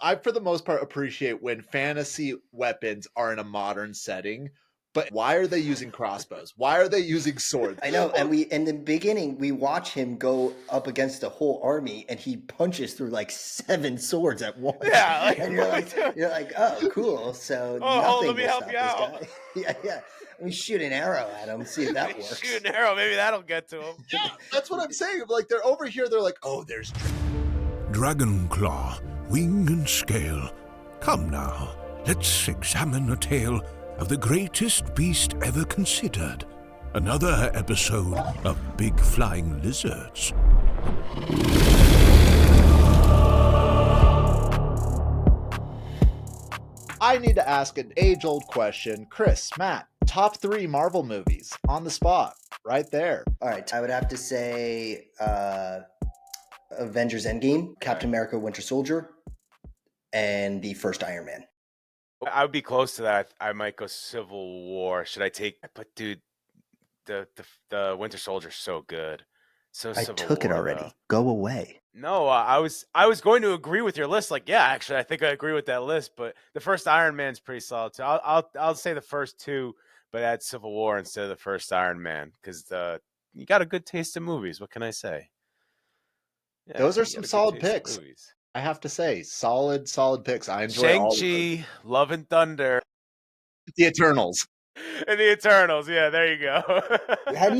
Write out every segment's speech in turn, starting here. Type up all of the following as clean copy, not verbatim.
I, for the most part, appreciate when fantasy weapons are in a modern setting, but why are they using crossbows? Why are they using swords? I know, and we in the beginning we watch him go up against a whole army, and he punches through like 7 swords at once. Yeah, like, and you're like, oh, cool. So Oh, nothing let me will help stop you this out. guy. Yeah. Let me shoot an arrow at him, see if that works. Shoot an arrow, maybe that'll get to him. Yeah, that's what I'm saying. Like they're over here, they're like, oh, there's Dragon claw, wing and scale. Come now, let's examine a tale of the greatest beast ever considered. Another episode of Big Flying Lizards. I need to ask an age-old question. Chris, Matt, top 3 Marvel movies on the spot, right there. All right, I would have to say Avengers Endgame, Captain America Winter Soldier, and the first Iron Man. I would be close to that. I might go Civil War. Should I take? But dude, the Winter Soldier's so good. So I Civil took it War, already. though. Go away. No, I was going to agree with your list. Like, yeah, actually, I think I agree with that list. But the first Iron Man's pretty solid too. I'll say the first 2, but add Civil War instead of the first Iron Man because you got a good taste in movies. What can I say? Yeah, Those are you some got a good solid taste in picks. movies. I have to say, solid picks. I enjoy all of them. Shang-Chi, Love and Thunder, The Eternals. and the Eternals. Yeah, there you go. How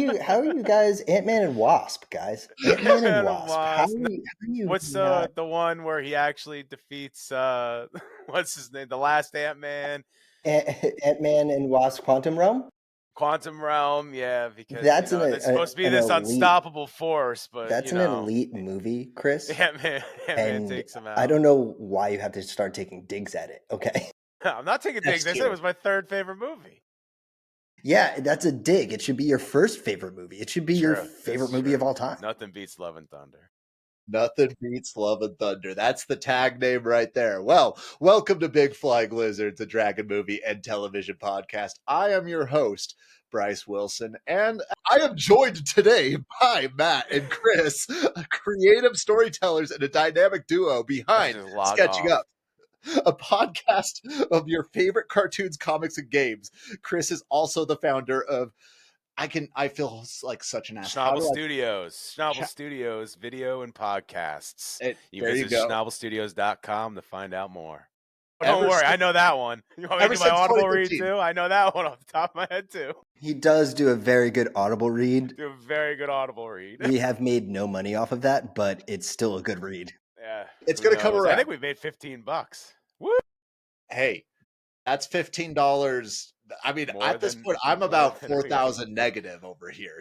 are you guys Ant-Man and Wasp, guys? Ant-Man and Wasp. How are you What's not... the one where he actually defeats what's his name? The last Ant-Man. Ant-Man and Wasp Quantum Realm? Quantum Realm, yeah, because That's it's supposed to be this unstoppable force, but that's an elite movie, Chris. Ant-Man takes him out. I don't know why you have to start taking digs at it. Okay. I'm not taking digs. I said it was my 3rd favorite movie. Yeah, that's a dig. It should be your first favorite movie. It should be your favorite movie of all time. Nothing beats Love and Thunder. Nothing beats Love and Thunder. That's the tag name right there. Well, welcome to Big Flying Lizards, a dragon movie and television podcast. I am your host, Bryce Wilson, and I am joined today by Matt and Chris, creative storytellers and a dynamic duo behind Sketching Up, a podcast of your favorite cartoons, comics, and games. Chris is also the founder of I feel like such an ass. Schnabel Studios, video and podcasts. You visit schnabelstudios.com to find out more. Don't worry, I know that one. You want me to do my Audible read too? I know that one off the top of my head too. He does do a very good Audible read. Do a very good Audible read. We have made no money off of that, but it's still a good read. Yeah. It's going to come around. I think we made $15. Woo! Hey, that's $15. I mean, at this point, I'm about 4,000 negative over here.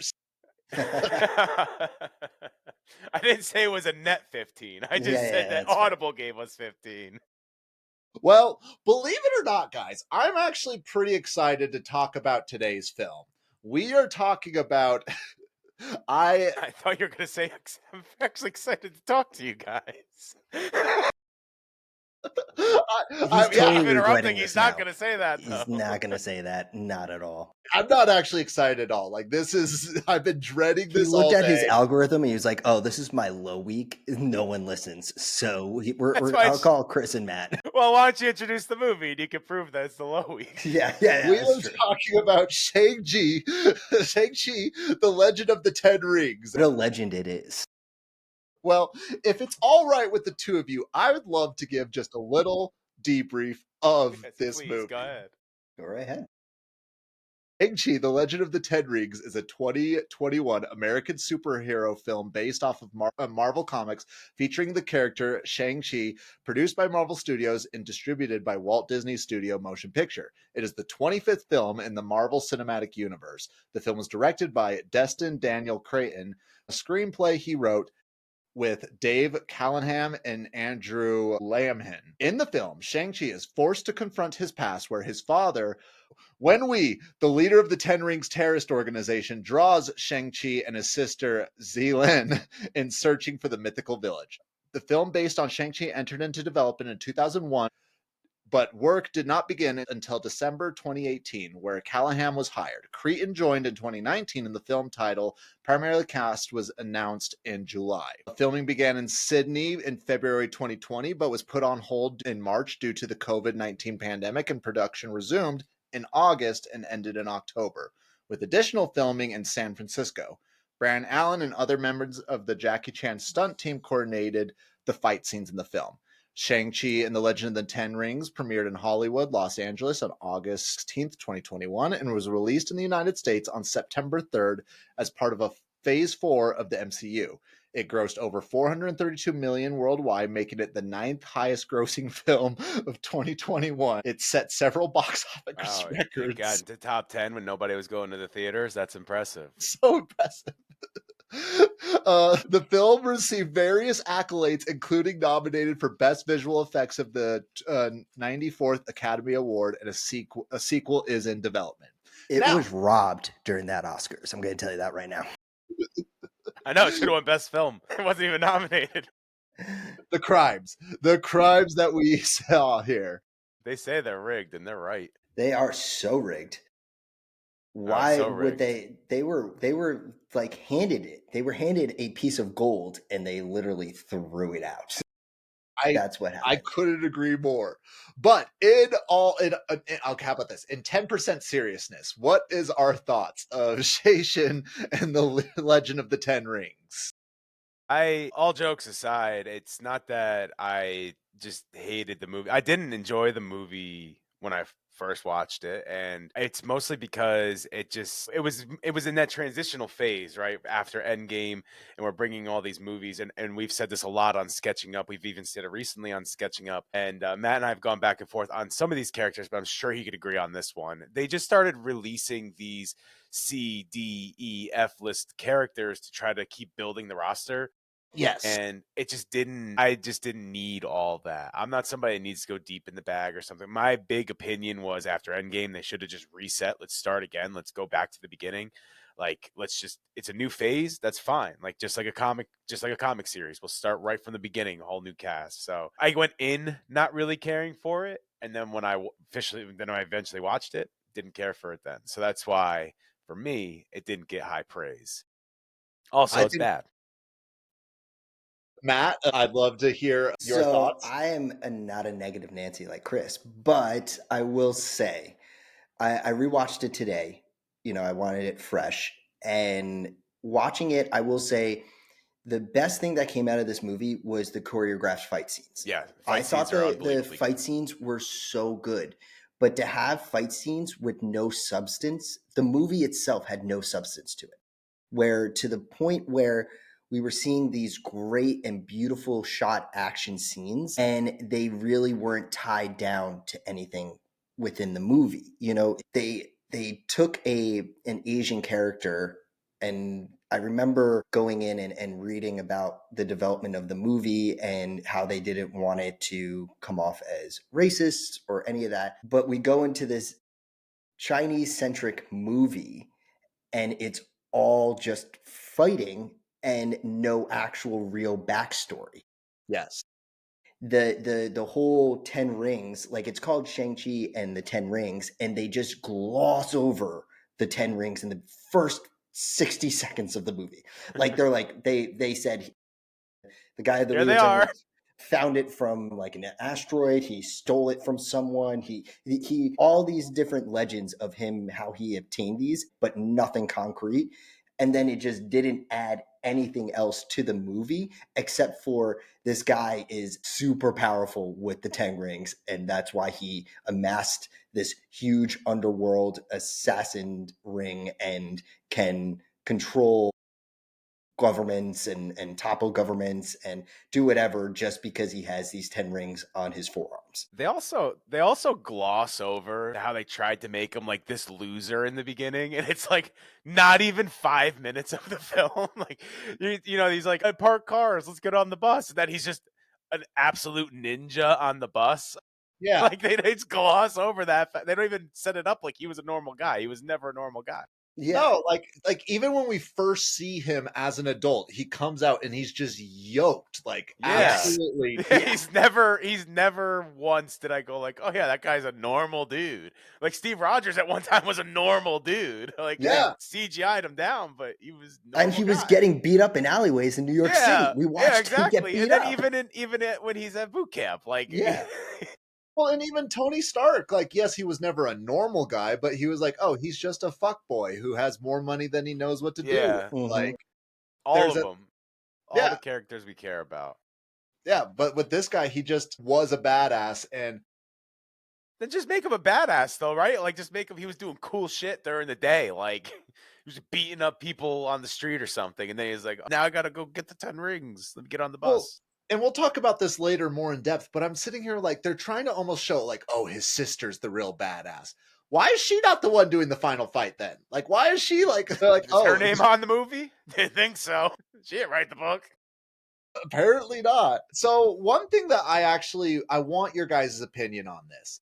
I didn't say it was a net 15. I just said that Audible gave us 15. Well, believe it or not, guys, I'm actually pretty excited to talk about today's film. We are talking about... I thought you were going to say, I'm actually excited to talk to you guys. I'm interrupting. He's not going to say that. He's not going to say that. Not at all. I'm not actually excited at all. Like, I've been dreading this all day. He looked at his algorithm and he was like, oh, this is my low week. No one listens. So I'll call Chris and Matt. Well, why don't you introduce the movie and you can prove that it's the low week. Yeah. We are talking about Shang-Chi, The Legend of the Ten Rings. What a legend it is. Well, if it's all right with the two of you, I would love to give just a little debrief of this movie. Go ahead. Go right ahead. Shang-Chi, The Legend of the Ten Rings is a 2021 American superhero film based off of Marvel Comics, featuring the character Shang-Chi, produced by Marvel Studios and distributed by Walt Disney Studio Motion Picture. It is the 25th film in the Marvel Cinematic Universe. The film was directed by Destin Daniel Cretton, a screenplay he wrote with Dave Callaham and Andrew Lamhan. In the film, Shang-Chi is forced to confront his past, where his father, the leader of the Ten Rings terrorist organization, draws Shang-Chi and his sister Zilin in searching for the mythical village. The film based on Shang-Chi entered into development in 2001. but work did not begin until December 2018, where Callahan was hired. Creighton joined in 2019, and the film title, primarily cast, was announced in July. Filming began in Sydney in February 2020, but was put on hold in March due to the COVID-19 pandemic, and production resumed in August and ended in October, with additional filming in San Francisco. Brian Allen and other members of the Jackie Chan stunt team coordinated the fight scenes in the film. Shang-Chi and the Legend of the Ten Rings premiered in Hollywood, Los Angeles on August 16th, 2021, and was released in the United States on September 3rd as part of a Phase 4 of the MCU. It grossed over $432 million worldwide, making it the 9th highest grossing film of 2021. It set several box office Wow, it got records. into top 10 when nobody was going to the theaters. That's impressive. So impressive. The film received various accolades, including nominated for Best Visual Effects of the 94th Academy Award, and a sequel is in development. It Now, was robbed during that Oscars. I'm going to tell you that right now. I know, it should have won Best Film. It wasn't even nominated. the crimes that we saw here. They say they're rigged, and they're right. They are so rigged. Why so would rigged. they were like handed it. They were handed a piece of gold and they literally threw it out. That's what happened. I couldn't agree more. But okay, how about this? In 10% seriousness, what is our thoughts of Shayshin and the Legend of the Ten Rings? All jokes aside, it's not that I just hated the movie. I didn't enjoy the movie when I first watched it, and it's mostly because it was in that transitional phase right after Endgame, and we're bringing all these movies, and we've said this a lot on Sketching Up. We've even said it recently on Sketching Up, and Matt and I have gone back and forth on some of these characters, but I'm sure he could agree on this one. They just started releasing these C, D, E, F list characters to try to keep building the roster. Yes. And I just didn't need all that. I'm not somebody that needs to go deep in the bag or something. My big opinion was after Endgame, they should have just reset. Let's start again. Let's go back to the beginning. Like, it's a new phase. That's fine. Like, just like a comic series. We'll start right from the beginning, a whole new cast. So I went in not really caring for it. And then when I eventually watched it, didn't care for it then. So that's why, for me, it didn't get high praise. Also, it's bad. Matt, I'd love to hear your thoughts. I am not a negative Nancy like Chris, but I will say I rewatched it today. You know, I wanted it fresh. And watching it, I will say the best thing that came out of this movie was the choreographed fight scenes. Yeah, I thought the fight scenes were so good. But to have fight scenes with no substance, the movie itself had no substance to it. Where to the point where we were seeing these great and beautiful shot action scenes, and they really weren't tied down to anything within the movie. You know, they took an Asian character, and I remember going in and reading about the development of the movie and how they didn't want it to come off as racist or any of that. But we go into this Chinese-centric movie, and it's all just fighting and no actual real backstory. Yes. The whole 10 rings, like it's called Shang-Chi and the 10 rings, and they just gloss over the 10 rings in the first 60 seconds of the movie. Like they're like they said the guy that they are found it from like an asteroid. He stole it from someone. He all these different legends of him, how he obtained these, but nothing concrete. And then it just didn't add anything else to the movie except for this guy is super powerful with the 10 rings. And that's why he amassed this huge underworld assassin ring and can control governments and topple governments and do whatever just because he has these 10 rings on his forearms. They also gloss over how they tried to make him like this loser in the beginning, and it's like not even 5 minutes of the film. Like you know, he's like, I park cars, let's get on the bus, and then he's just an absolute ninja on the bus. Yeah. Like they just gloss over that. They don't even set it up like he was a normal guy. He was never a normal guy. Yeah. No, like even when we first see him as an adult, he comes out and he's just yoked, like Yeah. absolutely. Yeah, Yeah. he's never once did I go like, oh yeah, that guy's a normal dude. Like Steve Rogers at one time was a normal dude. Like they Yeah. Yeah. CGI'd him down, but he was a And normal he was guy. getting beat up in alleyways in New York City. Yeah, We yeah, watched him get exactly. And beat then up. when he's at boot camp, like Yeah. Well, and even Tony Stark, like, yes, he was never a normal guy, but he was like, oh, he's just a fuck boy who has more money than he knows what to do with. yeah, Hmm. Like, all there's of a them, all yeah, the characters we care about. yeah. But with this guy, he just was a badass, and Then just make him a badass, though, right? Like, just make him. He was doing cool shit during the day, like he was beating up people on the street or something, and then he's like, "Now I gotta go get the 10 rings. Let me get on the well, bus." and we'll talk about this later more in depth. But I'm sitting here like they're trying to almost show like, oh, his sister's the real badass. Why is she not the one doing the final fight then? Like, why is she like? They're like, Is her oh, name on the movie? Didn't think so. She didn't write the book. apparently not. So one thing that I want your guys' opinion on this.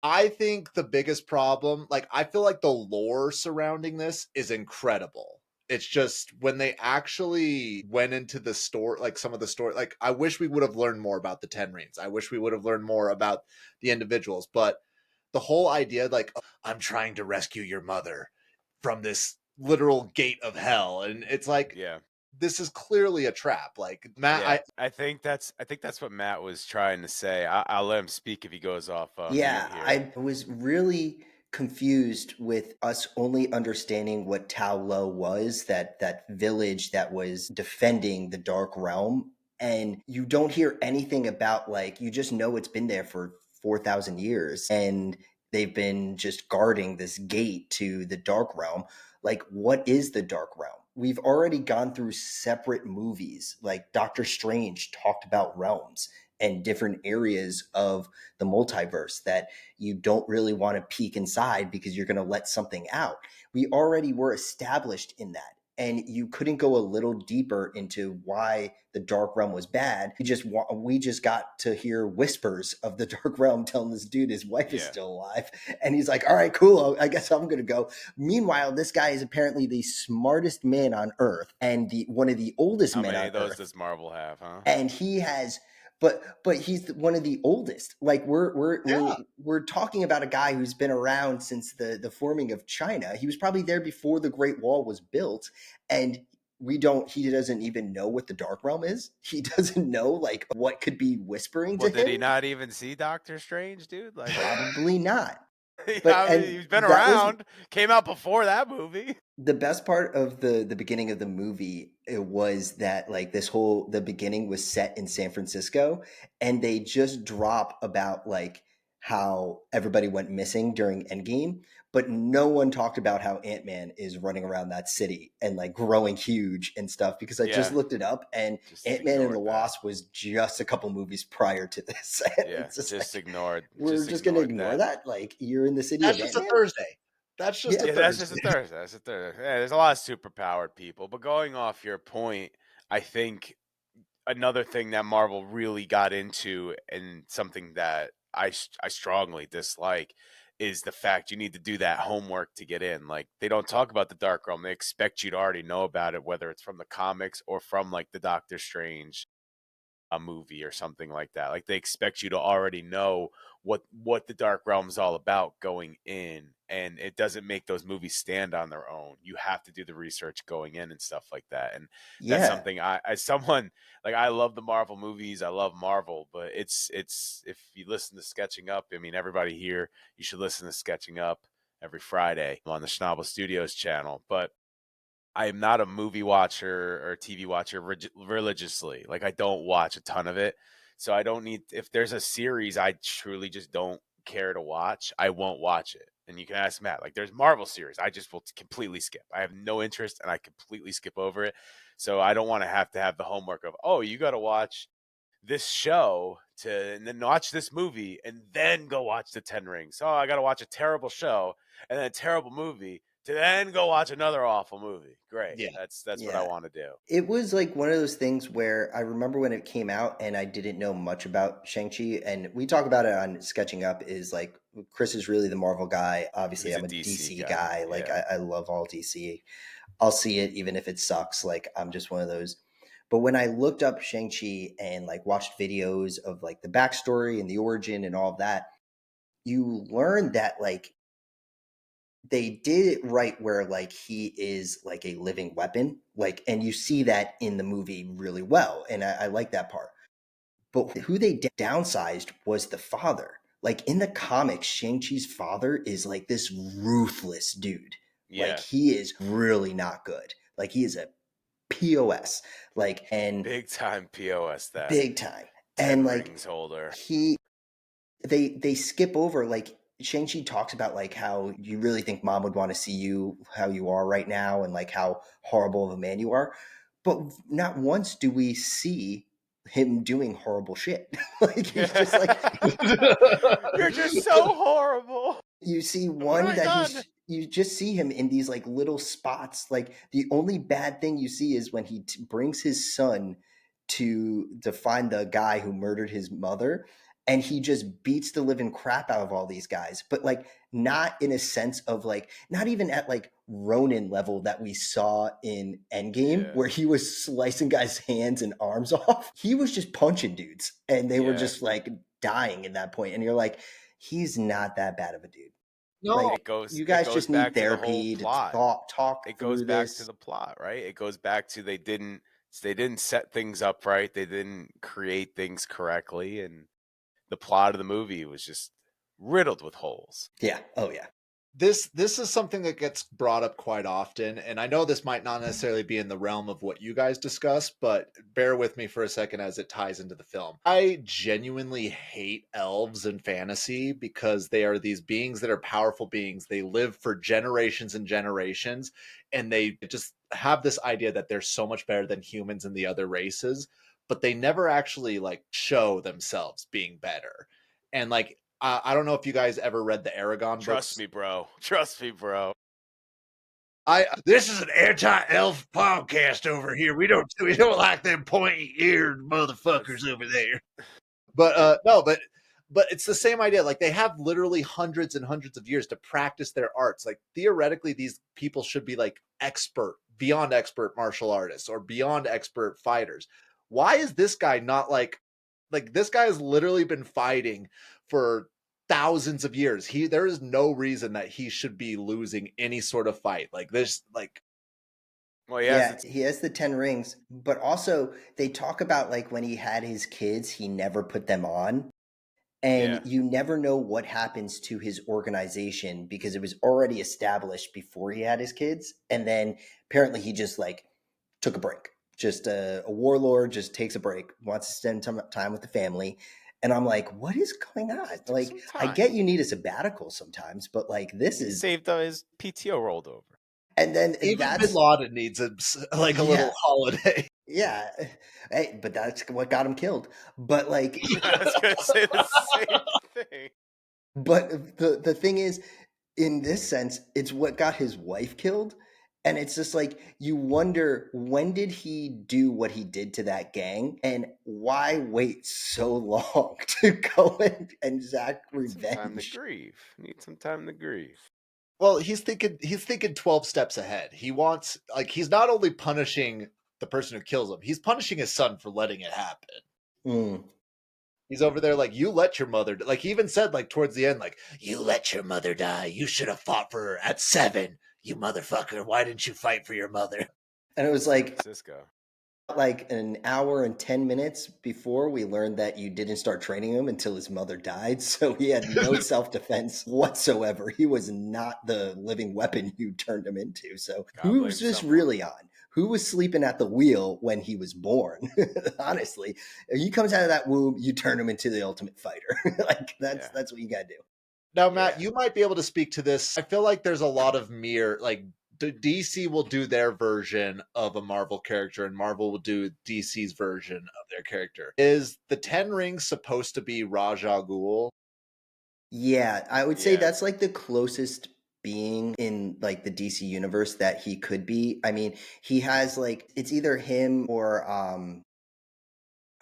I think the biggest problem, like I feel like the lore surrounding this is incredible. It's just when they actually went into the story, like some of the story, like I wish we would have learned more about the Ten Rings. I wish we would have learned more about the individuals. But the whole idea, like, "Oh, I'm trying to rescue your mother from this literal gate of hell," and it's like Yeah, this is clearly a trap. Like Matt, yeah. I think that's what Matt was trying to say. I'll let him speak if he goes off mute Yeah, here. I was really confused with us only understanding what Tao Lo was, that village that was defending the Dark Realm, and you don't hear anything about, like, you just know it's been there for 4,000 years and they've been just guarding this gate to the Dark Realm. Like, what is the Dark Realm? We've already gone through separate movies. Like Doctor Strange talked about realms and different areas of the multiverse that you don't really want to peek inside because you're going to let something out. We already were established in that. And you couldn't go a little deeper into why the Dark Realm was bad. We just got to hear whispers of the Dark Realm telling this dude his wife is Yeah. still alive, and he's like, "All right, cool. I guess I'm gonna go." Meanwhile, this guy is apparently the smartest man on Earth and the one of the oldest How men many on of those Earth, does Marvel have, huh? and he has, but he's one of the oldest. Like yeah, we're talking about a guy who's been around since the forming of China. He was probably there before the Great Wall was built, and he doesn't even know what the Dark Realm is. He doesn't know like what could be whispering Well, to did him. he not even see Doctor Strange, dude? Like, Probably not. But I mean, and he's been that was around. Came out before that movie. the best part of the beginning of the movie. It was that, like, the beginning was set in San Francisco, and they just drop about like how everybody went missing during Endgame, but no one talked about how Ant-Man is running around that city and like growing huge and stuff, because I just Yeah, looked it up, and just Ant-Man and the ignored that. Wasp was just a couple movies prior to this. And Yeah, it's just just like, ignored, we're just just gonna ignored ignore that. that, like, you're in the city that's of just a Ant-Man. Thursday. That's just a Yeah. Yeah, that's just a Thursday. Thursday. That's a Thursday. Yeah, there's a lot of superpowered people. But going off your point, I think another thing that Marvel really got into, and something that I strongly dislike, is the fact you need to do that homework to get in. Like, they don't talk about the Dark Realm. They expect you to already know about it, whether it's from the comics or from like the Doctor Strange a movie or something like that. Like, they expect you to already know what the Dark Realm is all about going in, and it doesn't make those movies stand on their own. You have to do the research going in and stuff like that. And that's Yeah. something I, as someone, like, I love the Marvel movies. I love Marvel, but it's if you listen to Sketching Up, I mean, everybody here, you should listen to Sketching Up every Friday on the Schnabel Studios channel. But I am not a movie watcher or TV watcher religiously. Like, I don't watch a ton of it. So I don't need, if there's a series I truly just don't care to watch, I won't watch it. And you can ask Matt, like, there's Marvel series I just will completely skip. I have no interest and I completely skip over it. So I don't want to have the homework of, oh, you got to watch this show and then watch this movie and then go watch the 10 Rings. Oh, I got to watch a terrible show and then a terrible movie to then go watch another awful movie. Great. Yeah. That's what I want to do. It was like one of those things where I remember when it came out and I didn't know much about Shang-Chi, and we talk about it on Sketching Up, is like Chris is really the Marvel guy. Obviously, He's I'm a a DC DC guy. guy. Like I love all DC. I'll see it even if it sucks. Like I'm just one of those. But when I looked up Shang-Chi and like watched videos of like the backstory and the origin and all of that, you learn that like they did it right where like he is like a living weapon, like, and you see that in the movie really well, and I like that part. But who they downsized was the father. Like in the comics, Shang-Chi's father is like this ruthless dude. Yeah. Like he is really not good. Like he is a POS. Like, and big time POS, that big time. 10 And like rings holder. they skip over like Shang-Chi talks about like how you really think mom would want to see you how you are right now and like how horrible of a man you are. But not once do we see him doing horrible shit. Like he's just like you're just so horrible. you see What have one I that done? you just see him in these like little spots. Like the only bad thing you see is when he brings his son to find the guy who murdered his mother, and he just beats the living crap out of all these guys, but like not in a sense of like not even at like Ronin level that we saw in Endgame, where he was slicing guys' hands and arms off. He was just punching dudes and they were just like dying at that point, and you're like, he's not that bad of a dude. No, like, you guys just need therapy to talk it through goes back this. to the plot, right? It goes back to they didn't set things up right. They didn't create things correctly, and the plot of the movie was just riddled with holes. Yeah. Oh yeah. This is something that gets brought up quite often, and I know this might not necessarily be in the realm of what you guys discuss, but bear with me for a second as it ties into the film. I genuinely hate elves in fantasy because they are these beings that are powerful beings. They live for generations and generations, and they just have this idea that they're so much better than humans and the other races, but they never actually like show themselves being better. And like I don't know if you guys ever read the Aragon books. Trust me, bro. Trust me, bro. This is an anti-elf podcast over here. We don't like them pointy-eared motherfuckers over there. But no, but it's the same idea. Like they have literally hundreds and hundreds of years to practice their arts. Like theoretically, these people should be like beyond expert martial artists or beyond expert fighters. Why is this guy not like this guy has literally been fighting for thousands of years. There is no reason that he should be losing any sort of fight like this. Like, well, he has the 10 rings, but also they talk about like when he had his kids, he never put them on. And you never know what happens to his organization because it was already established before he had his kids. And then apparently he just like took a break. Just a warlord just takes a break, wants to spend time with the family. And I'm like, what is going on? Like, I get you need a sabbatical sometimes, but like this is saved his PTO rolled over. And then even Bin Laden needs a little holiday. Yeah, hey, but that's what got him killed. But like, I was gonna say the same thing. But the thing is, in this sense, it's what got his wife killed. And it's just like, you wonder, when did he do what he did to that gang? And why wait so long to go and exact revenge? Time to grieve. Need some time to grieve. Well, he's thinking 12 steps ahead. He wants, like, he's not only punishing the person who kills him, he's punishing his son for letting it happen. Mm. He's over there like, you let your mother, like he even said like towards the end, like, you let your mother die. You should have fought for her at 7. You motherfucker. Why didn't you fight for your mother? And it was like, Cisco. Like an hour and 10 minutes before, we learned that you didn't start training him until his mother died. So he had no self-defense whatsoever. He was not the living weapon you turned him into. So who was this really on? Who was sleeping at the wheel when he was born? Honestly, if he comes out of that womb, you turn him into the ultimate fighter. Like that's what you gotta do. Now, Matt, you might be able to speak to this. I feel like there's a lot of DC will do their version of a Marvel character and Marvel will do DC's version of their character. Is the 10 Rings supposed to be Ra's al Ghul? Yeah, I would say that's like the closest being in like the DC universe that he could be. I mean, he has like, it's either him or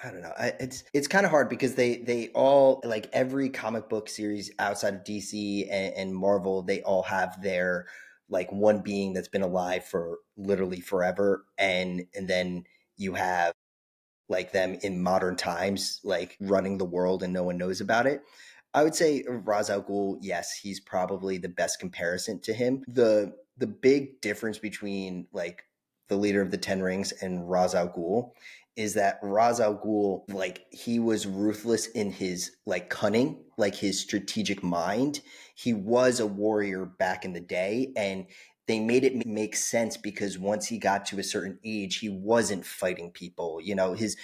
I don't know. It's kind of hard because they all, like every comic book series outside of DC and Marvel, they all have their like one being that's been alive for literally forever, and then you have like them in modern times, like running the world and no one knows about it. I would say Ra's al Ghul, yes, he's probably the best comparison to him. The big difference between like the leader of the Ten Rings and Ra's al Ghul is that Ra's al Ghul, like he was ruthless in his like cunning, like his strategic mind. He was a warrior back in the day, and they made it make sense because once he got to a certain age, he wasn't fighting people. You know, his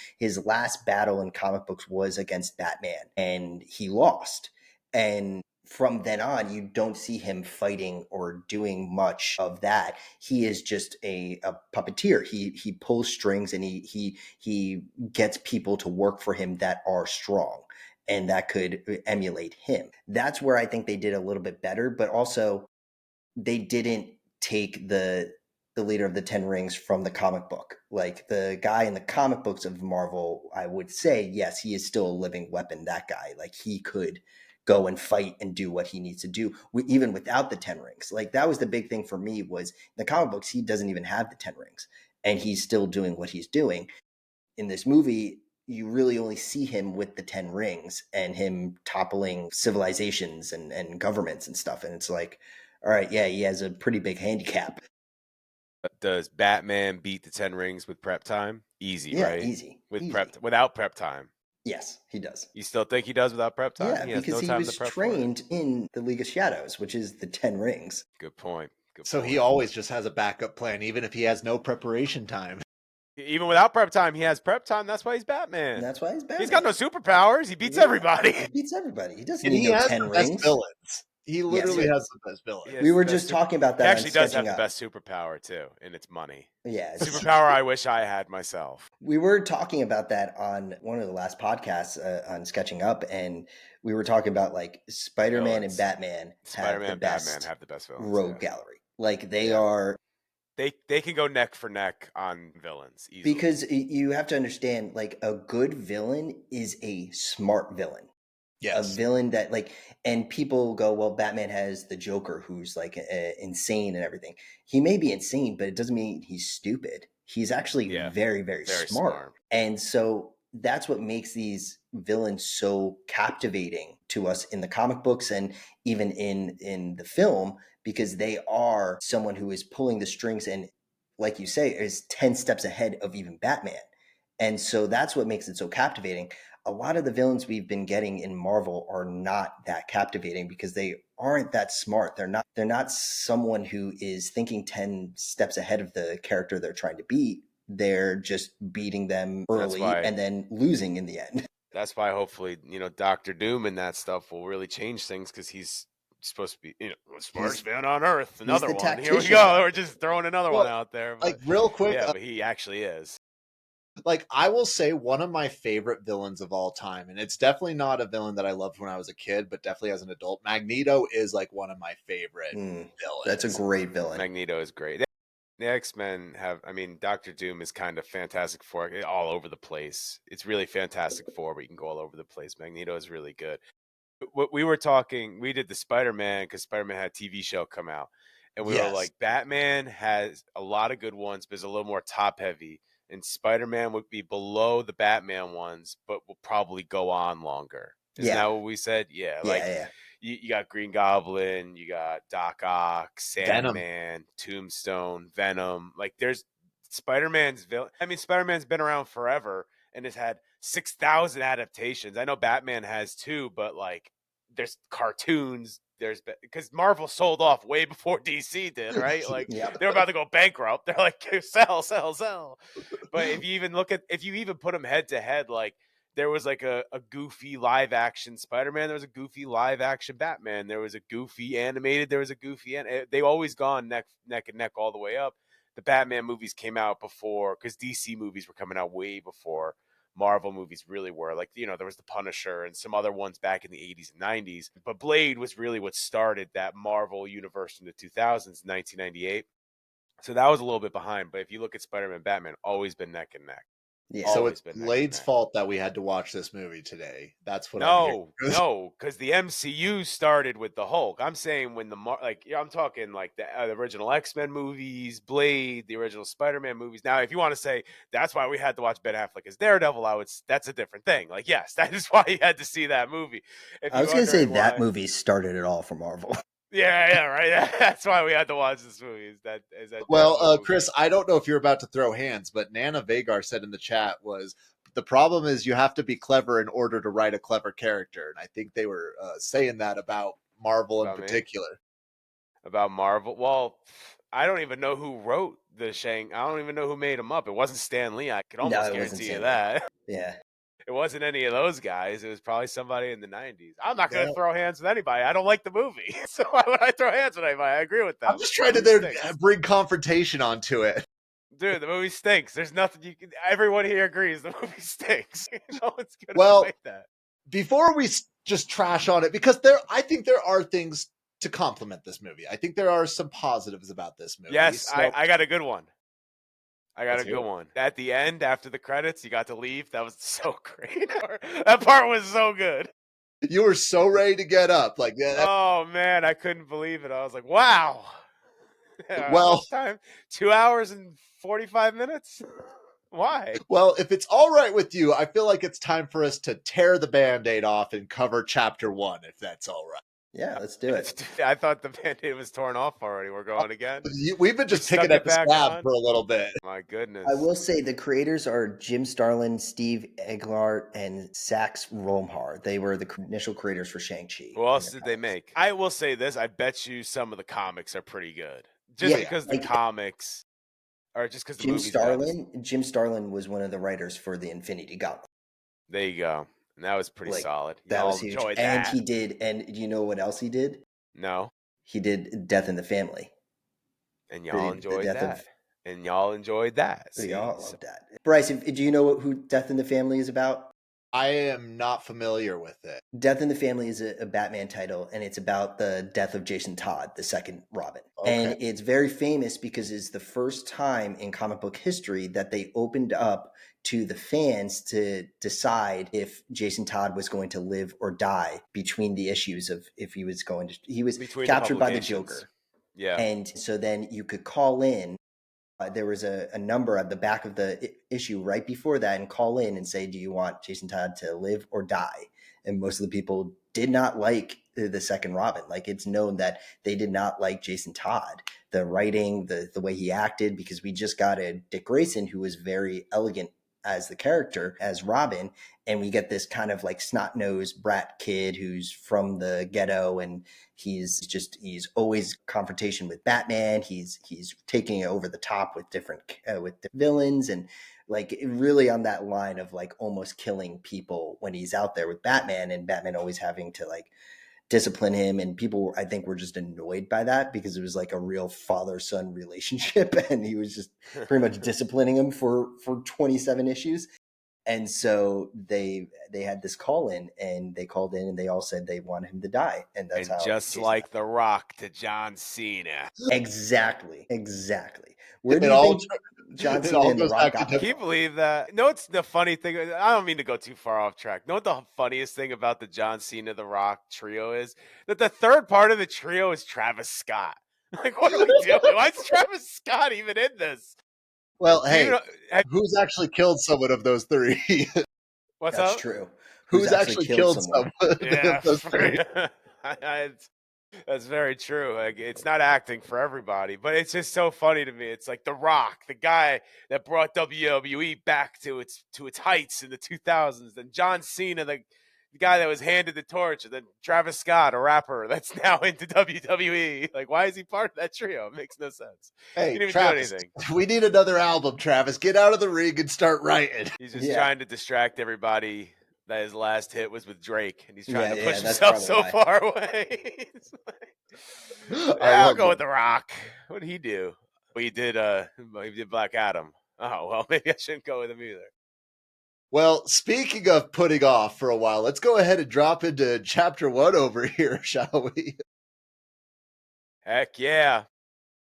last battle in comic books was against Batman, and he lost. And from then on, you don't see him fighting or doing much of that. He is just a puppeteer. He pulls strings, and he gets people to work for him that are strong and that could emulate him. That's where I think they did a little bit better, but also they didn't take the leader of the Ten Rings from the comic book. Like the guy in the comic books of Marvel, I would say, yes, he is still a living weapon. That guy, like he could go and fight and do what he needs to do, even without the Ten Rings. Like that was the big thing for me was the comic books. He doesn't even have the Ten Rings, and he's still doing what he's doing. In this movie, you really only see him with the Ten Rings and him toppling civilizations and governments and stuff. And it's like, all right, yeah, he has a pretty big handicap. Does Batman beat the 10 Rings with prep time? Easy, Yeah, right? easy. With easy. without prep time. Yes, he does. You still think he does without prep time? Yeah, he has because no he time was to prep trained in the League of Shadows, which is the Ten Rings. Good point. So he always just has a backup plan, even if he has no preparation time. Even without prep time, he has prep time. That's why he's Batman. And that's why he's Batman. He's got no superpowers. He beats everybody. He beats everybody. He doesn't And need he no has 10 the rings. best villains. He literally has the best villains. We were just talking about that. He actually does have the best superpower too, and it's money. Yeah, superpower I wish I had myself. We were talking about that on one of the last podcasts on Sketching Up, and we were talking about like Spider-Man and Batman have the best rogue gallery. Like they are. They can go neck for neck on villains easily. Because you have to understand, like a good villain is a smart villain. Yes. A villain that like, and people go, well, Batman has the Joker who's like insane and everything. He may be insane, but it doesn't mean he's stupid. He's actually very, very smart. And so that's what makes these villains so captivating to us in the comic books and even in the film, because they are someone who is pulling the strings and, like you say, is 10 steps ahead of even Batman. And so that's what makes it so captivating. A lot of the villains we've been getting in Marvel are not that captivating because they aren't that smart. They're not someone who is thinking 10 steps ahead of the character they're trying to beat. They're just beating them early and then losing in the end. That's why hopefully, Dr. Doom and that stuff will really change things because he's supposed to be, the smartest man on earth. Another one. Here we go. We're just throwing another one out there. But, like real quick. Yeah, but he actually is. Like, I will say one of my favorite villains of all time, and it's definitely not a villain that I loved when I was a kid, but definitely as an adult. Magneto is like one of my favorite villains. That's a great villain. Magneto is great. The X-Men Dr. Doom is kind of Fantastic Four all over the place. It's really Fantastic Four, but you can go all over the place. Magneto is really good. What we were talking, we did the Spider-Man because Spider-Man had a TV show come out. And we were like, Batman has a lot of good ones, but it's a little more top-heavy. And Spider-Man would be below the Batman ones, but will probably go on longer. Isn't that what we said? Yeah. You got Green Goblin, you got Doc Ock, Sandman, Tombstone, Venom. Like there's Spider-Man's villain. I mean, Spider-Man's been around forever and has had 6,000 adaptations. I know Batman has too, but like there's cartoons. Because Marvel sold off way before DC did, right? Like they're about to go bankrupt. They're like, sell. But if you even put them head to head, like there was like a goofy live action Spider-Man, there was a goofy live action Batman, there was a goofy animated, there was a goofy, they always gone neck and neck all the way up. The Batman movies came out before, because DC movies were coming out way before Marvel movies really were. Like, there was The Punisher and some other ones back in the 80s and 90s. But Blade was really what started that Marvel universe in the 2000s, 1998. So that was a little bit behind. But if you look at Spider-Man, Batman, always been neck and neck. Yeah. So Always it's been neck and Blade's neck. fault that we had to watch this movie today. That's what I'm hearing. No, because the MCU started with the Hulk. I'm saying when I'm talking like the original X-Men movies, Blade, the original Spider-Man movies. Now, if you want to say that's why we had to watch Ben Affleck as Daredevil, that's a different thing. Like, yes, that is why you had to see that movie. If I was going to say that movie started it all for Marvel. Yeah, right. That's why we had to watch this movie. Is that Well, Chris, I don't know if you're about to throw hands, but Nana Vagar said in the chat was the problem is you have to be clever in order to write a clever character, and I think they were saying that about Marvel in particular. About Marvel, well, I don't even know who wrote the Shang. I don't even know who made him up. It wasn't Stan Lee. I could almost guarantee you that. Yeah. It wasn't any of those guys. It was probably somebody in the 90s. I'm not going to throw hands with anybody. I don't like the movie. So why would I throw hands with anybody? I agree with them. I'm just trying to bring confrontation onto it. Dude, the movie stinks. There's nothing you can. Everyone here agrees the movie stinks. No one's going to fight that. Before we just trash on it, because I think there are things to compliment this movie. I think there are some positives about this movie. Yes, so, I got a good one. At the end, after the credits, you got to leave. That was so great. That part was so good. You were so ready to get up. Like, oh, man, I couldn't believe it. I was like, wow. Well, time 2 hours and 45 minutes. Why? Well, if it's all right with you, I feel like it's time for us to tear the Band-Aid off and cover chapter 1, if that's all right. Yeah, let's do it. I thought the Band-Aid was torn off already. We're going again. We've been just picking at the scab for a little bit. My goodness. I will say the creators are Jim Starlin, Steve Englehart, and Sax Rohmhar. They were the initial creators for Shang-Chi. Who else did they make? I will say this. I bet you some of the comics are pretty good. Just because the comics... Or just because Jim Starlin was one of the writers for the Infinity Gauntlet. There you go. And that was pretty solid. That was huge. And he did, and do you know what else he did? No. He did Death in the Family. And y'all enjoyed that. And y'all enjoyed that. Y'all loved that. Bryce, do you know who Death in the Family is about? I am not familiar with it. Death in the Family is a Batman title, and it's about the death of Jason Todd, the second Robin. Okay. And it's very famous because it's the first time in comic book history that they opened up to the fans to decide if Jason Todd was going to live or die between the issues of if he was going to... He was captured by the Joker. Yeah. And so then you could call in. There was a number at the back of the issue right before that and call in and say, do you want Jason Todd to live or die? And most of the people did not like the second Robin. Like, it's known that they did not like Jason Todd, the writing, the way he acted, because we just got a Dick Grayson who was very elegant as the character, as Robin, and we get this kind of like snot-nosed brat kid who's from the ghetto, and he's always confrontation with Batman. He's taking it over the top with different with the villains, and like really on that line of like almost killing people when he's out there with Batman, and Batman always having to like discipline him, and people I think were just annoyed by that because it was like a real father-son relationship, and he was just pretty much disciplining him for 27 issues. And so they had this call in, and they called in, and they all said they wanted him to die, and that's how. Just like The Rock to John Cena. Exactly. Where do you think John Cena and The Rock got? Can you believe that? No, it's the funny thing. I don't mean to go too far off track. Know what the funniest thing about the John Cena, The Rock trio is? That the third part of the trio is Travis Scott. Like, what are we doing? Why is Travis Scott even in this? Well, hey, who's actually killed someone of those three? What's That's up? true. Who's actually killed someone? Yeah, of those three? That's very true. Like, it's not acting for everybody, but it's just so funny to me. It's like The Rock, the guy that brought WWE back to its heights in the 2000s, and John Cena, the guy that was handed the torch, and then Travis Scott, a rapper that's now into WWE. Like, why is he part of that trio? It makes no sense. Hey, he didn't even Travis, do anything. We need another album, Travis. Get out of the ring and start writing. He's just trying to distract everybody that his last hit was with Drake, and he's trying to push himself so far away. I'll go with The Rock. What did he do? Well, he did Black Adam. Oh, well, maybe I shouldn't go with him either. Well, speaking of putting off for a while, let's go ahead and drop into chapter 1 over here, shall we? Heck yeah.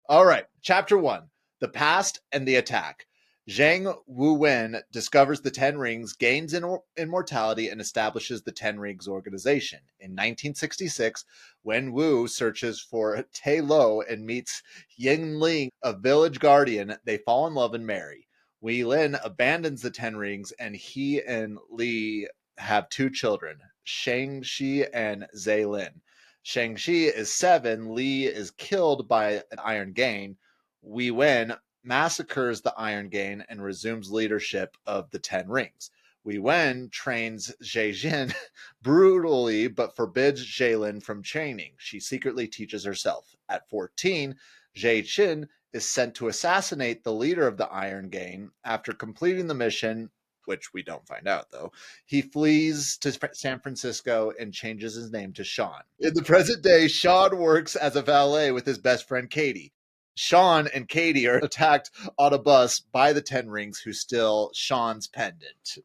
All right, chapter 1, The Past and the Attack. Zhang Wuwen discovers the Ten Rings, gains immortality, and establishes the Ten Rings organization. In 1966, Wen Wu searches for Tai Lo and meets Ying Ling, a village guardian. They fall in love and marry. Wei Lin abandons the Ten Rings, and he and Li have 2 children, Shang-Chi and Zai Lin. Shang-Chi is 7. Li is killed by an Iron Gain. Wei Wen massacres the Iron Gain and resumes leadership of the Ten Rings. Wei Wen trains Zhe Jin brutally but forbids Jalen from training. She secretly teaches herself. At 14, Zhe Jin is sent to assassinate the leader of the Iron Gain. After completing the mission, which we don't find out though, he flees to San Francisco and changes his name to Sean. In the present day, Sean works as a valet with his best friend Katie. Sean and Katie are attacked on a bus by the Ten Rings, who steal Sean's pendant.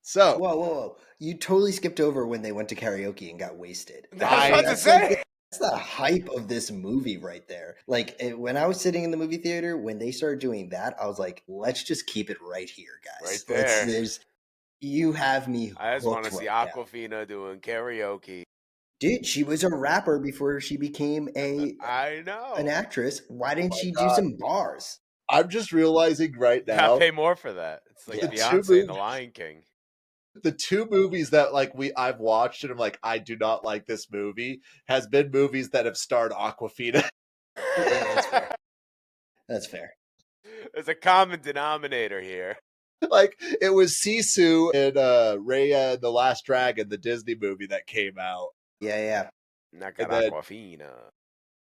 So, whoa! You totally skipped over when they went to karaoke and got wasted. I was about to say. That's the hype of this movie right there. Like, when I was sitting in the movie theater, when they started doing that, I was like, let's just keep it right here, guys. Right there. You have me. I just want to see Awkwafina doing karaoke. Dude, she was a rapper before she became an actress. Why didn't she do some bars? I'm just realizing right now. Gotta pay more for that. It's like Beyonce and The Lion King. The 2 movies that I've watched and I'm like, I do not like this movie, has been movies that have starred Awkwafina. Yeah, that's fair. There's a common denominator here. Like, it was Sisu and Raya and the Last Dragon, the Disney movie that came out. Yeah. Not got Awkwafina.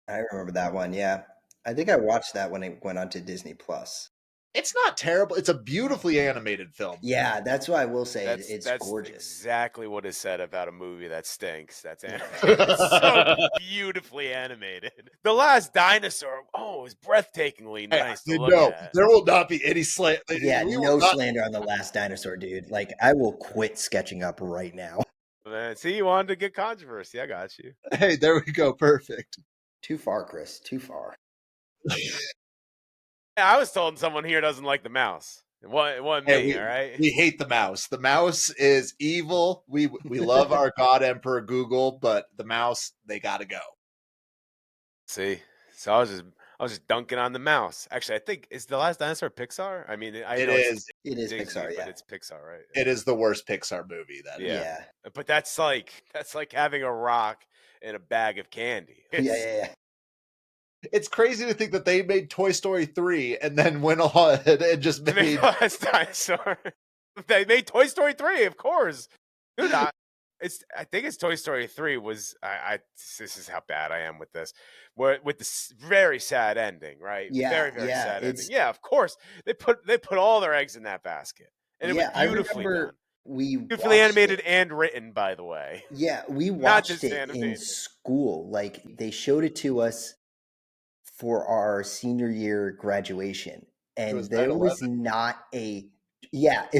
I remember that one, yeah. I think I watched that when it went on to Disney Plus. It's not terrible. It's a beautifully animated film. Yeah, that's what I will say. It's gorgeous. Exactly what is said about a movie that stinks. That's animated. It's so beautifully animated. The Last Dinosaur, it was breathtakingly nice to look at. There will not be any slander. Yeah, no slander on The Last Dinosaur, dude. Like, I will quit sketching up right now. Man, see, you wanted to get controversy. I got you. Hey, there we go. Perfect. Too far, Chris. Too far. I was told someone here doesn't like the mouse. It wasn't me, all right? We hate the mouse. The mouse is evil. We love our God Emperor Google, but the mouse, they gotta go. See? So I was just dunking on the mouse. Actually, I think, is The Last Dinosaur Pixar? I mean, it is Disney, Pixar, but it's Pixar, right? It is the worst Pixar movie. Yeah. But that's like having a rock in a bag of candy. Yeah. It's crazy to think that they made Toy Story 3 and then went on and just made Last Dinosaur. They made Toy Story 3, of course. Dude, I think it's Toy Story 3 was this is how bad I am with this. With this very sad ending, right? Yeah, very, very sad ending. Yeah, of course. They put all their eggs in that basket. And it was beautifully done. Beautifully animated and written, by the way. Yeah, we watched it in school. Like, they showed it to us for our senior year graduation, and there was not it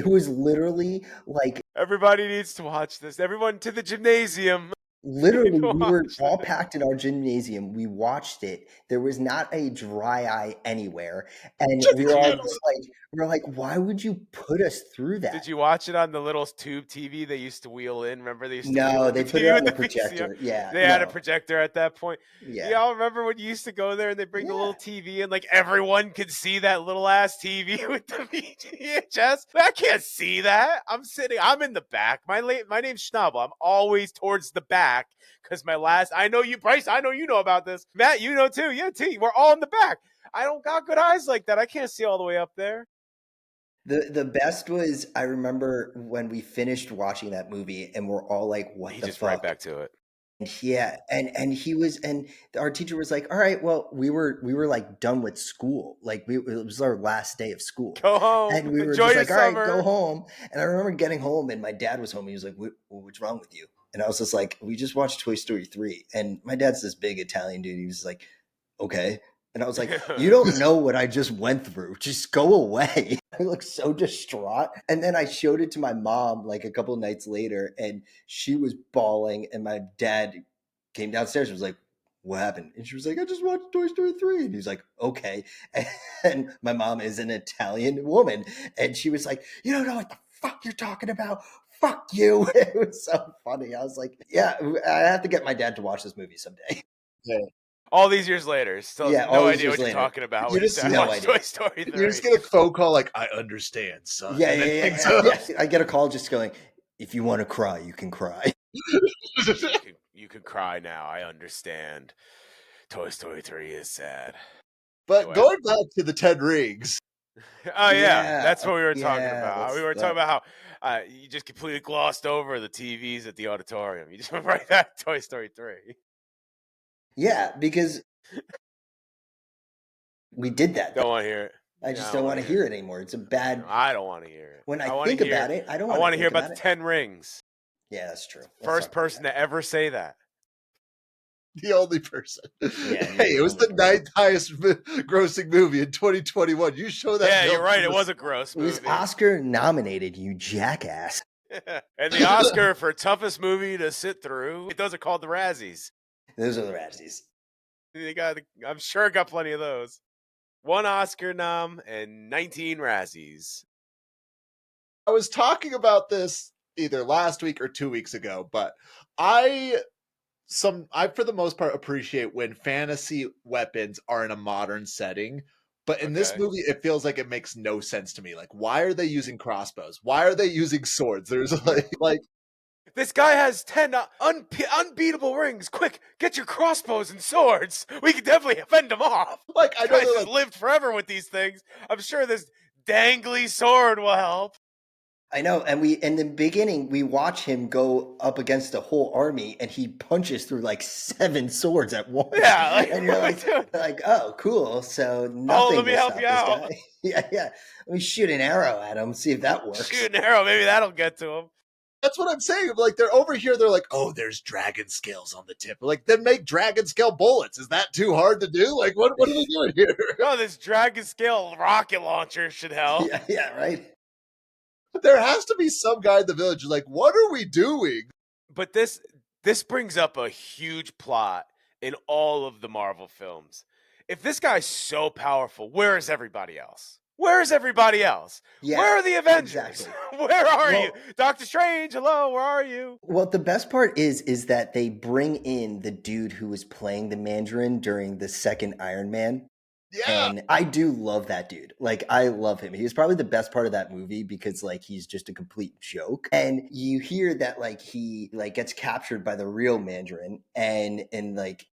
was literally like, everybody needs to watch this. Everyone to the gymnasium. Literally, we were all packed in our gymnasium. We watched it. There was not a dry eye anywhere, and we were all just like, why would you put us through that? Did you watch it on the little tube TV they used to wheel in? Remember they used to No, they put it on the projector. Yeah, they had a projector at that point. Yeah, y'all remember when you used to go there and they bring the little TV and like everyone could see that little ass TV with the VHS? I can't see that. I'm in the back. My name's Schnabel. I'm always towards the back. Because I know you, Bryce, I know you know about this. Matt, you know too. Yeah, T. We're all in the back. I don't got good eyes like that. I can't see all the way up there. The best was, I remember when we finished watching that movie and we're all like, what the fuck? Just right back to it. Yeah, and our teacher was like, all right, well, we were like done with school. Like, it was our last day of school. Go home. And we were just like, all right, go home. And I remember getting home and my dad was home. He was like, what's wrong with you? And I was just like, we just watched Toy Story 3. And my dad's this big Italian dude. He was like, okay. And I was like, you don't know what I just went through. Just go away. I looked so distraught. And then I showed it to my mom like a couple of nights later, and she was bawling. And my dad came downstairs and was like, what happened? And she was like, I just watched Toy Story 3. And he was like, okay. And my mom is an Italian woman. And she was like, you don't know what the fuck you're talking about. Fuck you. It was so funny. I was like, yeah, I have to get my dad to watch this movie someday. Yeah. All these years later, still has no idea what you're talking about. You just no idea. Toy Story 3. You just get a phone call like, I understand, son. Yeah. I get a call just going, if you want to cry, you can cry. You can cry now. I understand. Toy Story 3 is sad. But going back to the 10 rings. Oh, yeah. That's what we were talking about. We were talking about how you just completely glossed over the TVs at the auditorium. You just went right back to Toy Story 3. Yeah, because we did that. Don't want to hear it. I just don't want to hear it anymore. It's a bad. No, I don't want to hear it. When I think about it, I don't want to. I want to hear about the 10 rings. Yeah, that's true. First person to ever say that. The only person. Yeah, hey, it was the 9th highest grossing movie in 2021. You show that. Yeah, you're right. It was a gross movie. It was Oscar nominated, you jackass. And the Oscar for toughest movie to sit through. Those are called the Razzies. Those are the Razzies. I'm sure got plenty of those. 1 Oscar nom and 19 Razzies. I was talking about this either last week or 2 weeks ago, but I for the most part appreciate when fantasy weapons are in a modern setting. But in this movie, it feels like it makes no sense to me. Like, why are they using crossbows? Why are they using swords? There's like this guy has 10 unbeatable rings. Quick, get your crossbows and swords. We can definitely fend them off. Like, I know guys have lived forever with these things. I'm sure this dangly sword will help. I know, and in the beginning, we watch him go up against a whole army, and he punches through like 7 swords at once. Yeah, and you're like, oh, cool. So nothing. Let me help you out. Yeah. Let me shoot an arrow at him, see if that works. Shoot an arrow, maybe that'll get to him. That's what I'm saying. Like, they're over here, they're like, oh, there's dragon scales on the tip. Like, then make dragon scale bullets. Is that too hard to do? Like, what are we doing here? Oh, this dragon scale rocket launcher should help. Yeah, right. There has to be some guy in the village who's like, what are we doing? But this brings up a huge plot in all of the Marvel films. If this guy's so powerful, where is everybody else? Where is everybody else? Yeah, where are the Avengers? Exactly. Where are you? Doctor Strange, hello, where are you? Well, the best part is that they bring in the dude who was playing the Mandarin during the second Iron Man. Yeah. And I do love that dude. Like, I love him. He was probably the best part of that movie because, like, he's just a complete joke. And you hear that, like, he, like, gets captured by the real Mandarin and like,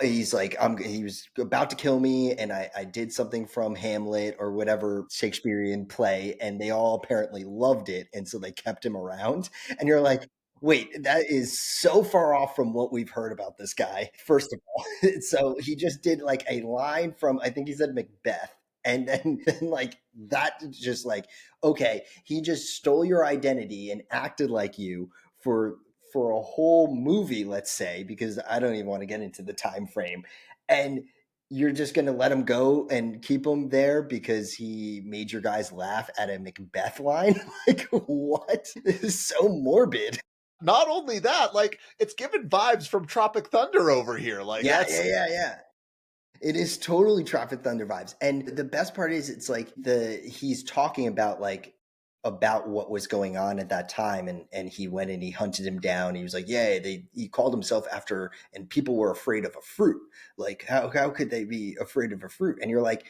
he's like, he was about to kill me, and I did something from Hamlet or whatever Shakespearean play, and they all apparently loved it, and so they kept him around. And you're like, wait, that is so far off from what we've heard about this guy, first of all. So he just did like a line from, I think he said Macbeth. And then like, that just like, okay, he just stole your identity and acted like you for a whole movie, let's say, because I don't even want to get into the time frame. And you're just going to let him go and keep him there because he made your guys laugh at a Macbeth line? Like, what? This is so morbid. Not only that, like, it's given vibes from Tropic Thunder over here. Like, yeah. It is totally Tropic Thunder vibes. And the best part is it's like he's talking about what was going on at that time, and he went and he hunted him down. He was like, yeah, he called himself after, and people were afraid of a fruit. Like, how could they be afraid of a fruit? And you're like,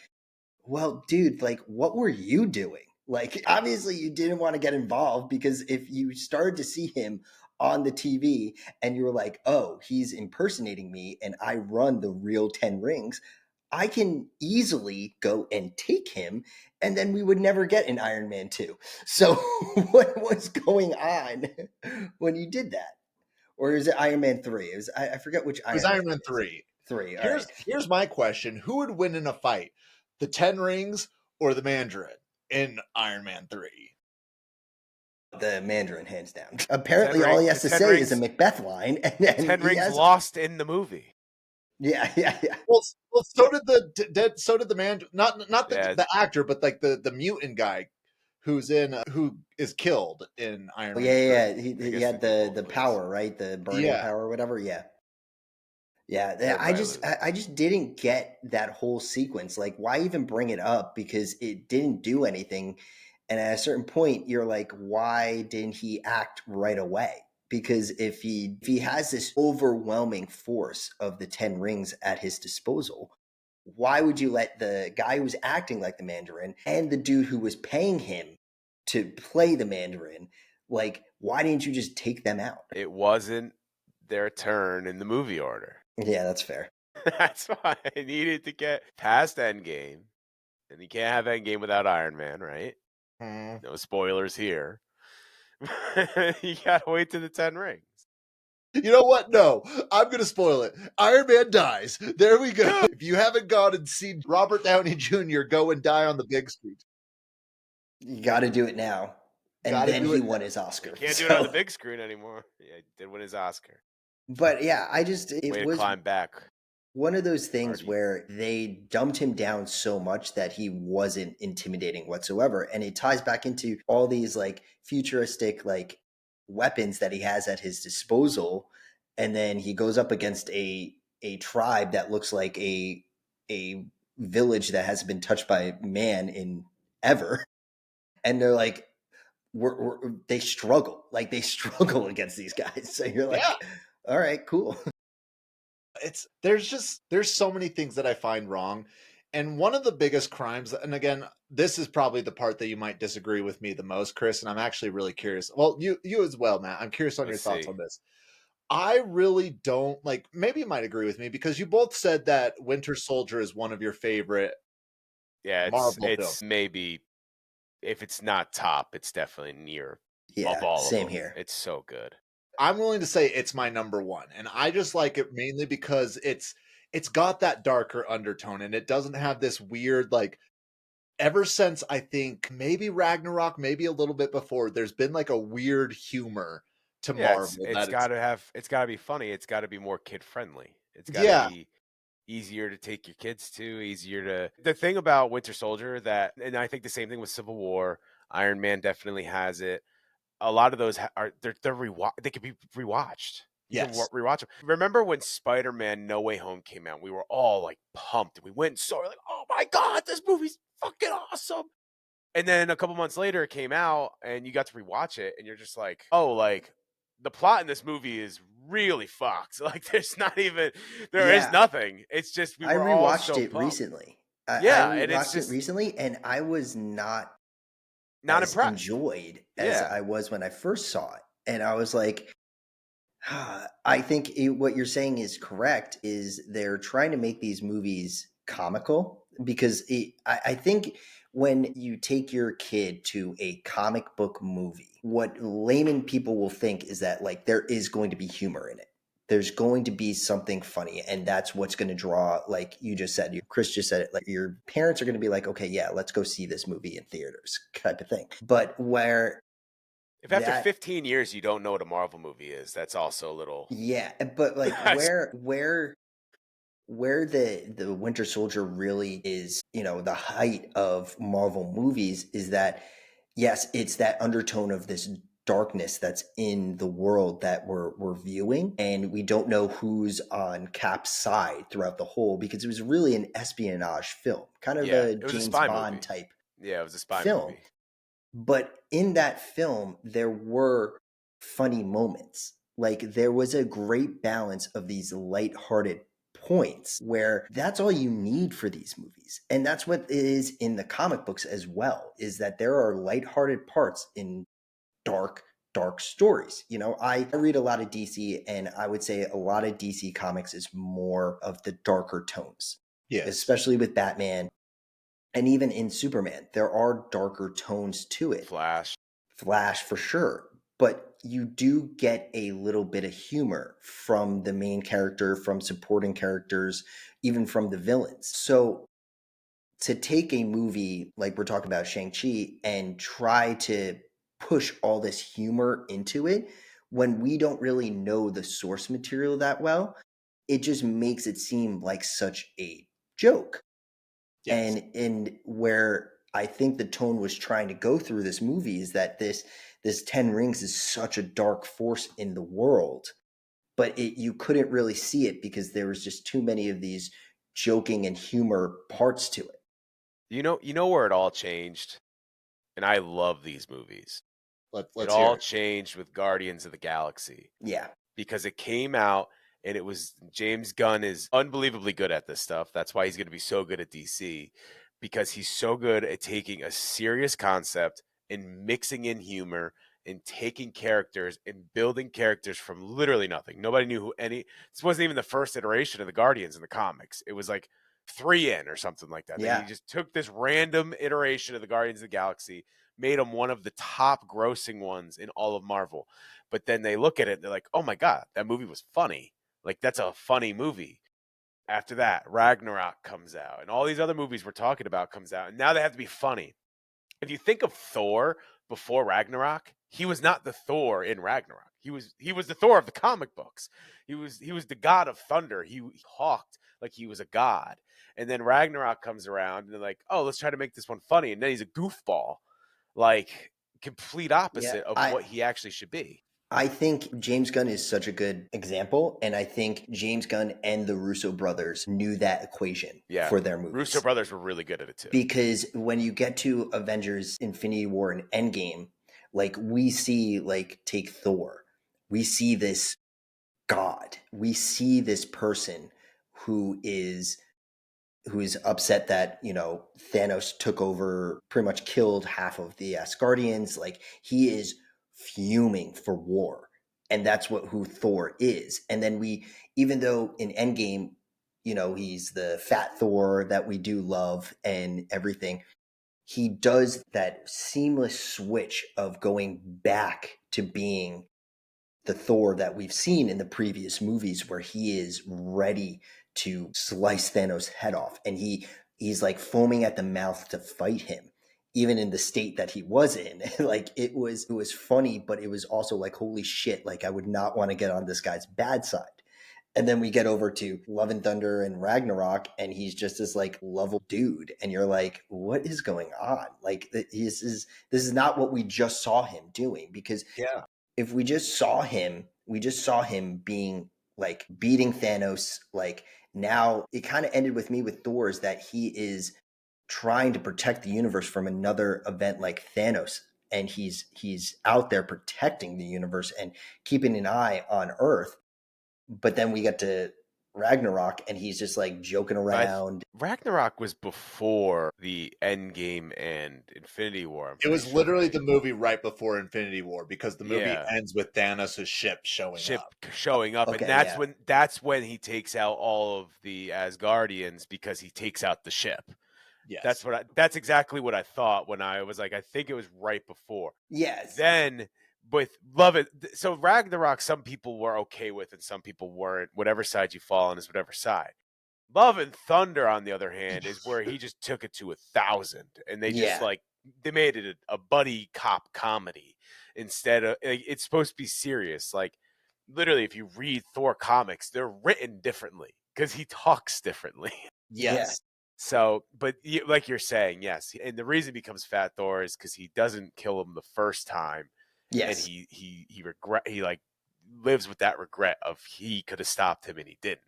well, dude, like, what were you doing? Like, obviously you didn't want to get involved, because if you started to see him on the TV and you were like, oh, he's impersonating me and I run the real 10 rings, I can easily go and take him, and then we would never get an Iron Man 2. So what was going on when you did that? Or is it Iron Man 3? It was, I forget which Iron Man. It was Iron Man 3. 3. Here's my question. Who would win in a fight? The 10 rings or the Mandarin in Iron Man 3? The Mandarin, hands down. Apparently all he has to say is a Macbeth line. And 10 rings lost in the movie. Yeah, yeah, yeah. Well, so did the man, not Yeah. the actor, but like the mutant guy who's in who is killed in Iron Oh, Man yeah, 3. yeah, yeah. I He guess we had did both the lose. power, right? The burning Yeah. power or whatever. Yeah. Yeah, Everybody loses. I just didn't get that whole sequence. Like, why even bring it up? Because it didn't do anything. And at a certain point, you're like, why didn't he act right away? Because if he has this overwhelming force of the 10 rings at his disposal, why would you let the guy who was acting like the Mandarin and the dude who was paying him to play the Mandarin, like, why didn't you just take them out? It wasn't their turn in the movie order. Yeah, that's fair. That's why I needed to get past Endgame. And you can't have Endgame without Iron Man, right? No spoilers here. You gotta wait to the 10 rings. You know what? No, I'm going to spoil it. Iron Man dies. There we go. If you haven't gone and seen Robert Downey Jr. go and die on the big screen, You got to do it now. And gotta then do he it. won his Oscar. You can't do it on the big screen anymore. Yeah, he did win his Oscar. But yeah, Way it to was climb back. one of those things Party. where they dumped him down so much that he wasn't intimidating whatsoever. And it ties back into all these like futuristic like weapons that he has at his disposal. And then he goes up against a tribe that looks like a village that hasn't been touched by man in ever. And they're like, they struggle. Like they struggle against these guys. So you're like, Yeah. all right, cool. There's so many things that I find wrong. And one of the biggest crimes, and again, this is probably the part that you might disagree with me the most, Chris, and I'm actually really curious. Well, you as well, Matt. I'm curious on your Let's thoughts see. on this. I really don't like, maybe you might agree with me because you both said that Winter Soldier is one of your favorite Yeah, Marvel it's films. maybe, if it's not top, it's definitely near of Yeah, all same of them. here. It's so good. I'm willing to say it's my number one. And I just like it mainly because it's got that darker undertone and it doesn't have this weird like ever since I think maybe Ragnarok, maybe a little bit before, there's been like a weird humor to Yeah, Marvel it's that it's it's gotta be funny. It's gotta be more kid friendly. It's gotta yeah, be easier to take your kids to, easier to. The thing about Winter Soldier that, and I think the same thing with Civil War, Iron Man definitely has it. A lot of those are they could be rewatched. You can yes. rewatch them. Remember when Spider-Man No Way Home came out? We were all like pumped. We went and saw it, like, oh my god, this movie's fucking awesome. And then a couple months later, it came out, and you got to rewatch it, and you're just like, oh, like the plot in this movie is really fucked. Like, there is Yeah, nothing. It's just we I were all rewatched so it pumped. recently. I Yeah, and it's rewatched it just recently, and I was not not as impressed. enjoyed as Yeah, I was when I first saw it. And I was like, I think what you're saying is correct. Is they're trying to make these movies comical because I think when you take your kid to a comic book movie, what layman people will think is that like there is going to be humor in it. There's going to be something funny, and that's what's going to draw. Like you just said, Chris just said it. Like your parents are going to be like, okay, yeah, let's go see this movie in theaters, type of thing. But where if after that 15 years you don't know what a Marvel movie is, that's also a little. yeah, but like That's, where the Winter Soldier really is, the height of Marvel movies is that yes, it's that undertone of this darkness that's in the world that we're viewing, and we don't know who's on Cap's side throughout the whole because it was really an espionage film, kind of yeah, a it was a James spy Bond movie. type Yeah, it was a spy film. movie. But in that film, there were funny moments. Like there was a great balance of these lighthearted points where that's all you need for these movies. And that's what it is in the comic books as well, is that there are lighthearted parts in dark, dark stories. I read a lot of DC, and I would say a lot of DC comics is more of the darker tones, Yes. especially with Batman. And even in Superman, there are darker tones to it. Flash For sure. But you do get a little bit of humor from the main character, from supporting characters, even from the villains. So to take a movie like we're talking about Shang-Chi and try to push all this humor into it when we don't really know the source material that well, it just makes it seem like such a joke. Yes. And where I think the tone was trying to go through this movie is that this Ten Rings is such a dark force in the world, but you couldn't really see it because there was just too many of these joking and humor parts to it. You know where it all changed, and I love these movies. Let's It hear all it. changed with Guardians of the Galaxy. Yeah. Because it came out and it was James Gunn is unbelievably good at this stuff. That's why he's going to be so good at DC, because he's so good at taking a serious concept and mixing in humor and taking characters and building characters from literally nothing. Nobody knew who any. This wasn't even the first iteration of the Guardians in the comics. It was like 3 in or something like that. Yeah. He just took this random iteration of the Guardians of the Galaxy, made them one of the top grossing ones in all of Marvel. But then they look at it and they're like, oh my God, that movie was funny. Like, that's a funny movie. After that, Ragnarok comes out, and all these other movies we're talking about comes out, and now they have to be funny. If you think of Thor before Ragnarok, he was not the Thor in Ragnarok. He was the Thor of the comic books. He was the god of thunder. He hawked like he was a god. And then Ragnarok comes around, and they're like, oh, let's try to make this one funny. And then he's a goofball, like complete opposite of what he actually should be. I think James Gunn is such a good example, and I think James Gunn and the Russo brothers knew that equation for their movies. Russo brothers were really good at it too. Because when you get to Avengers Infinity War and Endgame, like we see, like, take Thor, we see this god, we see this person who is upset that, you know, Thanos took over, pretty much killed half of the Asgardians. Like, he is fuming for war, and that's who Thor is. And then even though in Endgame, you know, he's the fat Thor that we do love and everything, he does that seamless switch of going back to being the Thor that we've seen in the previous movies, where he is ready to slice Thanos' head off, and he's like foaming at the mouth to fight him, even in the state that he was in. Like, it was funny, but it was also like, holy shit, like I would not want to get on this guy's bad side. And then we get over to Love and Thunder and Ragnarok, and he's just this like level dude, and you're like, what is going on? Like, this is not what we just saw him doing. Because if we just saw him being like beating Thanos, like, now it kind of ended with me with Thor's, that he is trying to protect the universe from another event like Thanos, and he's out there protecting the universe and keeping an eye on Earth. But then we get to Ragnarok, and he's just like joking around. Ragnarok was before the Endgame and Infinity War. It was literally the movie right before Infinity War, because the movie ends with Thanos' ship showing up. Okay, and that's when he takes out all of the Asgardians, because he takes out the ship. Yes. That's exactly what I thought when I was like, I think it was right before. Yes. Then with Love It, so Ragnarok, some people were okay with and some people weren't. Whatever side you fall on is whatever side. Love and Thunder, on the other hand, is where he just took it to 1,000, and they just like they made it a buddy cop comedy instead of, like, it's supposed to be serious. Like, literally, if you read Thor comics, they're written differently because he talks differently. Yes. So, but like you're saying, yes, and the reason he becomes Fat Thor is because he doesn't kill him the first time. Yes. And he like lives with that regret of he could have stopped him and he didn't.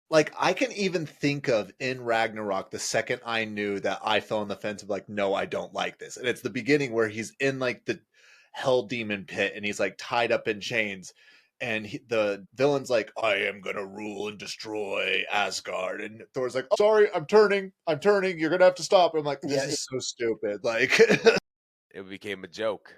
Like, I can even think of in Ragnarok the second I knew that I fell on the fence of like, no, I don't like this. And it's the beginning where he's in like the hell demon pit and he's like tied up in chains. And the villain's like, I am going to rule and destroy Asgard. And Thor's like, oh, sorry, I'm turning. You're going to have to stop. And I'm like, this is so stupid. Like, it became a joke.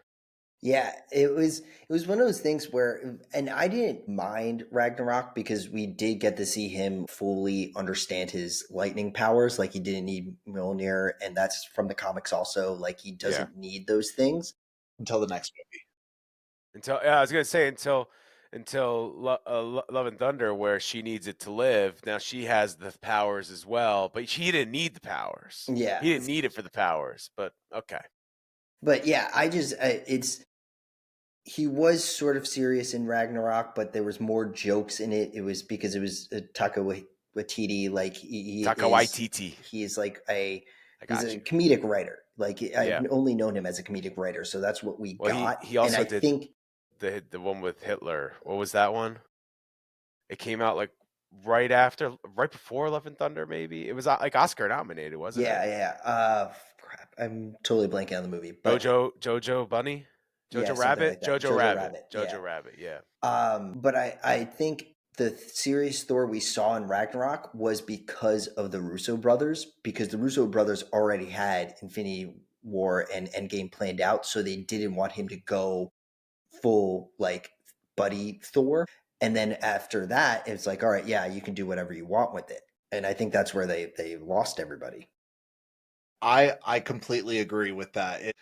Yeah, it was one of those things where, and I didn't mind Ragnarok because we did get to see him fully understand his lightning powers. Like, he didn't need Mjolnir, and that's from the comics also. Like, he doesn't need those things. Until the next movie. I was going to say, until Love and Thunder, where she needs it to live. Now she has the powers as well, but she didn't need the powers. Yeah. He didn't need it for the powers, but okay. But yeah, I just, he was sort of serious in Ragnarok, but there was more jokes in it. It was because it was Taika Waititi. Like Taka Waititi. he is like he's a You. comedic writer. Like Yeah. I've only known him as a comedic writer, so that's what we got. He also and I did think the one with Hitler. What was that one? It came out like right before Love and Thunder, maybe. It was like Oscar nominated, wasn't it? Yeah. Crap, I'm totally blanking on the movie. But Jojo Bunny, yeah, Jojo Rabbit, like that. Jojo Rabbit, Yeah. Jojo Rabbit. Yeah. But I think the serious Thor we saw in Ragnarok was because of the Russo brothers, because the Russo brothers already had Infinity War and Endgame planned out, so they didn't want him to go full like buddy Thor. And then after that, it's like, all right, yeah, you can do whatever you want with it. And I think that's where they lost everybody. I completely agree with that.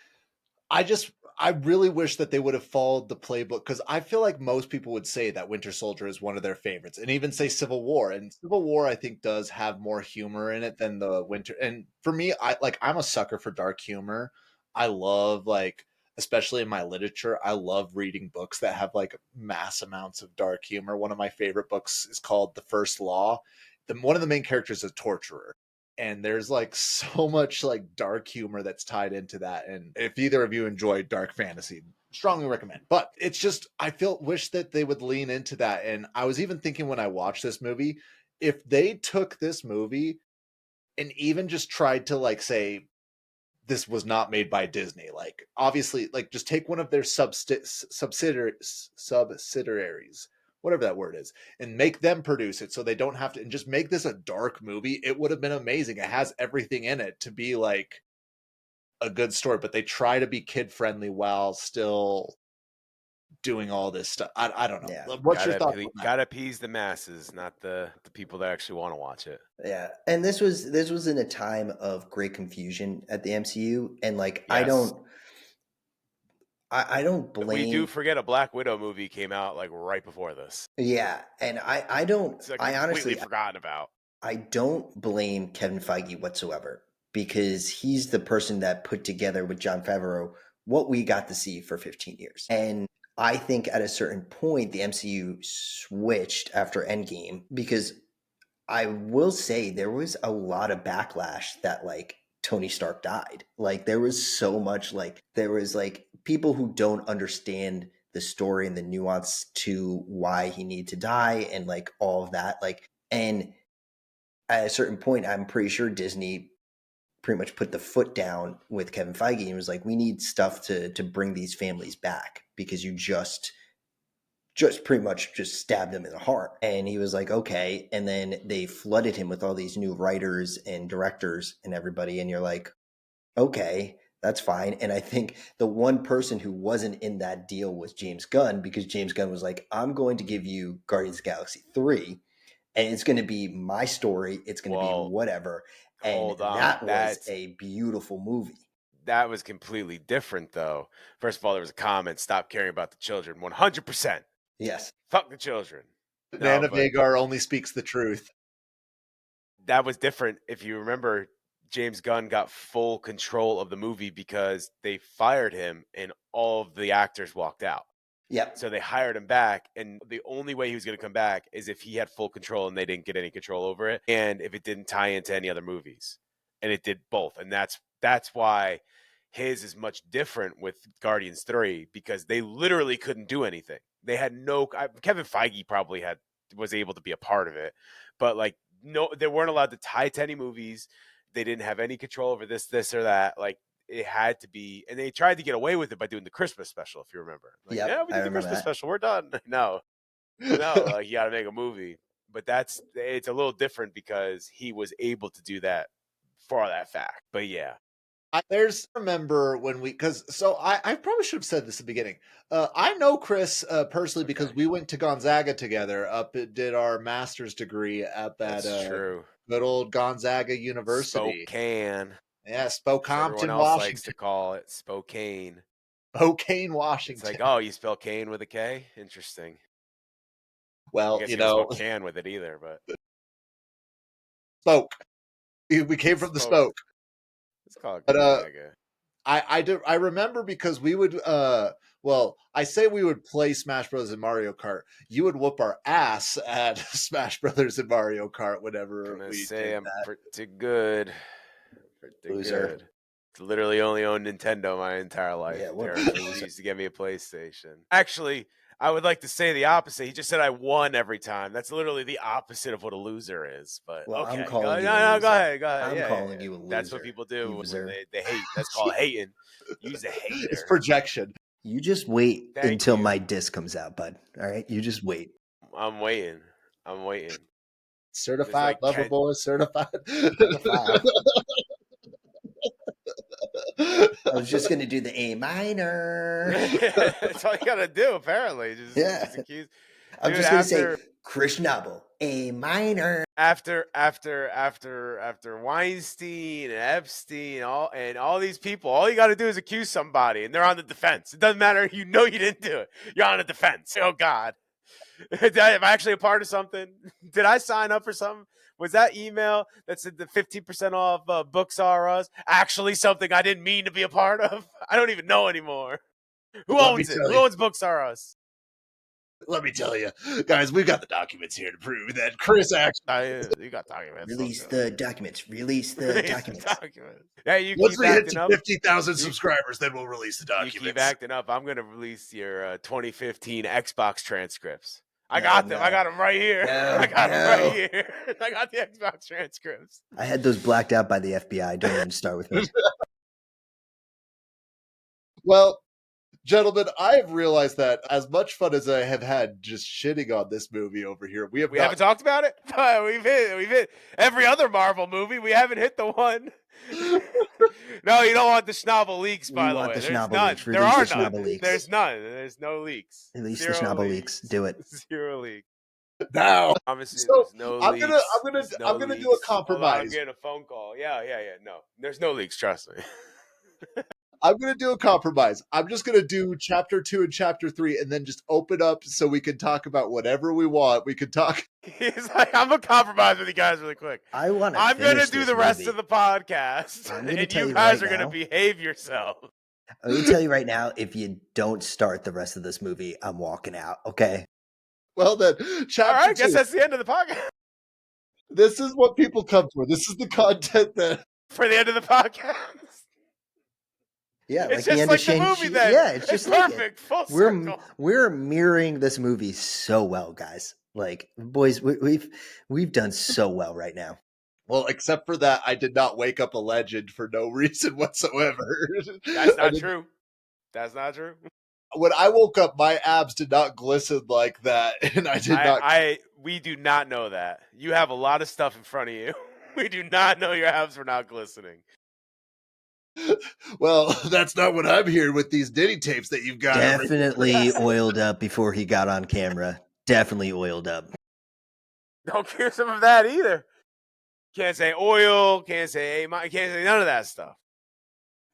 I really wish that they would have followed the playbook, because I feel like most people would say that Winter Soldier is one of their favorites, and even say Civil War. And Civil War, I think, does have more humor in it than the Winter. And for me, I'm a sucker for dark humor. I love, like, especially in my literature, I love reading books that have like mass amounts of dark humor. One of my favorite books is called The First Law. One of the main characters is a torturer, and there's like so much like dark humor that's tied into that. And if either of you enjoy dark fantasy, strongly recommend. But it's just, I wish that they would lean into that. And I was even thinking when I watched this movie, if they took this movie and even just tried to like say this was not made by Disney, like obviously, like just take one of their subsidiaries, whatever that word is, and make them produce it, so they don't have to, and just make this a dark movie, it would have been amazing. It has everything in it to be like a good story, but they try to be kid friendly while still doing all this stuff. I don't know. Yeah. What's your thought on that? Gotta appease the masses, not the people that actually want to watch it. Yeah, and this was in a time of great confusion at the MCU, and like Yes. I don't blame. We do forget a Black Widow movie came out like right before this. Yeah, and I don't. It's like I completely honestly forgotten about. I don't blame Kevin Feige whatsoever, because he's the person that put together with Jon Favreau what we got to see for 15 years. And I think at a certain point the MCU switched after Endgame, because I will say there was a lot of backlash that like Tony Stark died. Like there was so much, like there was like people who don't understand the story and the nuance to why he needed to die and like all of that. Like, and at a certain point, I'm pretty sure Disney pretty much put the foot down with Kevin Feige and was like, we need stuff to bring these families back, because you just pretty much just stabbed him in the heart. And he was like, okay. And then they flooded him with all these new writers and directors and everybody. And you're like, okay, that's fine. And I think the one person who wasn't in that deal was James Gunn, because James Gunn was like, I'm going to give you Guardians of the Galaxy 3, and it's going to be my story. It's going to be whatever. And that was a beautiful movie. That was completely different, though. First of all, there was a comment, stop caring about the children. 100%. Yes. Fuck the children. Nana Vagar only speaks the truth. That was different. If you remember, James Gunn got full control of the movie because they fired him and all of the actors walked out. Yep. So they hired him back, and the only way he was going to come back is if he had full control and they didn't get any control over it, and if it didn't tie into any other movies. And it did both. And that's why his is much different with Guardians 3, because they literally couldn't do anything. They had Kevin Feige probably was able to be a part of it, but like no, they weren't allowed to tie to any movies. They didn't have any control over this or that. Like it had to be, and they tried to get away with it by doing the Christmas special, if you remember. Like, yeah, we did the Christmas special. We're done. No, like you got to make a movie. But it's a little different because he was able to do that for that fact. But yeah. Remember when I probably should have said this at the beginning. I know Chris personally because we went to Gonzaga together, did our master's degree at that true. good old Gonzaga University. Spokane. Yeah, Spokane, everyone else likes to call it Spokane. Spokane, Washington. It's like, oh, you spell cane with a K? Interesting. Well, I guess you don't spell can with it either, but Spoke. We came from the Spoke. It's called Gonzaga. I remember because we would Well, I say we would play Smash Brothers and Mario Kart. You would whoop our ass at Smash Brothers and Mario Kart whenever I'm gonna we say did I'm that. pretty good. Pretty Loser. good. Literally only owned Nintendo my entire life. Yeah, what a Derek loser. refused to get me a PlayStation. Actually, I would like to say the opposite. He just said I won every time. That's literally the opposite of what a loser is. But Well, okay, I'm calling you a no, loser. go ahead, go ahead. I'm calling you a loser. That's what people do when Loser. they hate. That's called hating. Use a hater. It's projection. You just wait Thank until you. my disc comes out, bud. All right, you just wait. I'm waiting. Certified There's like lover boy, certified. Certified. I was just gonna do the A minor. That's all you gotta do, apparently. Just accuse. I'm Dude, just gonna say Schnabel, A minor. After Weinstein and Epstein and all these people, all you got to do is accuse somebody, and they're on the defense. It doesn't matter. You know you didn't do it. You're on the defense. Oh God, am I actually a part of something? Did I sign up for something? Was that email that said the 15% off books are us actually something I didn't mean to be a part of? I don't even know anymore. Who owns it? Who owns Books R Us? Let me tell you, guys, we've got the documents here to prove that Chris actually. You got documents. Release the documents. Release the documents. Yeah, you Once keep we hit acting up. 50,000 subscribers, then we'll release the documents. You keep acting up. I'm gonna release your 2015 Xbox transcripts. I got them right here. I got them right here. I got the Xbox transcripts. I had those blacked out by the FBI. Don't even start with me. Well, gentlemen, I have realized that as much fun as I have had just shitting on this movie over here, we haven't talked about it. We've hit every other Marvel movie. We haven't hit the one. No, you don't want the Schnabel leaks. By the way, there's none. There are none. There's none. There's no leaks. Release the Schnabel leaks. Do it. 0 leaks. Now, obviously, so there's no I'm leaks. gonna do a compromise. I'm getting a phone call. Yeah. No, there's no leaks. Trust me. I'm going to do a compromise. I'm just going to do chapter 2 and chapter 3 and then just open up so we can talk about whatever we want. We can talk. He's like, I'm going to compromise with you guys really quick. I'm going to do the rest of the podcast. And you guys are going to behave yourself. I'm going to tell you right now, if you don't start the rest of this movie, I'm walking out. Okay. Well, then, chapter all right, I 2. guess that's the end of the podcast. This is what people come for. This is the content that. For the end of the podcast. Yeah, it's like just the end like of the Shang-Chi. movie then. Yeah, it's just like perfect. Full circle. We're mirroring this movie so well, guys. Like, boys, we've done so well right now. Well, except for that, I did not wake up a legend for no reason whatsoever. That's not true. That's not true. When I woke up, my abs did not glisten like that, and I did not. We do not know that. You have a lot of stuff in front of you. We do not know your abs were not glistening. Well, that's not what I'm hearing with these Diddy tapes that you've got. Definitely oiled up before he got on camera. Definitely oiled up. Don't accuse him of that either. Can't say oil. Can't say can't say none of that stuff.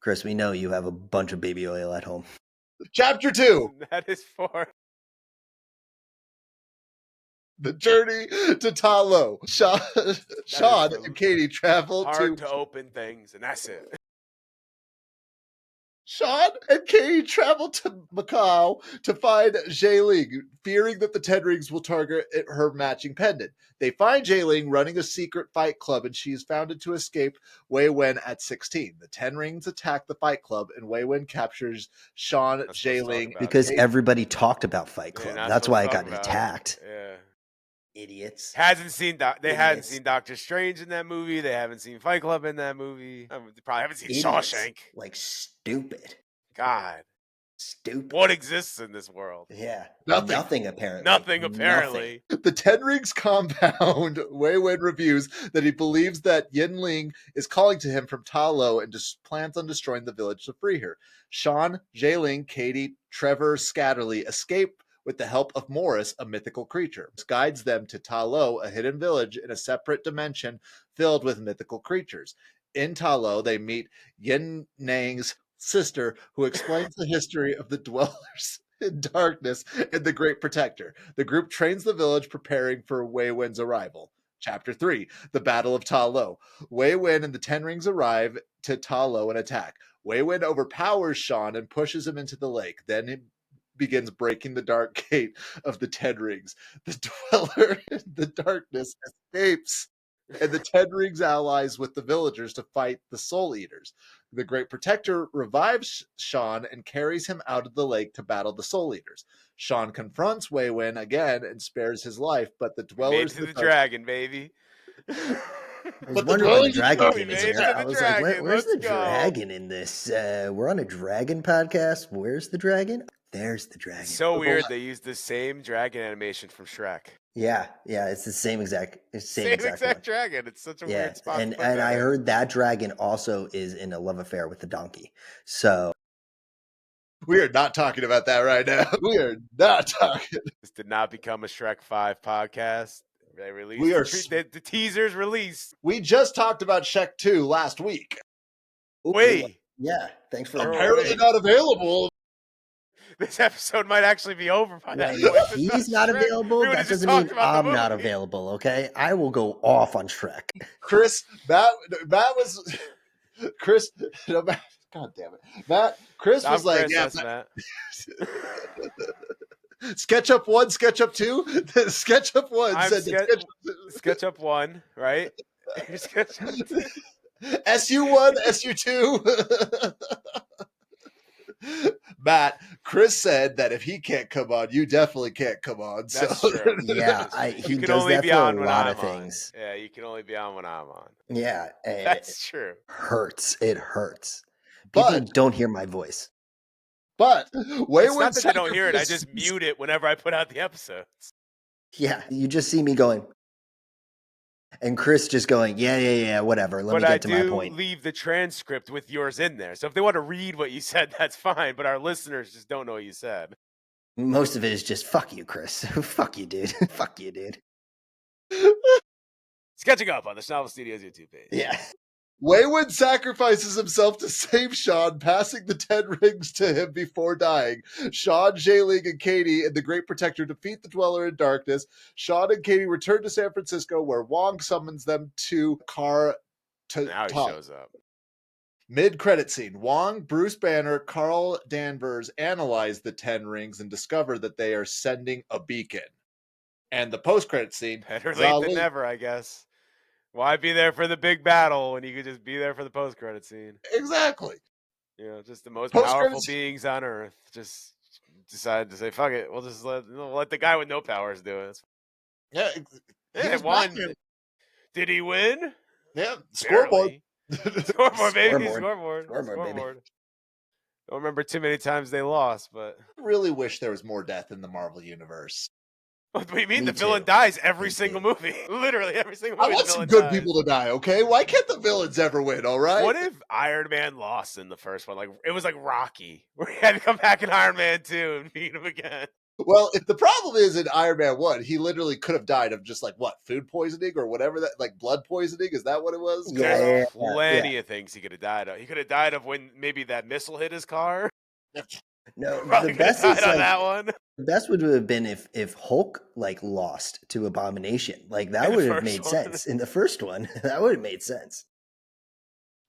Chris, we know you have a bunch of baby oil at home. Chapter 2. That is for the journey to Talo. Sean and Katie travel to open things, and that's it. Sean and Katie travel to Macau to find Ling, fearing that the Ten Rings will target her matching pendant. They find Ling running a secret fight club, and she is founded to escape Wei Wen at 16. The Ten Rings attack the fight club, and Wei Wen captures Sean, Ling. Because everybody talked about Fight Club. That's why I got attacked. Yeah. Idiots. They hadn't seen Doctor Strange in that movie. They haven't seen Fight Club in that movie. They probably haven't seen Shawshank. Like stupid. God. Stupid. What exists in this world? Yeah. Nothing apparently. Nothing apparently. The Ten Rings compound, Wei Wen reviews that he believes that Ling is calling to him from Ta Lo and just plans on destroying the village to free her. Sean, Ling, Katie, Trevor, Scatterly escape with the help of Morris, a mythical creature. This guides them to Ta Lo, a hidden village in a separate dimension filled with mythical creatures. In Ta Lo, they meet Yin Nang's sister, who explains the history of the dwellers in darkness and the Great Protector. The group trains the village, preparing for Wei Wen's arrival. Chapter 3, the Battle of Ta Lo. Wei Wen and the Ten Rings arrive to Ta Lo and attack. Wei Wen overpowers Sean and pushes him into the lake. Then begins breaking the dark gate of the Ten Rings. The Dweller in the Darkness escapes, and the Ten Rings allies with the villagers to fight the Soul Eaters. The Great Protector revives Sean and carries him out of the lake to battle the Soul Eaters. Sean confronts Wei Wen again and spares his life, but the Dwellers Made to the dragon, baby. I was wondering why the dragon came in here. I was like, where's Let's the go. dragon in this? We're on a dragon podcast. Where's the dragon? There's the dragon. It's so weird. They used the same dragon animation from Shrek. Yeah, it's the same exact dragon. It's such a weird spot. And I heard that dragon also is in a love affair with the donkey. So we are not talking about that right now. We are not talking. This did not become a Shrek 5 podcast. They released the teasers released. We just talked about Shrek 2 last week. Wait. Yeah, thanks for apparently not available. This episode might actually be over by that point. He's not available. That doesn't mean I'm not available, okay? I will go off on Shrek. Chris, Matt was... Chris... No, Matt, God damn it. Matt, Chris was like... Chris, yeah, Matt. SketchUp 1, SketchUp 2? SketchUp 1 said SketchUp 1, right? SU1, SU2. Matt, Chris said that if he can't come on, you definitely can't come on. That's so. true. Yeah, he does that for a lot of things. Yeah, you can only be on when I'm on. Yeah, that's true. It hurts. People don't hear my voice. But it's not that they don't hear it. I just mute it whenever I put out the episodes. Yeah, you just see me going. And Chris just going, yeah, whatever. Let me get to my point. But I do leave the transcript with yours in there. So if they want to read what you said, that's fine. But our listeners just don't know what you said. Most of it is just, fuck you, Chris. Fuck you, dude. Fuck you, dude. Sketching up on the Schnabel Studios YouTube page. Yeah. Wei Wen sacrifices himself to save Sean, passing the 10 rings to him before dying. Sean, Xialing, and Katie and the Great Protector defeat the Dweller in Darkness. Sean and Katie return to San Francisco, where Wong summons them to Now he shows up. Mid-credit scene. Wong, Bruce Banner, Carl Danvers analyze the 10 rings and discover that they are sending a beacon. And the post-credit scene. Better late than never, I guess. Why be there for the big battle when you could just be there for the post-credit scene? Exactly. You know, just the most powerful beings on Earth just decided to say, fuck it. We'll just let the guy with no powers do it. Yeah. He won. Did he win? Yeah. Scoreboard. Scoreboard, baby. Scoreboard. Baby. Don't remember too many times they lost, but... I really wish there was more death in the Marvel Universe. What do you mean? The villain dies every single movie. Literally every single movie. I want some good people to die, okay? Why can't the villains ever win, all right? What if Iron Man lost in the first one? Like, it was like Rocky, where he had to come back in Iron Man 2 and beat him again. Well, if the problem is in Iron Man 1, he literally could have died of just like, what, food poisoning or whatever, that like blood poisoning? Is that what it was? Yeah, plenty of things he could have died of. He could have died of when maybe that missile hit his car. No, the best is like, that one. The best would have been if Hulk like lost to Abomination. Like that would have made sense. In the first one, that would have made sense.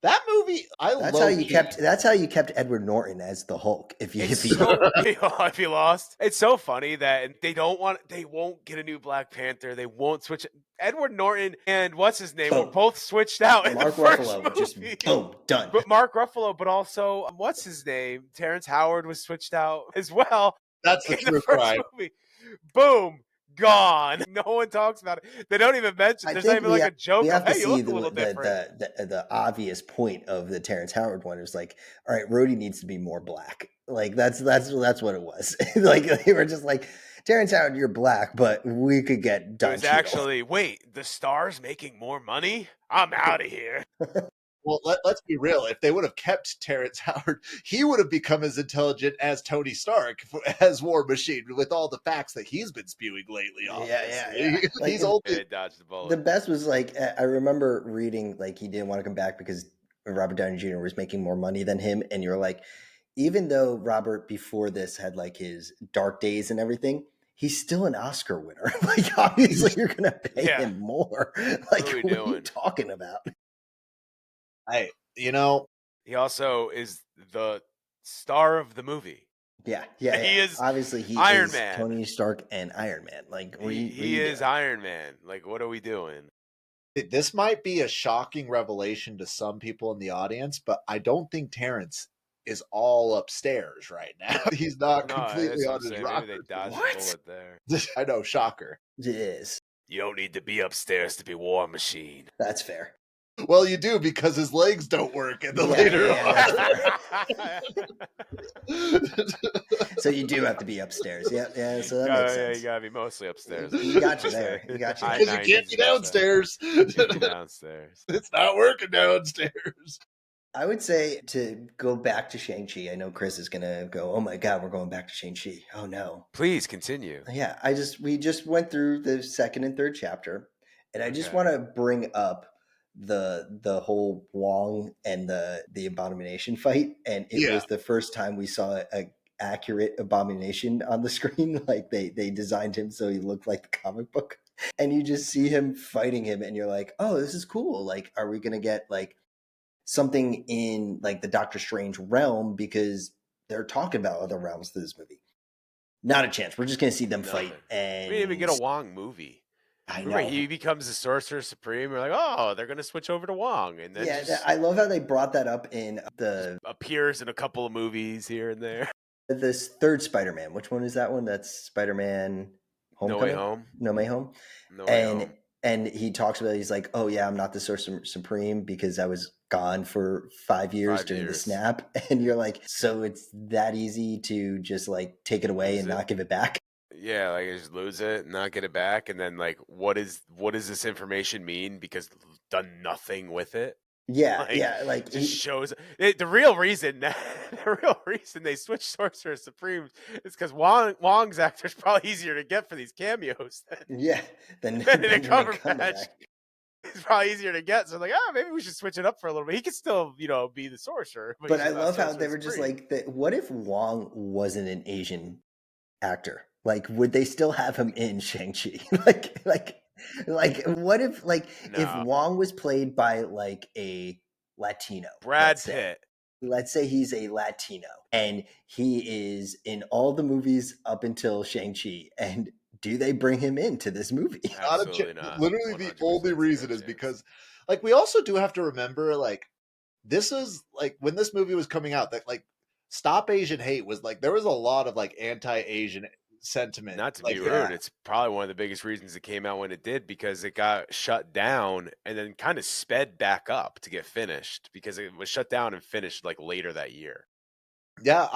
That movie, That's how you kept Edward Norton as the Hulk. If he lost, it's so funny that they won't get a new Black Panther. They won't switch. Edward Norton and what's his name were both switched out in the first movie. Just boom, done. But Mark Ruffalo, but also what's his name? Terrence Howard was switched out as well. That's the true crime. Boom. Gone. No one talks about it. They don't even mention. There's not even like a joke. We have to see the obvious point of the Terrence Howard one. It was like, all right, Rhodey needs to be more black. Like that's what it was. Like they were just like, Terrence Howard, you're black, but we could get done. It was actually, wait, the Star's making more money? I'm out of here. Well, let's be real. If they would have kept Terrence Howard, he would have become as intelligent as Tony Stark as War Machine with all the facts that he's been spewing lately. Yeah. Like, he's old. Dodged the bullet. The best was like, I remember reading like he didn't want to come back because Robert Downey Jr. was making more money than him. And you're like, even though Robert before this had like his dark days and everything, he's still an Oscar winner. Like obviously you're going to pay him more. Like what are you talking about? Hey, he also is the star of the movie. Yeah. He is obviously he Iron is Man. Tony Stark and Iron Man. Like, he is Iron Man. Like, what are we doing? This might be a shocking revelation to some people in the audience, but I don't think Terrence is all upstairs right now. He's not completely on his rocker. Maybe they dodged the bullet there. I know, shocker. It is. You don't need to be upstairs to be War Machine. That's fair. Well, you do, because his legs don't work in the later So you do have to be upstairs. Yeah. So that makes sense. You gotta be mostly upstairs. You got you there. Because you can't be downstairs. Downstairs. It's not working downstairs. I would say, to go back to Shang-Chi, I know Chris is going to go, oh my God, we're going back to Shang-Chi. Oh no. Please continue. Yeah, we just went through the second and third chapter, and I just want to bring up the whole Wong and the Abomination fight, and it was the first time we saw a accurate Abomination on the screen. Like they designed him so he looked like the comic book, and you just see him fighting him, and you're like, oh, this is cool. Like, are we gonna get like something in like the Doctor Strange realm, because they're talking about other realms through this movie? Not a chance. We're just gonna see them fight, and we didn't even get a Wong movie. I Remember, know he becomes the Sorcerer Supreme. We're like, oh, they're gonna switch over to Wong, and then I love how they brought that up in the appears in a couple of movies here and there. This third Spider-Man. Which one is that one? That's Spider-Man Homecoming? No Way Home. And he talks about, he's like, oh yeah, I'm not the Sorcerer Supreme because I was gone for 5 years during the snap. And you're like, so it's that easy to just like take it away and not give it back? Yeah, like just lose it, not get it back, and then like, what does this information mean? Because done nothing with it. Yeah, like it just shows the real reason. The real reason they switched Sorcerer Supreme is because Wong's actor is probably easier to get for these cameos. Than in a Cumberbatch. It's probably easier to get. So like, maybe we should switch it up for a little bit. He could still, be the sorcerer. But I love how they were just like, what if Wong wasn't an Asian actor? Like, would they still have him in Shang-Chi? like, what if, if Wong was played by, like, a Latino? Brad Pitt. Let's say he's a Latino, and he is in all the movies up until Shang-Chi, and do they bring him into this movie? Absolutely not. Literally the only reason is because, like, we also do have to remember, like, this is, like, when this movie was coming out, that, like, Stop Asian Hate was, like, there was a lot of, like, anti-Asian sentiment. Not to be rude, it's probably one of the biggest reasons it came out when it did, because it got shut down and then kind of sped back up to get finished, because it was shut down and finished like later that year. Yeah,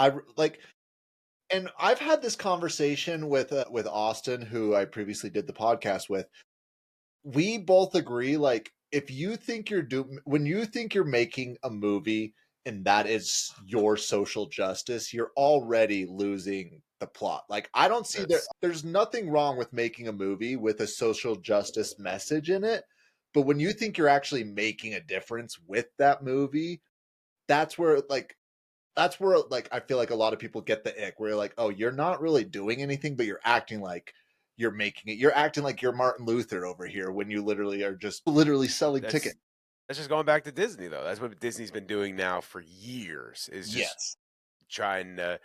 and I've had this conversation with Austin, who I previously did the podcast with. We both agree, like, if you think when you think you're making a movie and that is your social justice, you're already losing the plot. Like, I don't see there's nothing wrong with making a movie with a social justice message in it, but when you think you're actually making a difference with that movie, that's where I feel like a lot of people get the ick, where you're like, oh, you're not really doing anything, but you're acting like you're making it. You're acting like you're Martin Luther over here when you literally are just selling tickets. That's just going back to Disney, though. That's what Disney's been doing now for years, is just trying to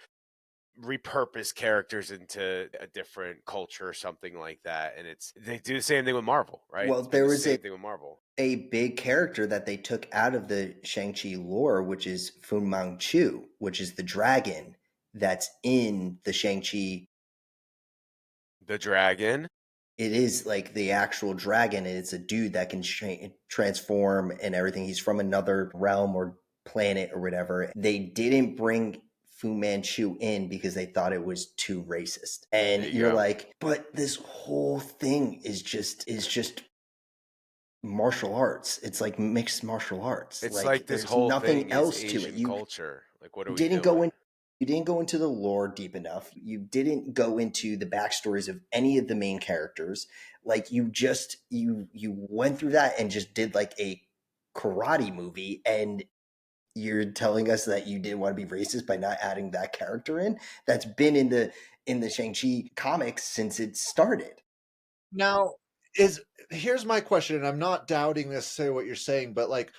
repurpose characters into a different culture or something like that. And they do the same thing with Marvel, right? Well, there was the same thing with Marvel. A big character that they took out of the Shang-Chi lore, which is Fu Manchu, which is the dragon that's in the Shang-Chi. The dragon? It is like the actual dragon, and it's a dude that can transform and everything. He's from another realm or planet or whatever. They didn't bring Fu Manchu in because they thought it was too racist. And you're like, but this whole thing is just martial arts. It's like mixed martial arts. It's like this whole nothing thing else is Asian to it. Culture. Like, what are we doing? You didn't go into the lore deep enough. You didn't go into the backstories of any of the main characters. Like, you went through that and just did like a karate movie, and you're telling us that you didn't want to be racist by not adding that character in. That's been in the Shang-Chi comics since it started. Now, here's my question, and I'm not doubting necessarily what you're saying, but like,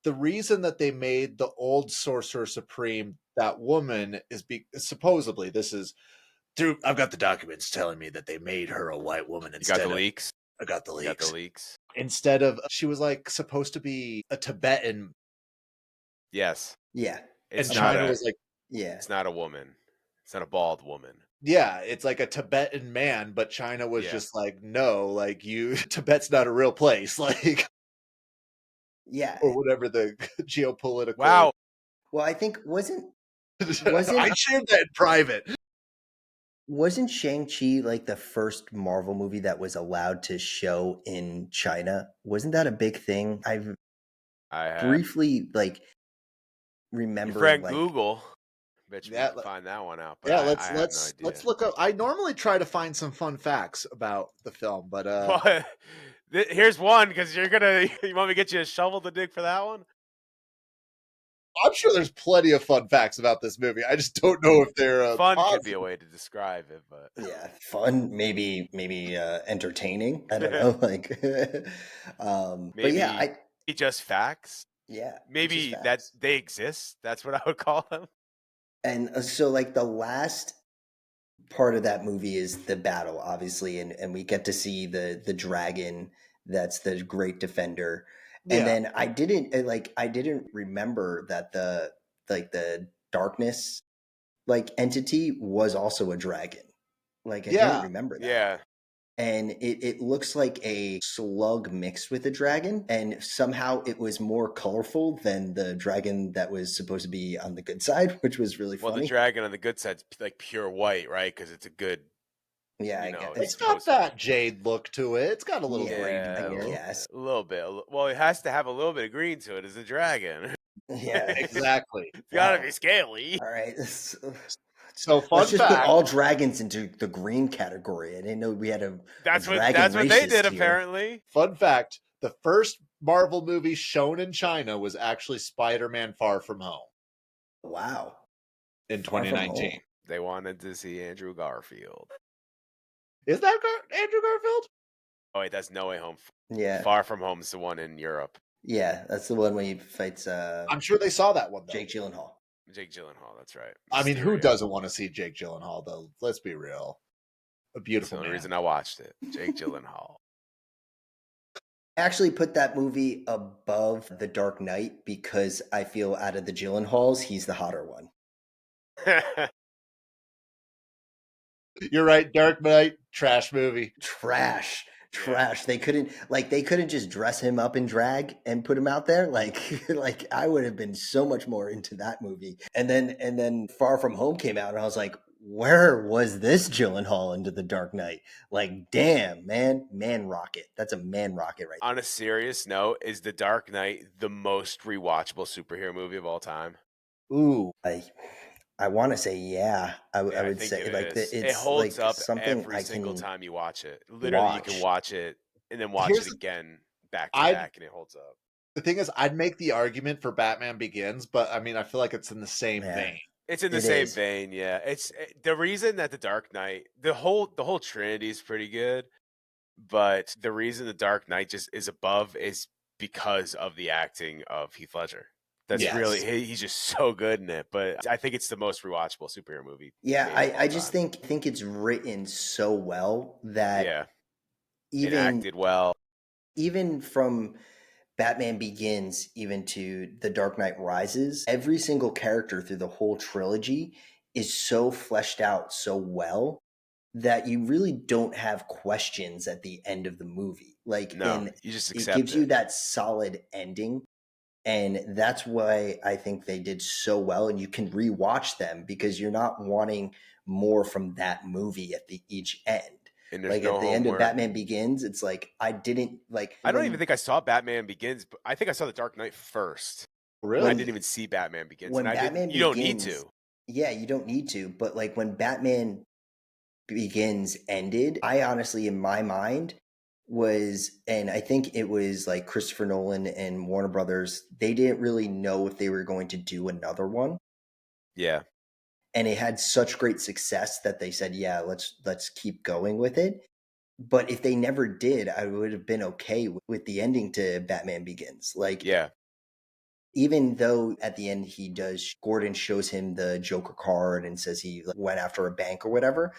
the reason that they made the old Sorcerer Supreme that woman is supposedly this is through. I've got the documents telling me that they made her a white woman You got instead the of. leaks? I got the You got the leaks. leaks? Instead of she was like supposed to be a Tibetan, Yes. Yeah. It's and not China a was like, Yeah. it's not a woman. It's not a bald woman. yeah, it's like a Tibetan man, but China was Yeah. just like, no, like you Tibet's not a real place, like Yeah. or whatever the geopolitical. Wow. Well, I think wasn't I shared that in private. Shang-Chi like the first Marvel movie that was allowed to show in China? Wasn't that a big thing? I've I have briefly like your remembering friend like Google. Bet you we Yeah, can find that one out, but yeah, I have no idea. let's look up. I normally try to find some fun facts about the film, but Well, here's one because you want me to get you a shovel to dig for that one? I'm sure there's plenty of fun facts about this movie. I just don't know if they're Fun could positive. be a way to describe it, but yeah, fun, maybe entertaining. I don't know, like but yeah, maybe just facts. yeah, just Maybe that facts. they exist. That's what I would call them. And so like the last part of that movie is the battle, obviously, and we get to see the dragon that's the great defender. And Yeah, then I didn't remember that the darkness like entity was also a dragon. Like I didn't yeah, remember that. Yeah. And it looks like a slug mixed with a dragon, and somehow it was more colorful than the dragon that was supposed to be on the good side, which was really Well, the funny. dragon on the good side's like pure white, right? Because it's a good. Yeah, You I know, guess it's supposed got that jade look to it. It's got a little Yeah, green I to it. guess. a little bit. Well, it has to have a little bit of green to it as a dragon. Yeah. Exactly. It's got to Wow. be scaly. All right. So fun Let's just put fact. all dragons into the green category. I didn't know we had a That's dragon what they racist did here. apparently. Fun fact: the first Marvel movie shown in China was actually Spider-Man: Far From Home Wow. in Far From 2019. Home. They wanted to see Andrew Garfield. Is that Andrew Garfield? Oh wait, that's No Way Home. Yeah. Far From Home's the one in Europe. Yeah, that's the one where he fights I'm sure they saw that one though. Jake Gyllenhaal. Jake Gyllenhaal, that's right. I mean, who Mysterio. doesn't want to see Jake Gyllenhaal though? Let's be real. A That's beautiful the only man. reason I watched it. Jake Gyllenhaal. I actually put that movie above The Dark Knight because I feel out of the Gyllenhaals, he's the hotter one. You're right. Dark Knight, trash movie. Trash. They couldn't just dress him up in drag and put him out there. Like like I would have been so much more into that movie. And then Far From Home came out and I was like, where was this Gyllenhaal into The Dark Knight? Like, damn, man rocket. That's a man rocket right On a serious note, is The Dark Knight the most rewatchable superhero movie of all time? Ooh. there. I want to say yeah. I Yeah, I would think say it like is. it's It holds like up something every I single can time you watch it. Literally, you can watch it and then watch Here's it the- again back to I'd- back, and it holds up. The thing is, I'd make the argument for Batman Begins, but I mean, I feel like it's in the same Yeah. vein. It's in the It same is. vein, yeah. It's the reason that The Dark Knight, the whole Trinity is pretty good, but the reason The Dark Knight just is above is because of the acting of Heath Ledger. That's Yes. really he's just so good in it. But I think it's the most rewatchable superhero movie. Yeah, made of all I just time. think it's written so well that Yeah, it even acted well. even from Batman Begins even to The Dark Knight Rises, every single character through the whole trilogy is so fleshed out so well that you really don't have questions at the end of the movie. Like, No, and you just it accept gives you it. that solid ending. And that's why I think they did so well. And you can rewatch them because you're not wanting more from that movie at the each end. And there's Like no at the end of homework. Batman Begins, it's like I didn't like. I don't when- even think I saw Batman Begins, but I think I saw The Dark Knight first. Really? I didn't even see Batman Begins. when And Batman you don't Begins, need to. Yeah, you don't need to. But like when Batman Begins ended, I honestly, in my mind, and I think it was like Christopher Nolan and Warner Brothers, they didn't really know if they were going to do another one. Yeah. And it had such great success that they said, yeah, let's keep going with it. But if they never did, I would have been okay with the ending to Batman Begins. Like, Yeah. Even though at the end Gordon shows him the Joker card and says he went after a bank or whatever,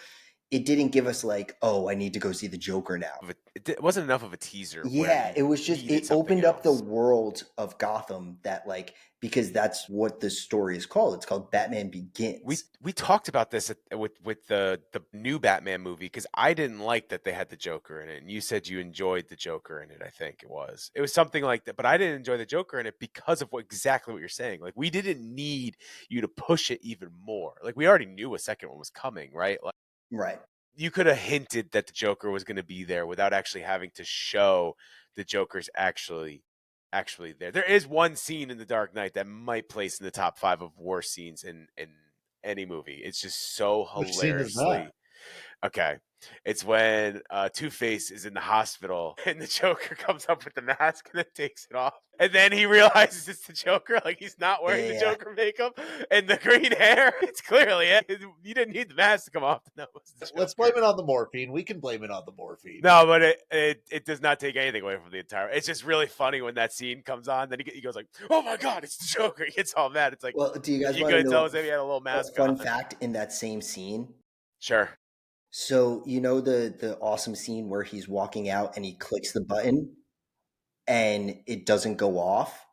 it didn't give us like, oh, I need to go see the Joker now. It wasn't enough of a teaser. Yeah, it was just, it opened up the world of Gotham that like, because that's what the story is called. It's called Batman Begins. We talked about this with the new Batman movie, because I didn't like that they had the Joker in it, and you said you enjoyed the Joker in it. I think it was something like that, but I didn't enjoy the Joker in it because of exactly what you're saying. Like, we didn't need you to push it even more. Like, we already knew a second one was coming, right? Like, right. You could have hinted that the Joker was going to be there without actually having to show the Joker's actually there. There is one scene in The Dark Knight that might place in the top 5 of worst scenes in any movie. It's just so Which scene is that? hilariously. Okay. It's when Two-Face is in the hospital and the Joker comes up with the mask and then takes it off. And then he realizes it's the Joker, like he's not wearing the Joker makeup and the green hair. It's clearly it. You didn't need the mask to come off. No, let's blame it on the morphine. We can blame it on the morphine. No, but it does not take anything away from the entire. It's just really funny when that scene comes on. Then he goes like, "Oh my god, it's the Joker!" He gets all mad. It's like, well, do you guys want to tell us if he had a little mask fun on? Fact in that same scene? Sure. So you know the awesome scene where he's walking out and he clicks the button and it doesn't go off?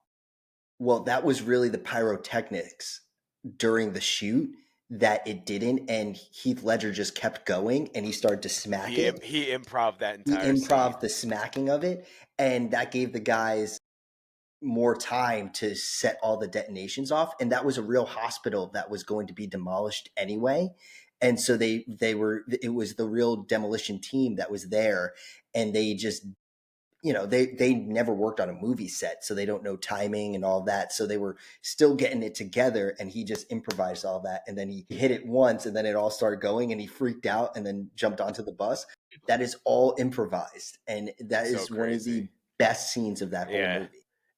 Well, that was really the pyrotechnics during the shoot that it didn't, and Heath Ledger just kept going and he started to smack it. He improv that entire He improv scene. the smacking of it, and that gave the guys more time to set all the detonations off. And that was a real hospital that was going to be demolished anyway. And so it was the real demolition team that was there, and they just, they never worked on a movie set, so they don't know timing and all that. So they were still getting it together, and he just improvised all that. And then he hit it once, and then it all started going, and he freaked out and then jumped onto the bus. That is all improvised. And that is one of the best scenes of that whole movie.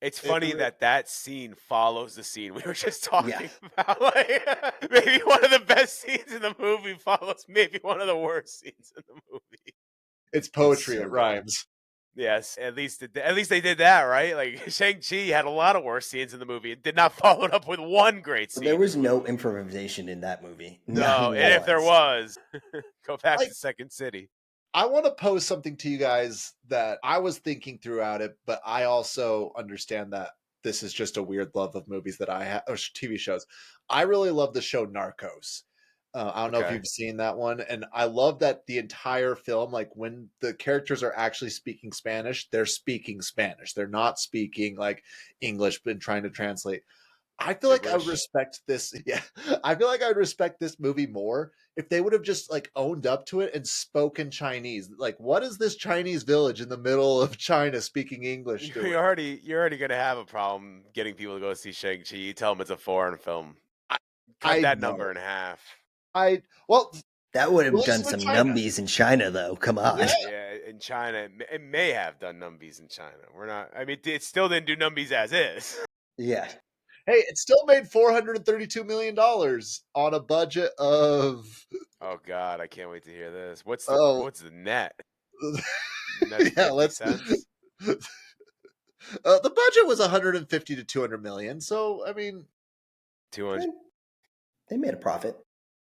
It's funny that scene follows the scene we were just talking about. Like, maybe one of the best scenes in the movie follows maybe one of the worst scenes in the movie. It's poetry. It rhymes. Yes, at least they did that, right? Like, Shang-Chi had a lot of worse scenes in the movie. It did not follow it up with one great scene. There was no improvisation in that movie. No, and if there was, go back to Second City. I want to pose something to you guys that I was thinking throughout it, but I also understand that this is just a weird love of movies that I have, or TV shows. I really love the show Narcos. I don't know if you've seen that one. And I love that the entire film, like when the characters are actually speaking Spanish, they're speaking Spanish. They're not speaking like English and trying to translate. I feel like I would respect this. Yeah, I feel like I would respect this movie more if they would have just like owned up to it and spoken Chinese. Like, what is this Chinese village in the middle of China speaking English doing? You're already gonna have a problem getting people to go see Shang-Chi. You tell them it's a foreign film. Cut that number in half. That would have done some numbies in China, though. Come on. Yeah, in China, it may have done numbies in China. We're not. I mean, it still didn't do numbies as is. Yeah. Hey, it still made $432 million on a budget of. Oh God, I can't wait to hear this. What's the net? Yeah, let's. The budget was 150 to 200 million. So I mean, 200. They made a profit.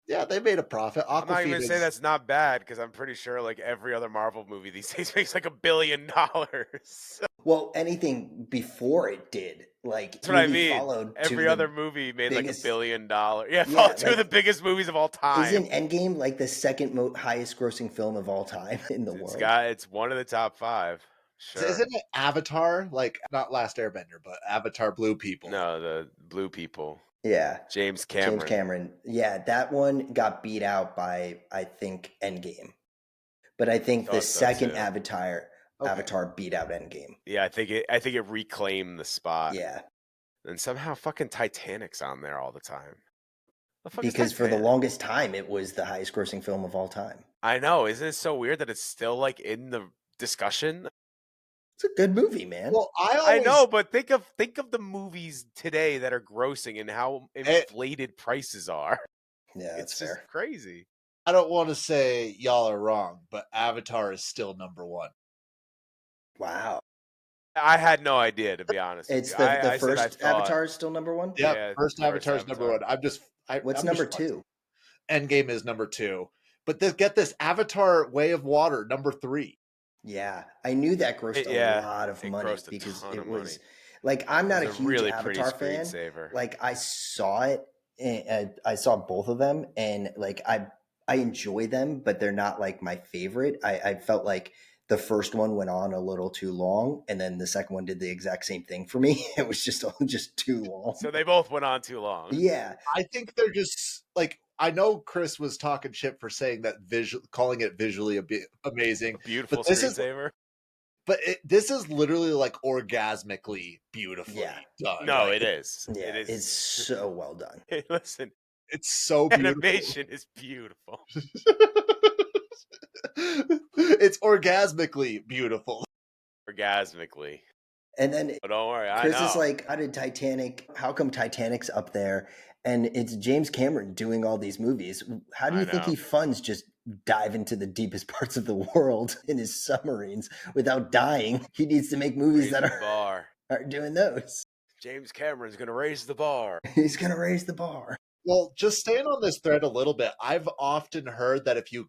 Yeah, they made a profit. I'm not even gonna say that's not bad, because I'm pretty sure like every other Marvel movie these days makes like $1 billion. Well, anything before it did, like that's what I mean. Every other movie made like $1 billion. Yeah, two of the biggest movies of all time. Isn't Endgame like the second highest grossing film of all time in the world? It's one of the top 5. Sure. Isn't it Avatar? Like not Last Airbender, but Avatar Blue People. No, the Blue People. Yeah. James Cameron. Yeah, that one got beat out by, I think, Endgame. But I think the second Avatar beat out Endgame. Yeah, I think it reclaimed the spot. Yeah. And somehow fucking Titanic's on there all the time. Because for the longest time, it was the highest grossing film of all time. I know. Isn't it so weird that it's still like in the discussion? It's a good movie, man. Well, I know, but think of the movies today that are grossing and how inflated prices are. Yeah, that's fair. Just crazy. I don't want to say y'all are wrong, but Avatar is still number 1. Wow. I had no idea, to be honest with It's you. the I said I first thought, Avatar is still number one. Yeah, yeah, first the first Avatar's number Avatar. one. What's I'm number just two? Endgame is number two. But get this, Avatar: Way of Water, number three. Yeah, I knew that grossed a Yeah, lot of it money grossed a because ton it of money. was like I'm It not was a a huge really pretty Avatar fan. screensaver. Like I saw it, and I saw both of them, and like I enjoy them, but they're not like my favorite. I felt like the first one went on a little too long, and then the second one did the exact same thing for me. It was just too long. So they both went on too long. Yeah, I think they're just like, I know Chris was talking shit for saying that calling it visually amazing, A beautiful but this is screensaver. this is literally like orgasmically beautifully Yeah. done. No, Like, it is. yeah, It is. it's so well done. Hey, listen, it's so beautiful. animation is beautiful. It's orgasmically beautiful. Orgasmically. And then But don't worry, I Chris is know. like, how did Titanic? How come Titanic's up there? And it's James Cameron doing all these movies. How do I you think know. he funds just dive into the deepest parts of the world in his submarines without dying? He needs to make movies Raise that the bar. are doing those. James Cameron's gonna raise the bar. He's gonna raise the bar. Well, just staying on this thread a little bit, I've often heard that if you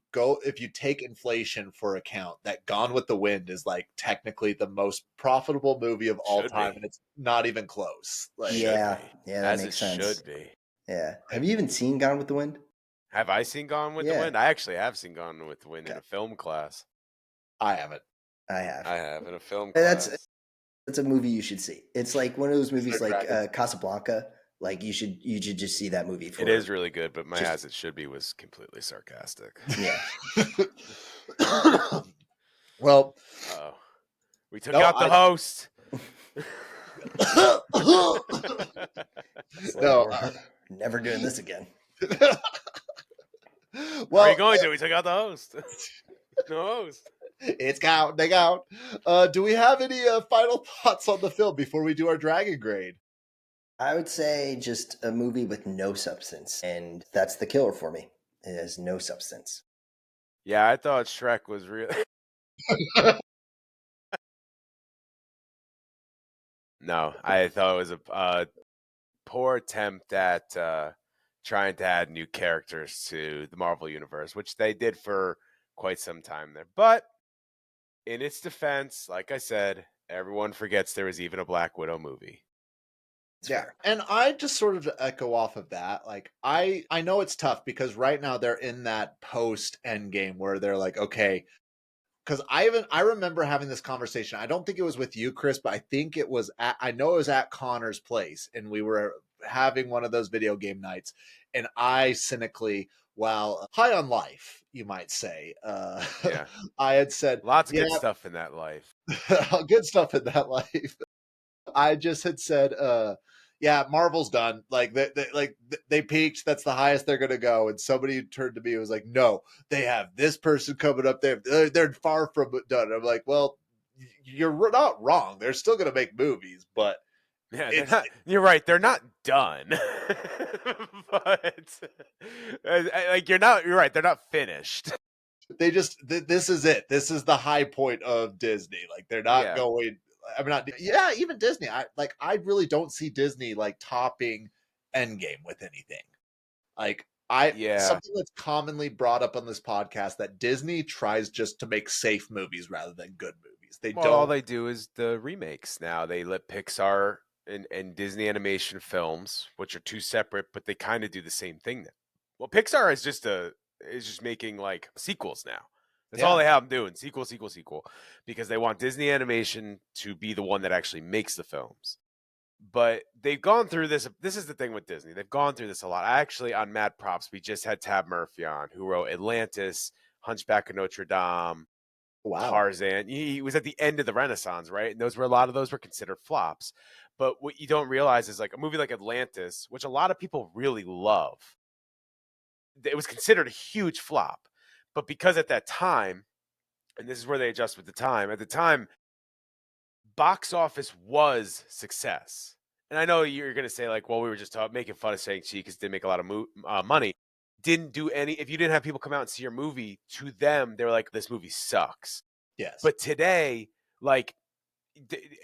take inflation for account, that Gone with the Wind is like technically the most profitable movie of all Should time, be. and it's not even close. Like, Should Yeah, be. yeah, that As makes it sense. should be. Yeah. Have you even seen Gone with the Wind? Have I seen Gone with the Yeah. Wind? I actually have seen Gone with the Wind in Okay. a film class. I haven't. I have. I have in a film And class. that's a movie you should see. It's like one of those movies there like dragons? Casablanca. Like you should just see that movie. It is really good, but my just- as it should be was completely sarcastic. Yeah. Well, Oh, we took No, out the host. no. Never doing this again. Well, are you going to? We took out the host. No host. It's counting out. Do we have any final thoughts on the film before we do our dragon grade? I would say just a movie with no substance, and that's the killer for me. It has no substance. Yeah, I thought Shrek was real. No, I thought it was a poor attempt at trying to add new characters to the Marvel Universe, which they did for quite some time there. But in its defense, like I said, everyone forgets there was even a Black Widow movie. Yeah, and I just sort of echo off of that. Like, I know it's tough because right now they're in that post Endgame where they're like, okay, because I remember having this conversation. I don't think it was with you, Chris, but I think it was I know it was at Connor's place, and we were having one of those video game nights, and I cynically, while high on life, you might say, Yeah. I had said Lots of good stuff in that life. good stuff in that life. I just had said, yeah, Marvel's done. Like they peaked. That's the highest they're gonna go. And somebody turned to me and was like, "No, they have this person coming up there. They're far from done." I'm like, "Well, you're not wrong. They're still gonna make movies, but yeah, you're right. They're not done, but like you're right. They're not finished. They just this is it. This is the high point of Disney. Like they're not going. I mean, not even Disney. I really don't see Disney like topping Endgame with anything. Like something that's commonly brought up on this podcast that Disney tries just to make safe movies rather than good movies. All they do is the remakes now. They let Pixar and Disney animation films, which are two separate, but they kind of do the same thing now. Well, Pixar is just making like sequels now. That's all they have them doing. Sequel. Because they want Disney Animation to be the one that actually makes the films. But they've gone through this. This is the thing with Disney. They've gone through this a lot. Actually, on Mad Props, we just had Tab Murphy on, who wrote Atlantis, Hunchback of Notre Dame, Tarzan. He was at the end of the Renaissance, right? And a lot of those were considered flops. But what you don't realize is like a movie like Atlantis, which a lot of people really love, it was considered a huge flop. But because at that time, and this is where they adjust with the time, at the time, box office was success. And I know you're going to say like, well, we were just making fun of Shang-Chi because it didn't make a lot of money. Didn't do any, if you didn't have people come out and see your movie, to them, they were like, this movie sucks. Yes. But today, like,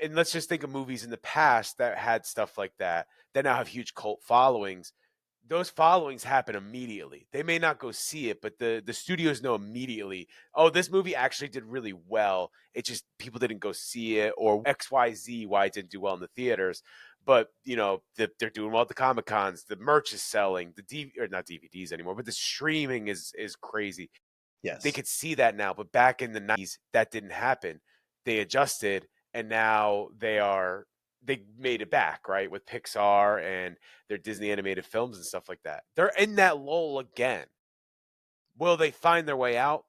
and let's just think of movies in the past that had stuff like that now have huge cult followings. Those followings happen immediately. They may not go see it, but the studios know immediately, oh, this movie actually did really well. It just people didn't go see it, or XYZ why it didn't do well in the theaters. But they're doing well at the Comic Cons. The merch is selling. Or not DVDs anymore, but the streaming is crazy. They Yes. could see that now, but back in the 90s, that didn't happen. They adjusted, and now they made it back, right, with Pixar and their Disney animated films and stuff like that. They're in that lull again. Will they find their way out?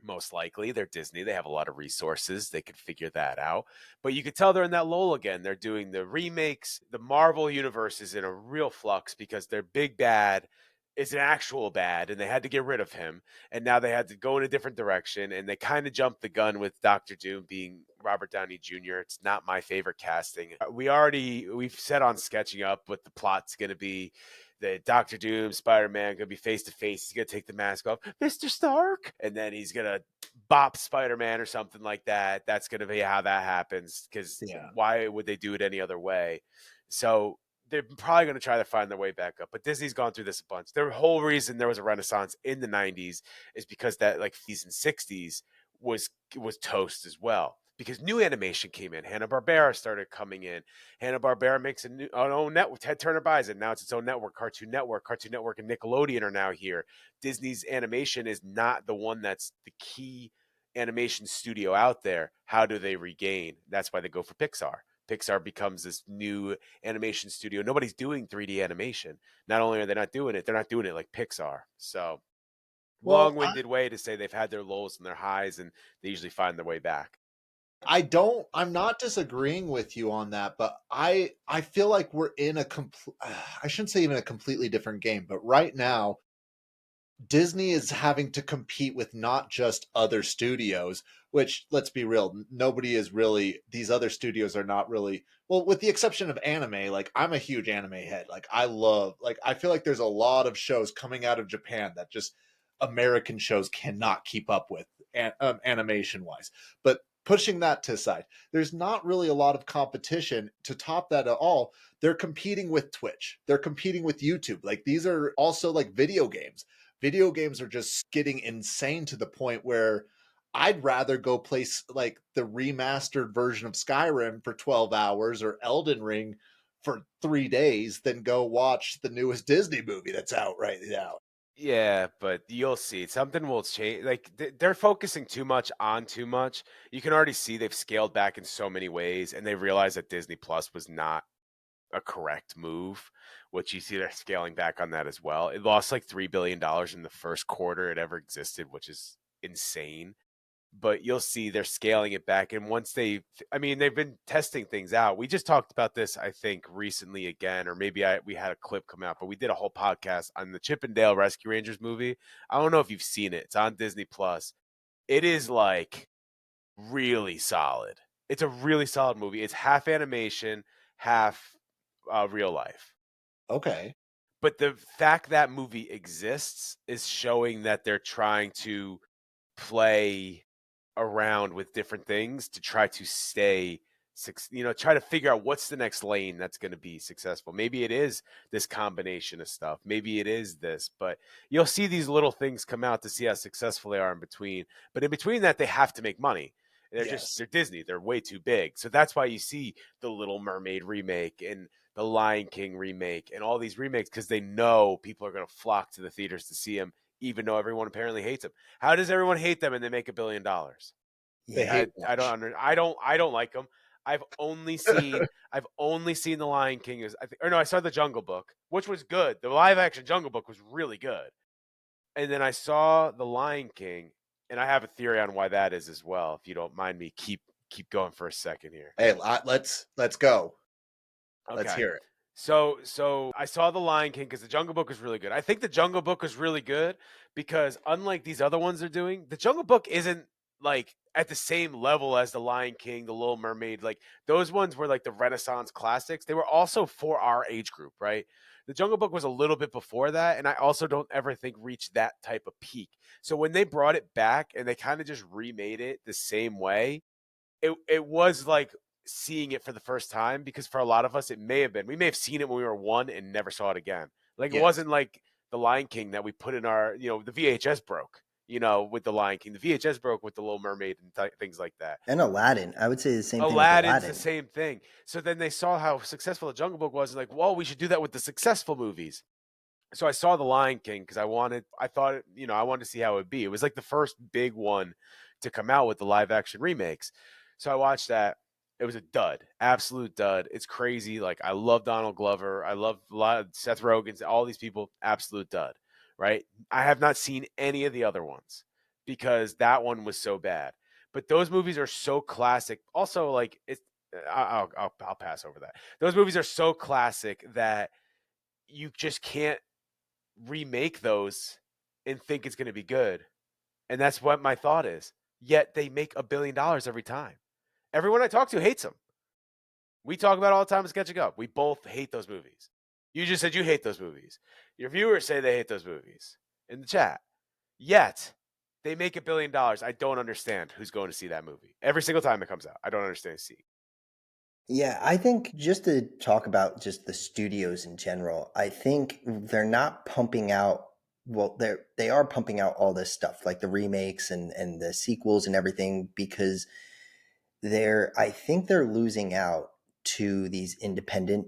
Most likely. They're Disney. They have a lot of resources. They could figure that out. But you could tell they're in that lull again. They're doing the remakes. The Marvel universe is in a real flux because their big bad is an actual bad, and they had to get rid of him. And now they had to go in a different direction, and they kind of jumped the gun with Doctor Doom being Robert Downey Jr. It's not my favorite casting. We've set on sketching up what the plot's going to be. The Doctor Doom, Spider-Man gonna be face to face. He's gonna take the mask off, Mr. Stark, and then he's gonna bop Spider-Man or something like that. That's gonna be how that happens. Because why would they do it any other way? So they're probably gonna try to find their way back up. But Disney's gone through this a bunch. The whole reason there was a renaissance in the '90s is because that like 50s and '60s was toast as well. Because new animation came in. Hanna-Barbera started coming in. Hanna-Barbera makes an own network. Ted Turner buys it. Now it's its own network. Cartoon Network and Nickelodeon are now here. Disney's animation is not the one that's the key animation studio out there. How do they regain? That's why they go for Pixar. Pixar becomes this new animation studio. Nobody's doing 3D animation. Not only are they not doing it, they're not doing it like Pixar. So long-winded way to say they've had their lows and their highs, and they usually find their way back. I'm not disagreeing with you on that, but I feel like we're in I shouldn't say even a completely different game, but right now Disney is having to compete with not just other studios, which, let's be real, these other studios are not really, well, with the exception of anime. Like, I'm a huge anime head. Like, I feel like there's a lot of shows coming out of Japan that just American shows cannot keep up with, animation wise. But pushing that to side, there's not really a lot of competition to top that at all. They're competing with Twitch. They're competing with YouTube. Like, these are also like video games. Video games are just getting insane to the point where I'd rather go play like the remastered version of Skyrim for 12 hours or Elden Ring for 3 days than go watch the newest Disney movie that's out right now. Yeah, but you'll see. Something will change. Like they're focusing too much on too much. You can already see they've scaled back in so many ways, and they realized that Disney Plus was not a correct move, which you see they're scaling back on that as well. It lost like $3 billion in the first quarter it ever existed, which is insane. But you'll see they're scaling it back. And once they've been testing things out. We just talked about this, I think, recently again, or maybe we had a clip come out, but we did a whole podcast on the Chip and Dale Rescue Rangers movie. I don't know if you've seen it. It's on Disney Plus. It is like really solid. It's a really solid movie. It's half animation, half real life. Okay. But the fact that movie exists is showing that they're trying to play around with different things to try to try to figure out what's the next lane that's going to be successful. Maybe it is this combination of stuff. Maybe it is this, but you'll see these little things come out to see how successful they are in between. But in between that, they have to make money. They're Disney. They're way too big. So that's why you see the Little Mermaid remake and the Lion King remake and all these remakes, because they know people are going to flock to the theaters to see them, even though everyone apparently hates them. How does everyone hate them and they make $1 billion? Yeah, I don't like them. I've only seen the Lion King. I saw the Jungle Book, which was good. The live action Jungle Book was really good. And then I saw the Lion King, and I have a theory on why that is as well. If you don't mind me keep going for a second here. Hey, let's go. Okay. Let's hear it. So I saw the Lion King because the Jungle Book was really good. I think the Jungle Book was really good because unlike these other ones they're doing, the Jungle Book isn't like at the same level as the Lion King, the Little Mermaid. Like those ones were like the Renaissance classics. They were also for our age group, right? The Jungle Book was a little bit before that, and I also don't ever think reached that type of peak. So when they brought it back and they kind of just remade it the same way, it was like seeing it for the first time, because for a lot of us it may have been, we may have seen it when we were 1 and never saw it again. Like it Yes. wasn't like The Lion King that we put in our, the VHS broke, with The Lion King. The VHS broke with The Little Mermaid and things like that. And Aladdin. I would say the same thing with Aladdin's Aladdin. the same thing. So then they saw how successful The Jungle Book was, and like, well, we should do that with the successful movies. So I saw The Lion King because I wanted to see how it would be. It was like the first big one to come out with the live action remakes. So I watched that. It was a dud, absolute dud. It's crazy. Like, I love Donald Glover. I love a lot of Seth Rogen, all these people, absolute dud, right? I have not seen any of the other ones because that one was so bad. But those movies are so classic. Also, like, I'll pass over that. Those movies are so classic that you just can't remake those and think it's going to be good. And that's what my thought is. Yet they make $1 billion every time. Everyone I talk to hates them. We talk about it all the time in Sketching Up. We both hate those movies. You just said you hate those movies. Your viewers say they hate those movies in the chat. Yet they make $1 billion. I don't understand who's going to see that movie. Every single time it comes out, I don't understand. Yeah, I think just to talk about just the studios in general, I think they're not pumping out, well, they are pumping out all this stuff, like the remakes and the sequels and everything, because I think they're losing out to these independent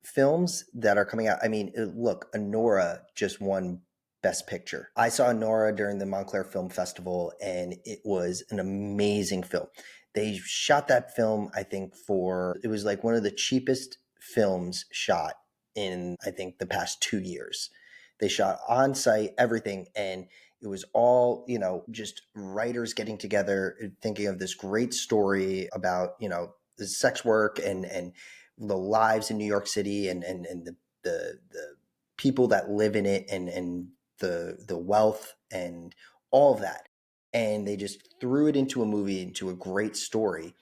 films that are coming out. I mean, look, Anora just won Best Picture. I saw Anora during the Montclair Film Festival, and it was an amazing film. They shot that film, I think, it was like one of the cheapest films shot in, I think, the past 2 years. They shot on site, everything, and it was all, just writers getting together, thinking of this great story about, the sex work and the lives in New York City and the people that live in it and the wealth and all of that. And they just threw it into a movie, into a great story.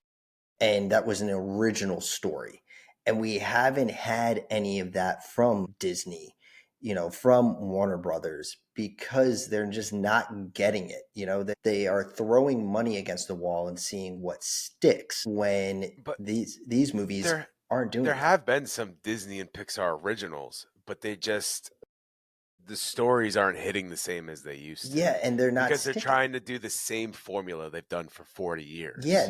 And that was an original story. And we haven't had any of that from Disney, from Warner Brothers, because they're just not getting it. That they are throwing money against the wall and seeing what sticks when these movies aren't doing There that. have been some Disney and Pixar originals, but the stories aren't hitting the same as they used to. Yeah, and they're not because sticking. They're trying to do the same formula they've done for 40 years. Yeah,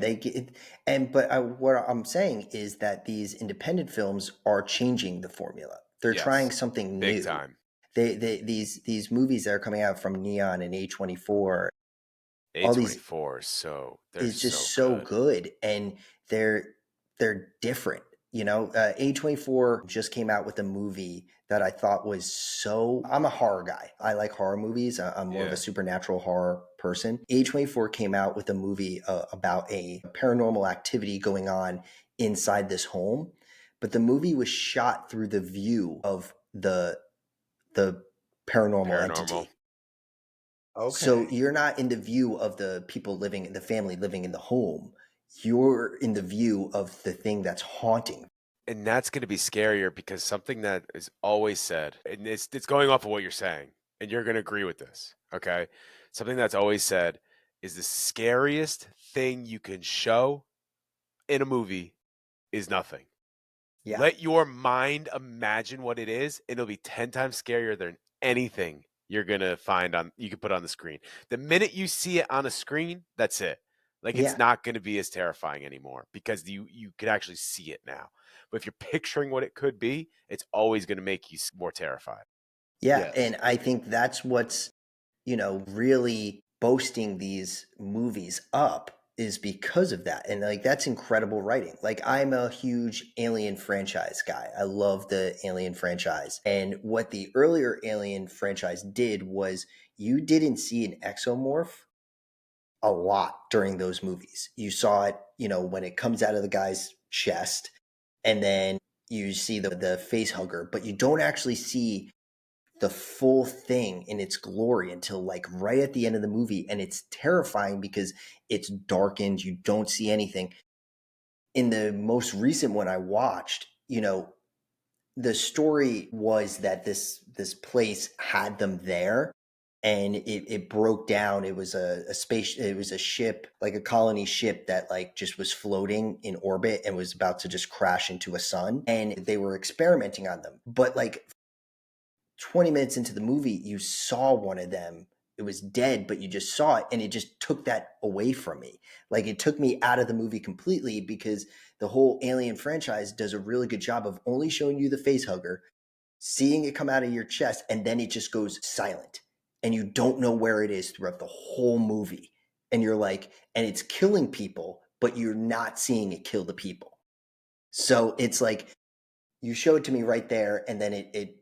what I'm saying is that these independent films are changing the formula. They're trying something big new. Time. These movies that are coming out from Neon and A24. A24 is just so good, and they're different. A24 just came out with a movie that I thought was I'm a horror guy. I like horror movies. I'm more of a supernatural horror person. A24 came out with a movie about a paranormal activity going on inside this home, but the movie was shot through the view of the paranormal entity. Okay. So you're not in the view of the family living in the home. You're in the view of the thing that's haunting. And that's going to be scarier, because something that is always said, and it's going off of what you're saying, and you're going to agree with this, okay? Something that's always said is the scariest thing you can show in a movie is nothing. Yeah. Let your mind imagine what it is, and it'll be 10 times scarier than anything you're going to you can put on the screen. The minute you see it on a screen, that's it. Like, it's not going to be as terrifying anymore, because you can actually see it now. But if you're picturing what it could be, it's always going to make you more terrified. Yeah. Yes. And I think that's what's, really boasting these movies up, is because of that. And like, that's incredible writing. Like, I'm a huge Alien franchise guy. I love the Alien franchise. And what the earlier Alien franchise did was, you didn't see an exomorph a lot during those movies. You saw it, when it comes out of the guy's chest, and then you see the face hugger, but you don't actually see the full thing in its glory until like right at the end of the movie. And it's terrifying because it's darkened. You don't see anything. In the most recent one I watched, the story was that this place had them there, and it broke down. It was a space. It was a ship, like a colony ship that like just was floating in orbit and was about to just crash into a sun. And they were experimenting on them. But like 20 minutes into the movie, you saw one of them. It was dead, but you just saw it, and it just took that away from me. Like it took me out of the movie completely, because the whole Alien franchise does a really good job of only showing you the face hugger, seeing it come out of your chest, and then it just goes silent. And you don't know where it is throughout the whole movie. And you're like, and it's killing people, but you're not seeing it kill the people. So it's like, you show it to me right there, and then it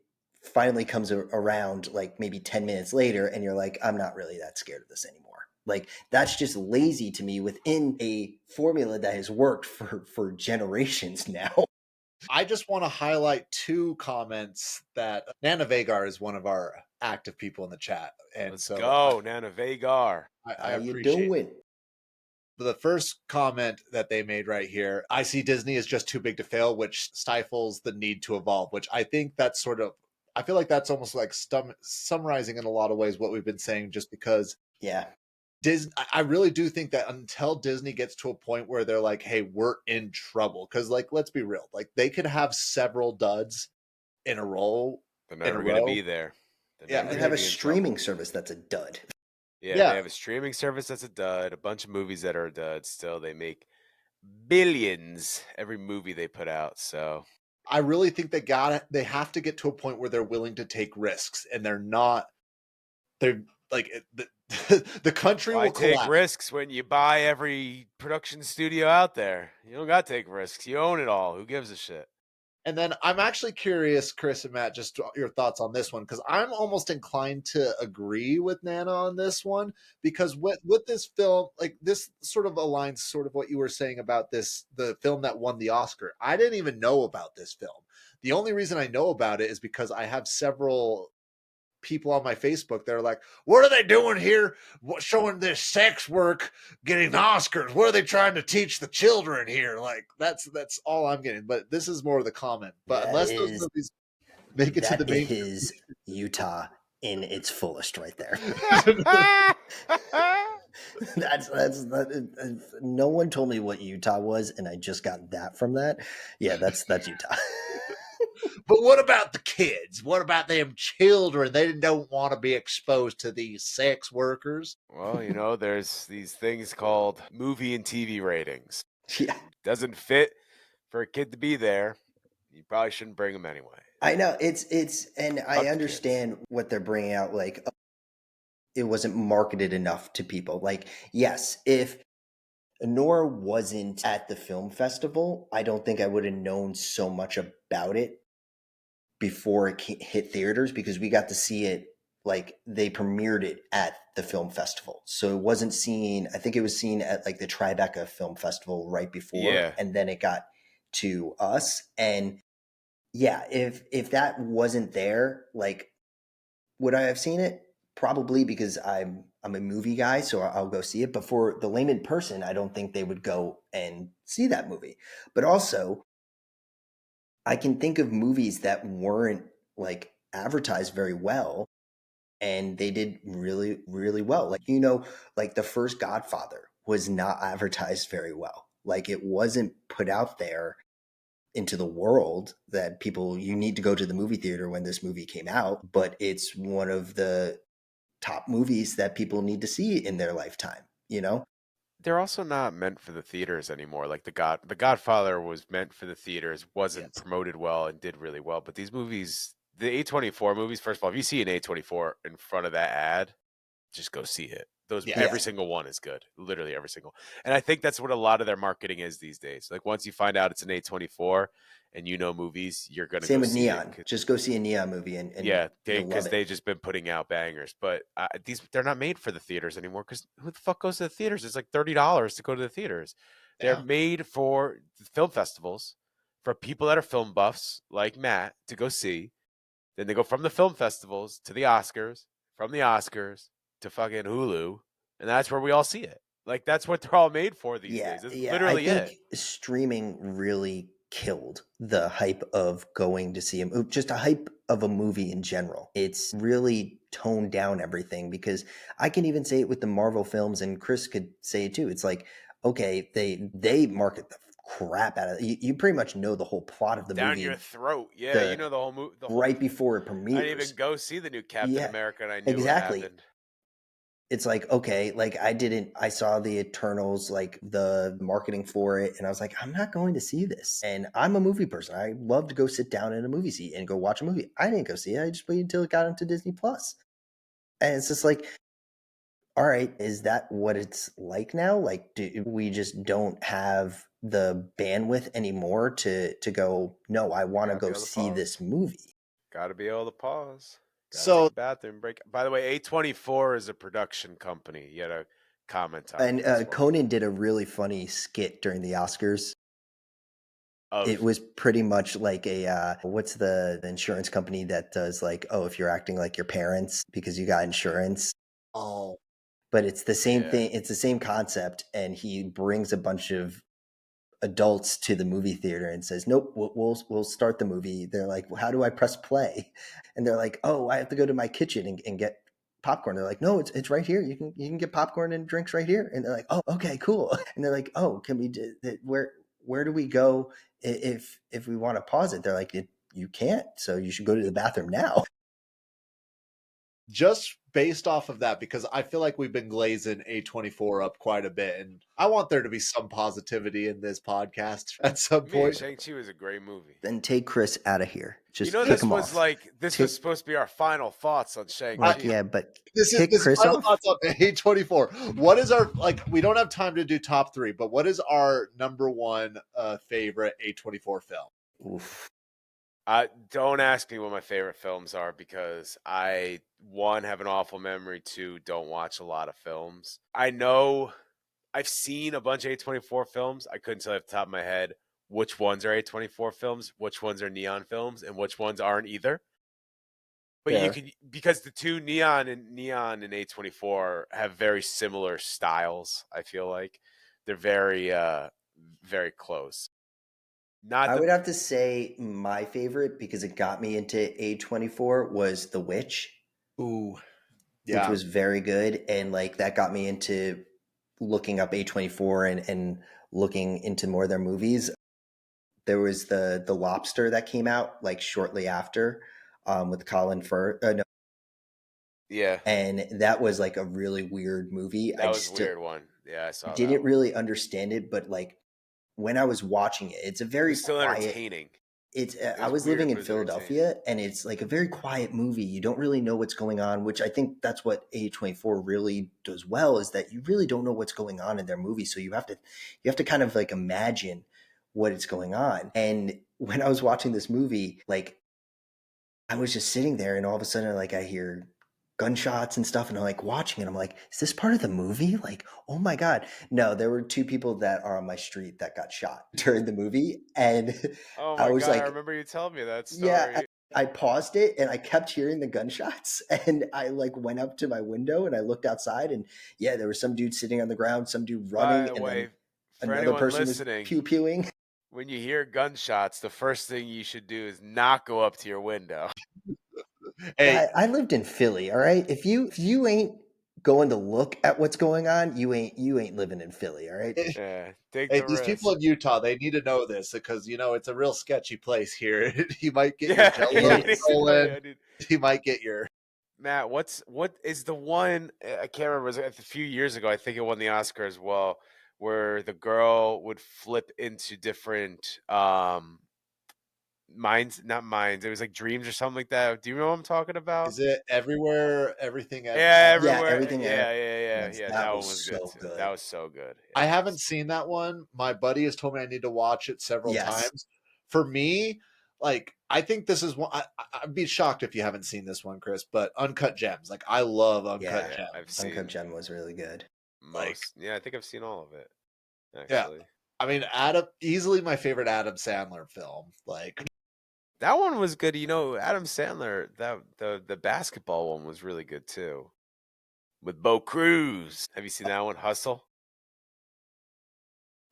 finally comes around like maybe 10 minutes later, and you're like, I'm not really that scared of this anymore. Like, that's just lazy to me within a formula that has worked for generations now. I just want to highlight two comments that Nana Vagar is one of our active people in the chat. And Let's so go, Nana Vagar. I How you appreciate doing? the first comment that they made right here. I see Disney is just too big to fail, which stifles the need to evolve, which I think that's sort of, I feel like that's almost like summarizing in a lot of ways what we've been saying, just because Yeah. Disney, I really do think that until Disney gets to a point where they're like, hey, we're in trouble. Because, like, let's be real. Like, they could have several duds in a row. They're never going to be there. Yeah, They have a streaming service that's a dud. Yeah, they have a streaming service that's a dud. A bunch of movies that are a dud. Still, they make billions every movie they put out. So I really think they have to get to a point where they're willing to take risks, and they're like the country will take collapse. Risks when you buy every production studio out there. You don't got to take risks. You own it all. Who gives a shit? And then I'm actually curious, Chris and Matt, just your thoughts on this one, because I'm almost inclined to agree with Nana on this one, because with this film, like, this sort of aligns sort of what you were saying about the film that won the Oscar. I didn't even know about this film. The only reason I know about it is because I have several people on my Facebook that are like, what are they doing here showing this sex work getting Oscars? What are they trying to teach the children here? Like, that's all I'm getting. But this is more of the comment. But unless those movies make it to the main, that is Utah in its fullest right there. No one told me what Utah was, and I just got that from that. Yeah, that's Utah. But what about the kids? What about them children? They don't want to be exposed to these sex workers. Well, there's these things called movie and TV ratings. Yeah. Doesn't fit for a kid to be there. You probably shouldn't bring them anyway. I know and I understand what they're bringing out. Like, it wasn't marketed enough to people. Like, yes, if Nora wasn't at the film festival, I don't think I would have known so much about it before it hit theaters, because we got to see it, like, they premiered it at the film festival. So it wasn't seen, I think it was seen at like the Tribeca Film Festival right before, and then it got to us. And yeah, if that wasn't there, like, would I have seen it? Probably, because I'm a movie guy, so I'll go see it. But for the layman person, I don't think they would go and see that movie. But also, I can think of movies that weren't like advertised very well, and they did really, really well. Like, like the first Godfather was not advertised very well. Like, it wasn't put out there into the world that you need to go to the movie theater when this movie came out, but it's one of the top movies that people need to see in their lifetime, They're also not meant for the theaters anymore. Like the Godfather was meant for the theaters, wasn't promoted well and did really well. But these movies, the A24 movies, first of all, if you see an A24 in front of that ad, just go see it. Every single one is good, literally every single. And I think that's what a lot of their marketing is these days. Like, once you find out it's an A24 and movies, you're gonna same go with see Neon. Just go see a Neon movie, and because they've just been putting out bangers. But they're not made for the theaters anymore, because who the fuck goes to the theaters? It's like $30 to go to the theaters. They're made for film festivals, for people that are film buffs like Matt to go see. Then they go from the film festivals to the Oscars, from the Oscars to fucking Hulu, and that's where we all see it. Like, that's what they're all made for these days. It's literally I think streaming really killed the hype of going to see him, just a hype of a movie in general. It's really toned down everything, because I can even say it with the Marvel films, and Chris could say it too. It's like, okay, they market the crap out of it. You pretty much know the whole plot of the Down movie your throat. Yeah, you know the whole movie. right before it I premieres. didn't even go see the new Captain Yeah, America, and I knew exactly. what happened. It's like, okay, like I saw the Eternals, like the marketing for it, and I was like, I'm not going to see this. And I'm a movie person. I love to go sit down in a movie seat and go watch a movie. I didn't go see it. I just waited until it got onto Disney Plus. And it's just like, all right, is that what it's like now? Like, do we just don't have the bandwidth anymore to go, no, I want to go see this movie. Gotta be able to pause. So take a bathroom break. By the way, A24 is a production company. You had a comment on And it as well. Conan did a really funny skit during the Oscars. Of- It was pretty much like a what's the insurance company that does like, oh, if you're acting like your parents because you got insurance. oh, But it's the same Yeah. thing. It's the same concept, and he brings a bunch of adults to the movie theater and says, "Nope, we'll start the movie." They're like, well, "How do I press play?" And they're like, "Oh, I have to go to my kitchen and get popcorn." They're like, "No, it's right here. You can get popcorn and drinks right here." And they're like, "Oh, okay, cool." And they're like, "Oh, can we do that? Where do we go if we want to pause it?" They're like, "You can't. So you should go to the bathroom now." just based off of that, because I feel like we've been glazing A24 up quite a bit, and I want there to be some positivity in this podcast at some point. Shang-Chi was a great movie. Then take Chris out of here. Just you know, kick this him was off. like this was supposed to be our final thoughts on Shang-Chi. Like, yeah, but This kick is Chris final off. thoughts on A24. What is our, like, we don't have time to do top three, but what is our number one favorite A24 film? Oof. Don't ask me what my favorite films are, because I, one, have an awful memory, two, don't watch a lot of films. I know I've seen a bunch of A24 films. I couldn't tell you off the top of my head which ones are A24 films, which ones are Neon films, and which ones aren't either. But Fair. you could, because the two Neon and A24 have very similar styles. I feel like they're very, very close. I would have to say my favorite, because it got me into A24, was The Witch. Ooh, yeah, which was very good, and like that got me into looking up A24 and looking into more of their movies. There was the Lobster that came out like shortly after, with Colin Firth. No. Yeah, and that was like a really weird movie. That was a weird one. Yeah, I saw. Didn't really understand it, but like when I was watching it, it's a very still quiet, entertaining. I was living in Philadelphia, and it's like a very quiet movie. You don't really know what's going on, which I think that's what A24 really does well, is that you really don't know what's going on in their movie. So you have to kind of like imagine what is going on. And when I was watching this movie, like I was just sitting there, and all of a sudden, like I hear gunshots and stuff, and I'm like watching it. I'm like, is this part of the movie? Like, oh my God. No, there were two people that are on my street that got shot during the movie. And oh my God, I remember you telling me that story. Yeah, I paused it, and I kept hearing the gunshots, and I like went up to my window and I looked outside, and yeah, there was some dude sitting on the ground, some dude running, and then another person was pew-pewing. When you hear gunshots, the first thing you should do is not go up to your window. Hey, I lived in Philly. All right, if you ain't going to look at what's going on, you ain't living in Philly. All right. Yeah, hey, these people in Utah, they need to know this, because you know it's a real sketchy place here. He might get your Jello stolen. He might get your. Matt, what is the one, I can't remember, it was a few years ago, I think it won the Oscar as well, where the girl would flip into different minds, not minds, it was like dreams or something like that. Do you know what I'm talking about? Is it Everywhere, Everything? Everywhere. Yeah, Everything. Yeah. That one was so good. That was so good. I haven't seen that one. My buddy has told me I need to watch it several times. For me, like, I think this is one. I'd be shocked if you haven't seen this one, Chris. But Uncut Gems, like, I love Uncut Gems. I've seen Uncut Gem was really good. I think I've seen all of it. Actually, I mean, easily my favorite Adam Sandler film. Like, that one was good. You know, Adam Sandler, the basketball one was really good too, with Bo Cruz. Have you seen that one, Hustle?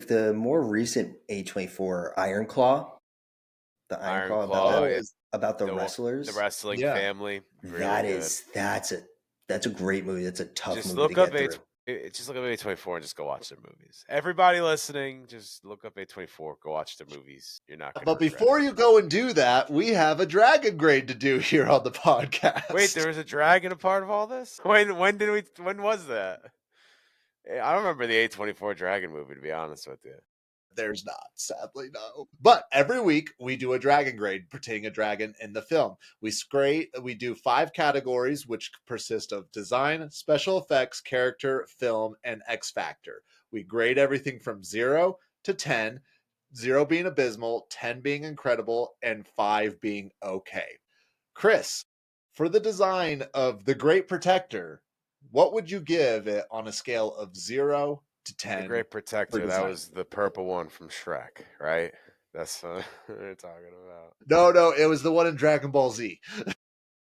The more recent A24 Iron Claw, the Iron Claw about the wrestlers, the wrestling family, really good. That's a great movie. That's a tough Just movie look to up get through. just look up A24 and just go watch their movies. Everybody listening, just look up A24, go watch their movies. You're not going to. But before you go and do that, we have a dragon grade to do here on the podcast. Wait, there was a dragon a part of all this? When was that? I don't remember the A24 dragon movie, to be honest with you. There's not, sadly, no. But every week we do a dragon grade pertaining a dragon in the film. We do 5 categories, which persist of design, special effects, character, film, and X factor. We grade everything from 0 to 10, 0 being abysmal, 10 being incredible, and 5 being okay. Chris, for the design of the Great Protector, what would you give it on a scale of 0 to 10? The Great Protector, that was the purple one from Shrek, right? That's what they're talking about. No, it was the one in Dragon Ball Z.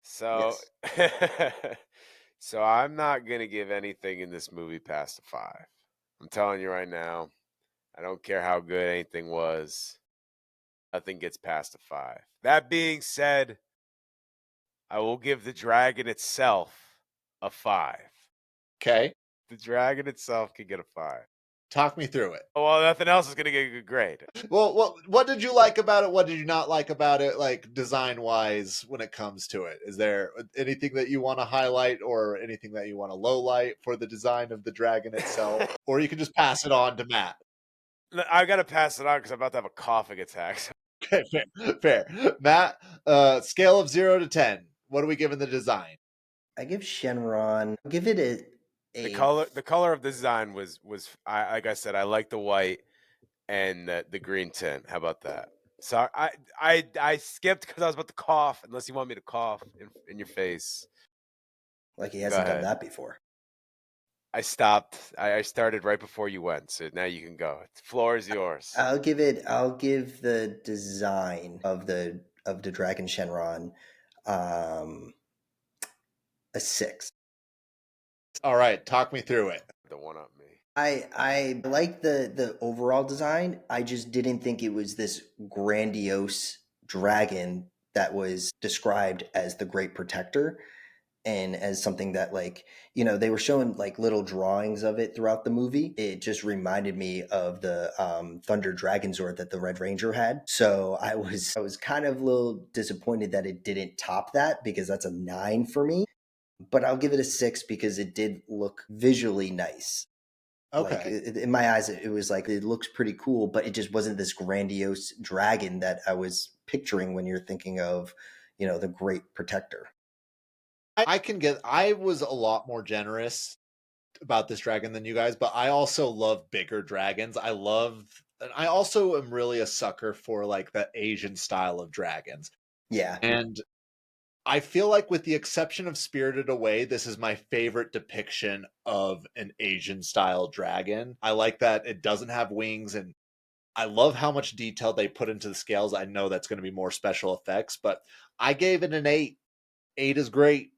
So, yes. So I'm not going to give anything in this movie past a 5. I'm telling you right now, I don't care how good anything was. Nothing gets past a 5. That being said, I will give the dragon itself a 5. Okay. The dragon itself can get a 5. Talk me through it. Well, nothing else is going to get a good grade. Well, what did you like about it? What did you not like about it, like design-wise, when it comes to it? Is there anything that you want to highlight or anything that you want to lowlight for the design of the dragon itself? Or you can just pass it on to Matt. I got to pass it on because I'm about to have a coughing attack. Okay, fair. Matt, scale of 0 to 10. What are we giving the design? I give Shenron. Give it a. The color of the design was like I said, I like the white and the green tint. How about that? So I skipped because I was about to cough. Unless you want me to cough in your face, like he hasn't done that before. I stopped. I started right before you went, so now you can go. The floor is yours. I'll give the design of the Dragon Shenron a 6. All right, talk me through it. The one up me. I like the overall design. I just didn't think it was this grandiose dragon that was described as the Great Protector and as something that, like, you know, they were showing like little drawings of it throughout the movie. It just reminded me of the Thunder Dragon Zord that the Red Ranger had. So I was kind of a little disappointed that it didn't top that, because that's a 9 for me. But I'll give it a 6 because it did look visually nice. Okay. Like, in my eyes, it was like, it looks pretty cool, but it just wasn't this grandiose dragon that I was picturing when you're thinking of, you know, the Great Protector. I was a lot more generous about this dragon than you guys, but I also love bigger dragons. I also am really a sucker for like the Asian style of dragons. Yeah. And I feel like, with the exception of Spirited Away, this is my favorite depiction of an Asian style dragon. I like that it doesn't have wings, and I love how much detail they put into the scales. I know that's going to be more special effects, but I gave it an 8. 8 is great.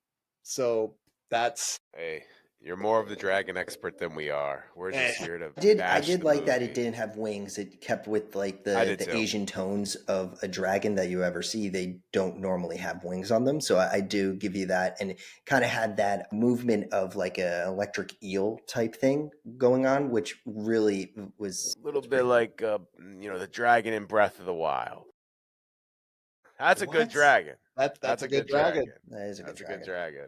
So that's... Hey, you're more of the dragon expert than we are. We're just here to I did like that it didn't have wings. It kept with like the Asian tones of a dragon that you ever see. They don't normally have wings on them. So I do give you that. And it kind of had that movement of like an electric eel type thing going on, which really was a little bit like, the dragon in Breath of the Wild. That's a good dragon. That's a good dragon. That is a good dragon.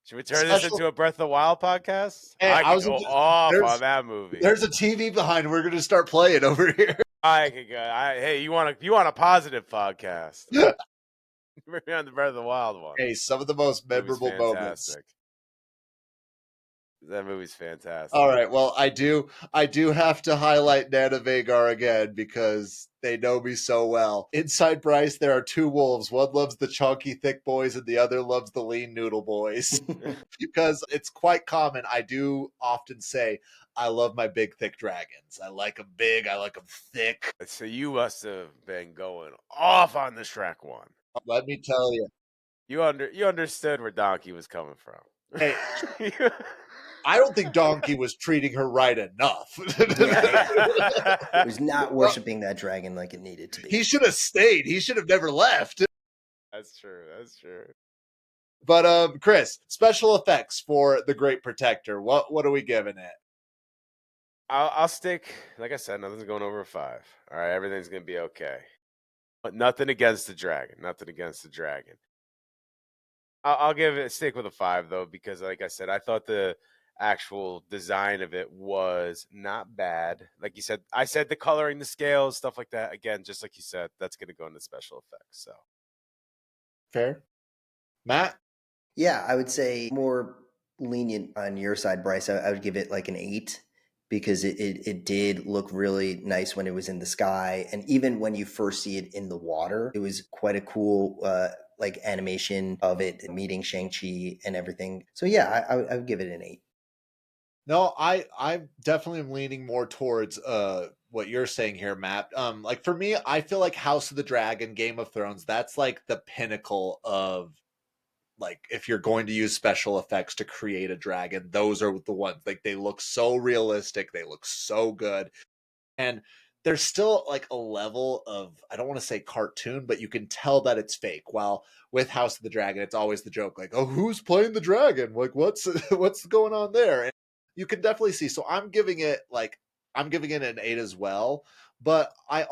Should we turn this into a Breath of the Wild podcast? Hey, I could go off on that movie. There's a TV behind. We're going to start playing over here. I could go. Hey, you want a positive podcast? Bring me on the Breath of the Wild one. Hey, some of the most memorable moments. That movie's fantastic. All right. Well, I do have to highlight Nana Vagar again because they know me so well. Inside Bryce, there are 2 wolves. One loves the chunky, thick boys, and the other loves the lean noodle boys. Because it's quite common. I do often say, I love my big, thick dragons. I like them big. I like them thick. So you must have been going off on the Shrek one. Let me tell you. You understood where Donkey was coming from. Hey. I don't think Donkey was treating her right enough. It was not worshiping that dragon like it needed to be. He should have stayed. He should have never left. That's true. That's true. But Chris, special effects for The Great Protector. What are we giving it? I'll stick. Like I said, nothing's going over a 5. All right, everything's gonna be okay. But nothing against the dragon. Nothing against the dragon. I'll give it stick with a 5 though, because like I said, I thought the actual design of it was not bad. Like you said, I said the coloring, the scales, stuff like that. Again, just like you said, that's gonna go into special effects. So Fair. Matt? Yeah, I would say more lenient on your side, Bryce. I would give it like an 8 because it did look really nice when it was in the sky. And even when you first see it in the water, it was quite a cool like animation of it meeting Shang-Chi and everything. So yeah, I would give it an 8. No, I definitely am leaning more towards what you're saying here, Matt. Like for me, I feel like House of the Dragon, Game of Thrones, that's like the pinnacle of like if you're going to use special effects to create a dragon, those are the ones. Like they look so realistic, they look so good. And there's still like a level of, I don't want to say cartoon, but you can tell that it's fake. While with House of the Dragon, it's always the joke like, oh, who's playing the dragon? Like what's what's going on there? And you can definitely see. So I'm giving it an 8 as well. But I'm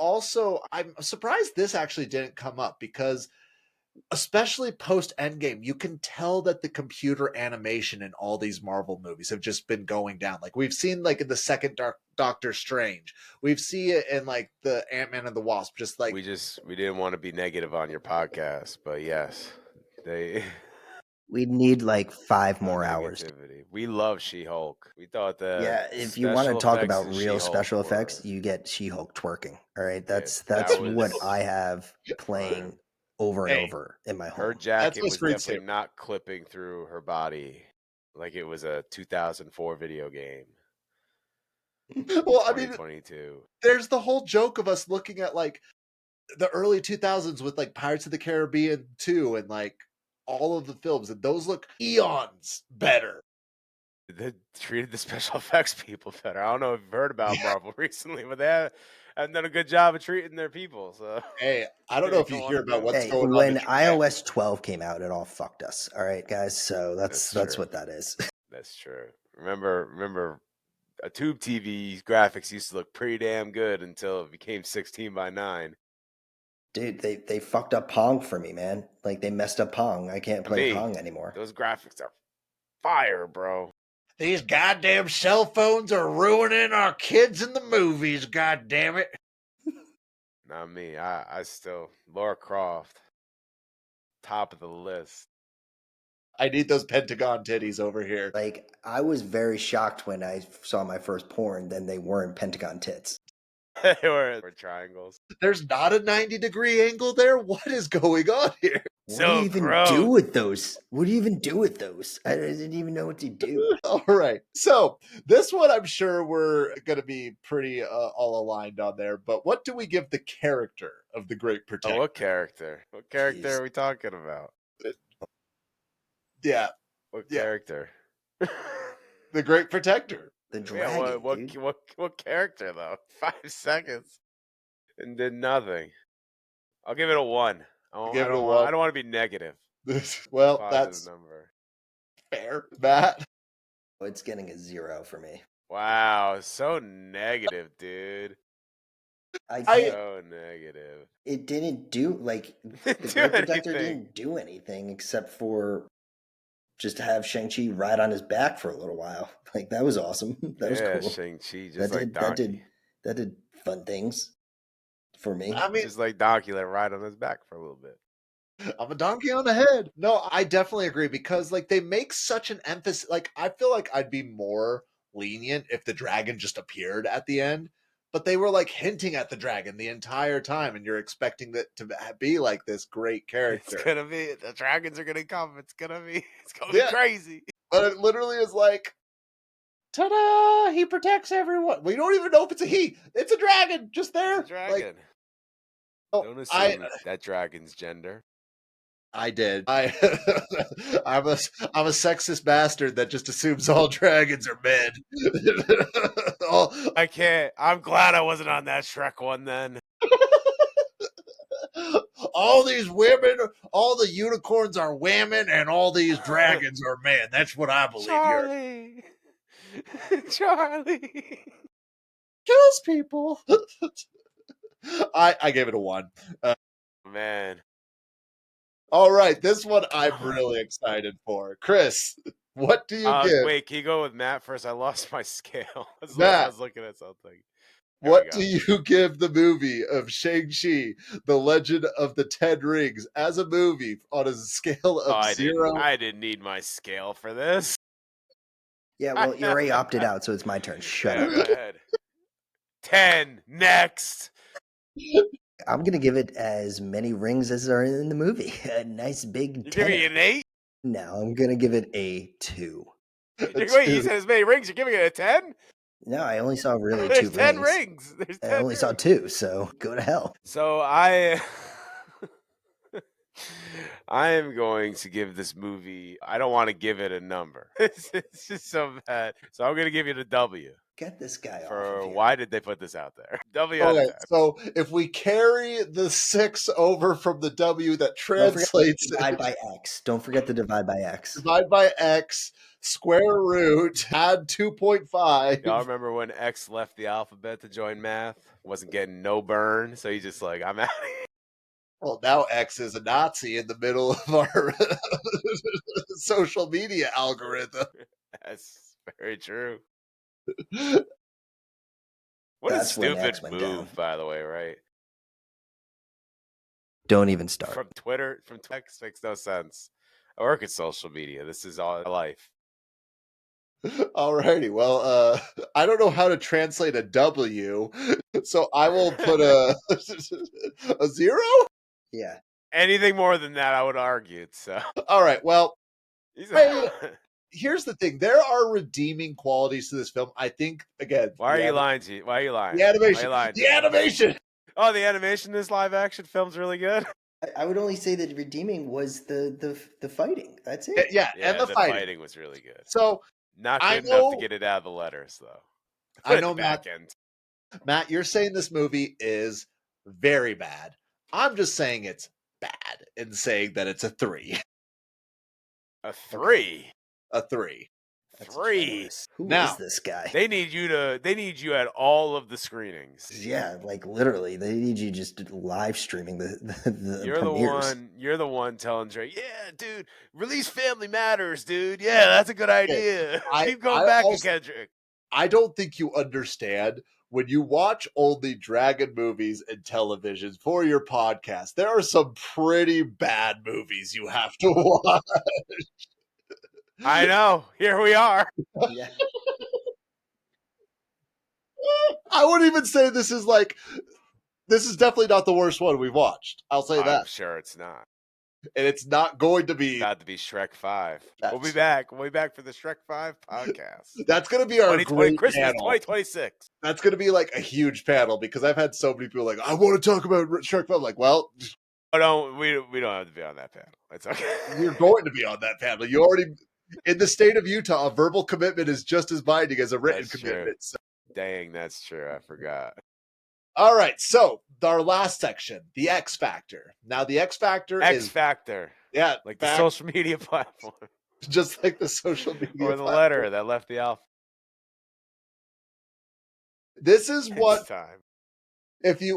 surprised this actually didn't come up because especially post Endgame, you can tell that the computer animation in all these Marvel movies have just been going down. Like we've seen, like in the second Doctor Strange, we've seen it in like the Ant-Man and the Wasp. Just like we didn't want to be negative on your podcast, but yes, they. We'd need like 5 more hours. We love She-Hulk. We thought that. Yeah, if you want to talk about real special effects, you get She-Hulk twerking. All right, that's what I have playing over and over in my home. Her jacket was definitely not clipping through her body like it was a 2004 video game. Well, I mean, there's the whole joke of us looking at like the early 2000s with like Pirates of the Caribbean 2 and like all of the films, and those look eons better. They treated the special effects people better. I don't know if you've heard about Marvel recently, but they have done a good job of treating their people. So hey, I don't know if you hear about what's going on. When iOS 12 came out, it all fucked us. All right, guys. So that's what that is. That's true. Remember, a tube TV graphics used to look pretty damn good until it became 16:9. Dude, they fucked up Pong for me, man. Like they messed up Pong. I can't play Pong anymore. Those graphics are fire, bro. These goddamn cell phones are ruining our kids in the movies, god damn it. Not me. I still Lara Croft. Top of the list. I need those Pentagon titties over here. Like I was very shocked when I saw my first porn, then they weren't Pentagon tits. They were triangles. There's not a 90-degree angle there? What is going on here? What do you even do with those? What do you even do with those? I didn't even know what to do. All right. So this one, I'm sure we're going to be pretty all aligned on there. But what do we give the character of the Great Protector? Oh, what character? What character are we talking about? Yeah. What character? The Great Protector. The dragon. What character though? 5 seconds and did nothing. I'll give it a 1. I don't want to be negative. Well, that's number. Fair, Matt. It's getting a 0 for me. Wow, so negative, dude. So negative. It didn't do the Great Protector didn't do anything except for just to have Shang-Chi ride on his back for a little while. Like that was awesome. That was cool. Shang-Chi that did fun things for me. I mean, just like Donkey, let ride on his back for a little bit. I'm a donkey on the head. No, I definitely agree because like they make such an emphasis. Like I feel like I'd be more lenient if the dragon just appeared at the end, but they were like hinting at the dragon the entire time, and you're expecting that to be like this great character. It's gonna be the dragons are gonna come. It's gonna be crazy. But it literally is like, ta-da! He protects everyone. We don't even know if it's a he. It's a dragon, just there. It's a dragon. Like, don't assume that dragon's gender. I did. I'm a sexist bastard that just assumes all dragons are men. I can't. I'm glad I wasn't on that Shrek one then. All these women, all the unicorns are women, and all these dragons are men. That's what I believe Charlie. Charlie. Kills people. I gave it a 1. Man. All right, this one I'm really excited for. Chris, what do you give? Wait, can you go with Matt first? I lost my scale. I Matt, was looking at something. what do you give the movie of Shang-Chi, The Legend of the Ten Rings, as a movie on a scale of 0? I didn't need my scale for this. Yeah, well, you already opted out, so it's my turn. Shut up. Go ahead. 10. Next. I'm going to give it as many rings as are in the movie. A nice big You're 10. giving it an 8? No, I'm going to give it a 2. Wait, you said as many rings. You're giving it a 10? No, I only saw really There's 2 10 rings. rings. There's 10 I only saw 2, so go to hell. So I am going to give this movie, I don't want to give it a number. It's just so bad. So I'm going to give it a W. Get this guy off For of here. why did they put this out there? W out of 10. So if we carry the 6 over from the W that Don't forget translates to divide by X. Don't forget to divide by X. divide by X, square root, add 2.5. Y'all remember when X left the alphabet to join math? Wasn't getting no burn, so he's just like, I'm out of here. Well, now X is a Nazi in the middle of our social media algorithm. That's very true. What That's a when stupid X went move, down. by the way, right? Don't even start. From Twitter, from text, makes no sense. I work at social media. This is all life. Alrighty, well, I don't know how to translate a W, so I will put a 0? Yeah. Anything more than that, I would argue. So, All right, well, He's- here's the thing. There are redeeming qualities to this film. I think, again, why are you lying to you? Why are you lying? the animation. Why are you lying to The me? animation. Oh, the animation in this live action film's really good. I would only say that redeeming was the fighting. That's it. Yeah, and the fighting. was really good. So Not I good enough know- to get it out of the letters, though. I know, The back end. Matt, you're saying this movie is very bad. I'm just saying it's bad and saying that it's a 3. A 3. A 3. That's 3. generous. Who is Now- this guy? They need you at all of the screenings. Yeah, like literally, they need you just live streaming the You're premieres. the one telling Drake, yeah, dude, release Family Matters, dude. Yeah, that's a good idea. Keep going back to Kendrick. I don't think you understand. When you watch only dragon movies and television for your podcast, there are some pretty bad movies you have to watch. I know. Here we are. Yeah. I wouldn't even say this is definitely not the worst one we've watched. I'll say I'm that. sure it's not. And it's not going to be. Got to be Shrek 5. We'll be That's- back. We'll be back for the Shrek 5 podcast. That's going to be our 2020 great Christmas panel. 2026. That's going to be like a huge panel because I've had so many people like, I want to talk about Shark. I'm like, well, Oh, we don't have to be on that panel. It's okay. you're going to be on that panel. You already, in the state of Utah, a verbal commitment is just as binding as a written That's commitment. true. So- Dang, that's true. I forgot. all right, so our last section, the X Factor. Now, the X Factor X is Factor. yeah, Like the social media platform. just like the social media Or the platform. letter that left the alpha. This is what Next time.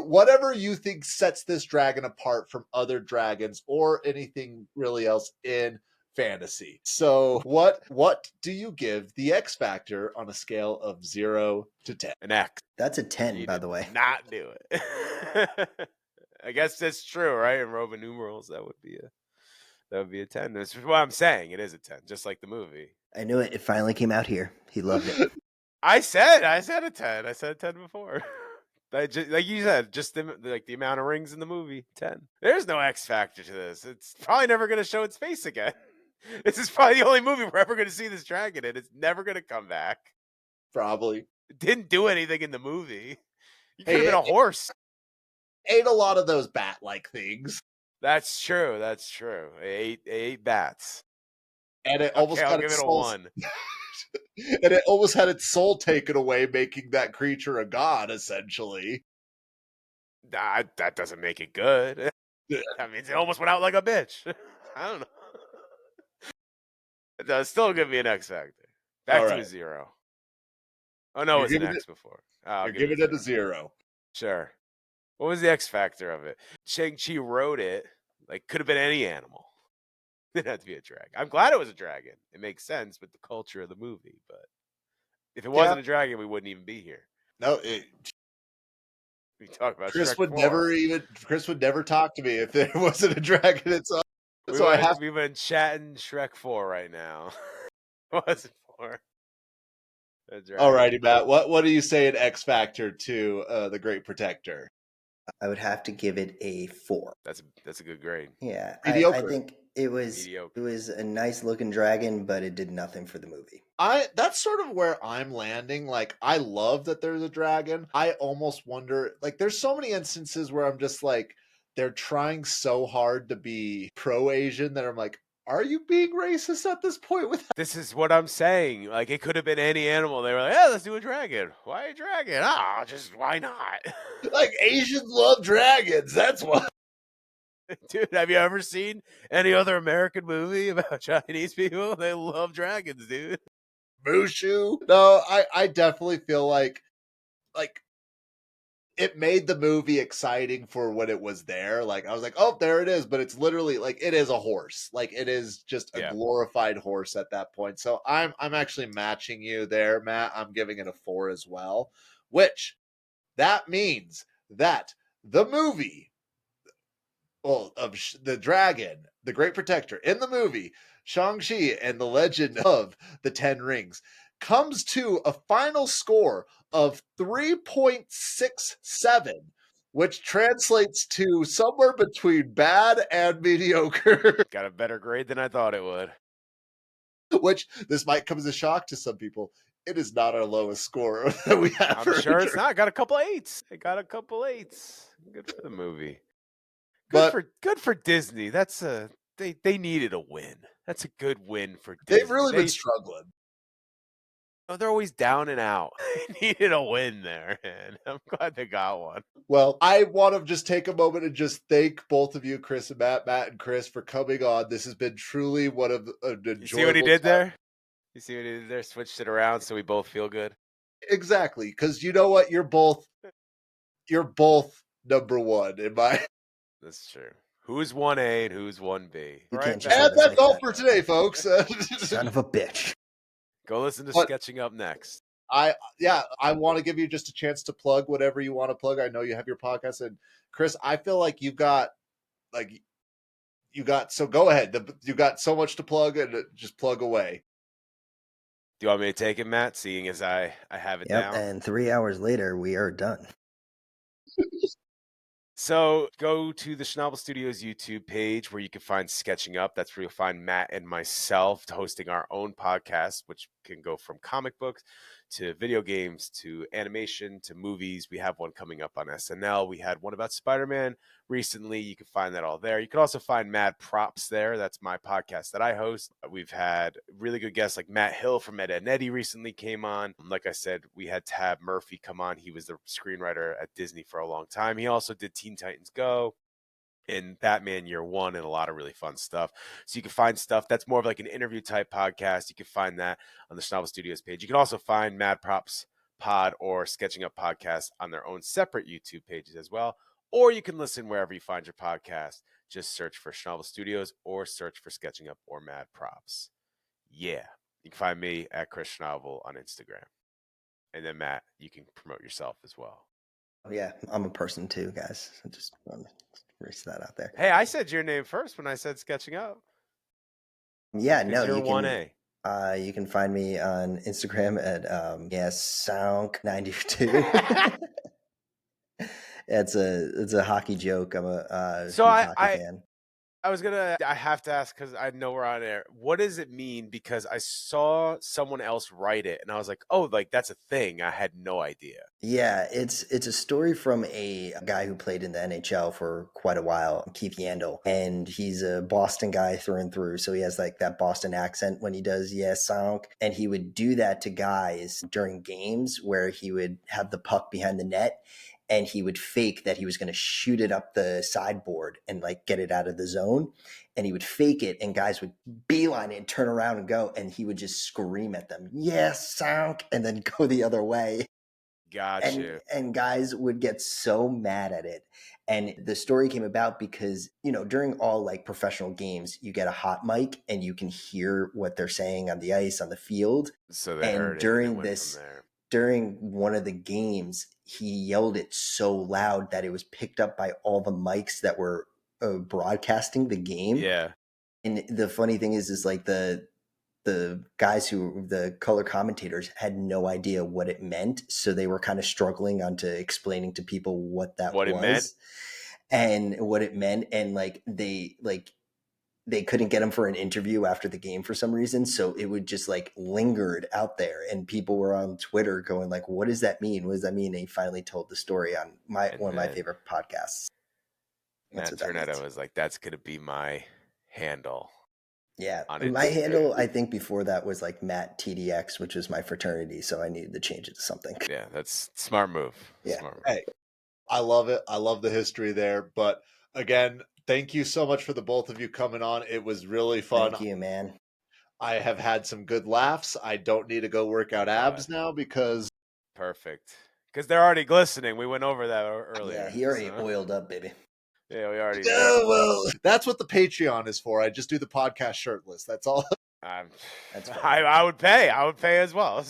whatever you think sets this dragon apart from other dragons or anything really else in fantasy. So what do you give the X Factor on a scale of 0 to 10? An X. That's a 10, You by did the way. Not do it. I guess that's true, right? In Roman numerals, that would be a 10. That's what I'm saying. It is a 10, just like the movie. I knew it. It finally came out here. He loved it. I said a 10. I said 10 before. Like you said, just the amount of rings in the movie, 10. There's no X factor to this. It's probably never going to show its face again. This is probably the only movie we're ever going to see this dragon in. It's never going to come back. Probably. It didn't do anything in the movie. You could Hey, have been a horse. Ate a lot of those bat-like things. That's true. That's true. I ate bats. And it Okay, almost I'll got give its it a soul. 1. And it almost had its soul taken away, making that creature a god, essentially. That doesn't make it good. That means it almost went out like a bitch. I don't know. It does still give me an X factor. Back All to right. a 0. Oh no, it You're was an giving X it. before. I'll You're give it giving it a 0. Sure. What was the X factor of it? Shang-Chi wrote it. Like, could have been any animal. It had to be a dragon. I'm glad it was a dragon. It makes sense with the culture of the movie. But if it wasn't a dragon, we wouldn't even be here. No, We talk about Chris Shrek would 4. Chris would never talk to me if there wasn't a dragon itself. We've been chatting Shrek 4 right now. It wasn't for a dragon. Alrighty, Matt. What do you say in X Factor to the Great Protector? I would have to give it a 4. That's a good grade. Yeah, Mediocre. I think it was Mediocre. It was a nice looking dragon, but it did nothing for the movie. That's sort of where I'm landing. Like, I love that there's a dragon. I almost wonder, like, there's so many instances where I'm just like, they're trying so hard to be pro-Asian that I'm like, are you being racist at this point with that? This is what I'm saying. Like, it could have been any animal. They were like, yeah, let's do a dragon. Why a dragon? Just why not? Like, Asians love dragons. That's why. Dude, have you ever seen any other American movie about Chinese people? They love dragons, dude. Mushu. No, I definitely feel like it made the movie exciting for when it was there. Like, I was like, oh, there it is. But it's literally like, it is a horse. Like, it is just a glorified horse at that point. So I'm actually matching you there, Matt. I'm giving it a 4 as well, which that means that the movie, well, of the dragon, the Great Protector in the movie, Shang-Chi and the Legend of the Ten Rings, comes to a final score of 3.67, which translates to somewhere between bad and mediocre. Got a better grade than I thought it would. Which, this might come as a shock to some people. It is not our lowest score that we have. I'm sure it's not. I got a couple 8s. Good for the movie. Good for Disney. That's they needed a win. That's a good win for Disney. They've really been struggling. They're always down and out. They needed a win there, man. I'm glad they got one. Well, I want to just take a moment and just thank both of you, Chris and Matt and Chris, for coming on. This has been truly one of an enjoyable. You see what he did there? You see what he did there? Switched it around so we both feel good. Exactly, because you know what? You're both number one in my. That's true. Who's 1A and who's 1B? Right, and that's all for today, folks. Son of a bitch. Go listen to Sketching Up next. I want to give you just a chance to plug whatever you want to plug. I know you have your podcast, and Chris, I feel like you got so go ahead. You got so much to plug, and just plug away. Do you want me to take it, Matt? Seeing as I have it down. And 3 hours later, we are done. So go to the Schnabel Studios YouTube page where you can find Sketching Up. That's where you'll find Matt and myself hosting our own podcast, which can go from comic books to video games to animation to movies. We have one coming up on SNL. We had one about Spider-Man recently. You can find that all there. You can also find Mad Props there. That's my podcast that I host. We've had really good guests like Matt Hill from Ed, Edd n Eddy recently came on. Like I said, we had Tab Murphy come on. He was the screenwriter at Disney for a long time. He also did Teen Titans Go and Batman Year One and a lot of really fun stuff. So you can find stuff that's more of like an interview type podcast. You can find that on the Schnabel Studios page. You can also find Mad Props Pod or Sketching Up Podcast on their own separate YouTube pages as well. Or you can listen wherever you find your podcast. Just search for Schnabel Studios or search for Sketching Up or Mad Props. Yeah. You can find me at Chris Schnabel on Instagram. And then Matt, you can promote yourself as well. Yeah, I'm a person too, guys. I just want to raise that out there. Hey, I said your name first when I said Sketching Up. Yeah, no, you're 1A. You can find me on Instagram at Sounk92. It's a hockey joke. I'm a huge hockey fan. I have to ask because I know we're on air. What does it mean? Because I saw someone else write it and I was like, oh, like that's a thing. I had no idea. Yeah, it's a story from a guy who played in the NHL for quite a while, Keith Yandel, and he's a Boston guy through and through. So he has like that Boston accent when he does yes, sonk, and he would do that to guys during games where he would have the puck behind the net. And he would fake that he was going to shoot it up the sideboard and like get it out of the zone. And he would fake it, and guys would beeline it and turn around and go. And he would just scream at them, yes, sonk, and then go the other way. Gotcha. And guys would get so mad at it. And the story came about because, during all like professional games, you get a hot mic and you can hear what they're saying on the ice, on the field. So they heard during it this, during one of the games, he yelled it so loud that it was picked up by all the mics that were broadcasting the game. Yeah. And the funny thing is like the guys the color commentators had no idea what it meant. So they were kind of struggling onto explaining to people what it meant and what it meant. And they couldn't get him for an interview after the game for some reason. So it would just like lingered out there, and people were on Twitter going like, what does that mean? What does that mean? And he finally told the story on one of my favorite podcasts. Matt Tornetto was like, that's going to be my handle. Yeah. My handle, I think before that was like Matt TDX, which was my fraternity. So I needed to change it to something. Yeah. That's smart move. Yeah. Smart move. Hey, I love it. I love the history there. But again, thank you so much for the both of you coming on. It was really fun. Thank you, man. I have had some good laughs. I don't need to go work out abs now because... Perfect. Because they're already glistening. We went over that earlier. Yeah, he already oiled up, baby. Yeah, we already... well, that's what the Patreon is for. I just do the podcast shirtless. That's all. I would pay. I would pay as well.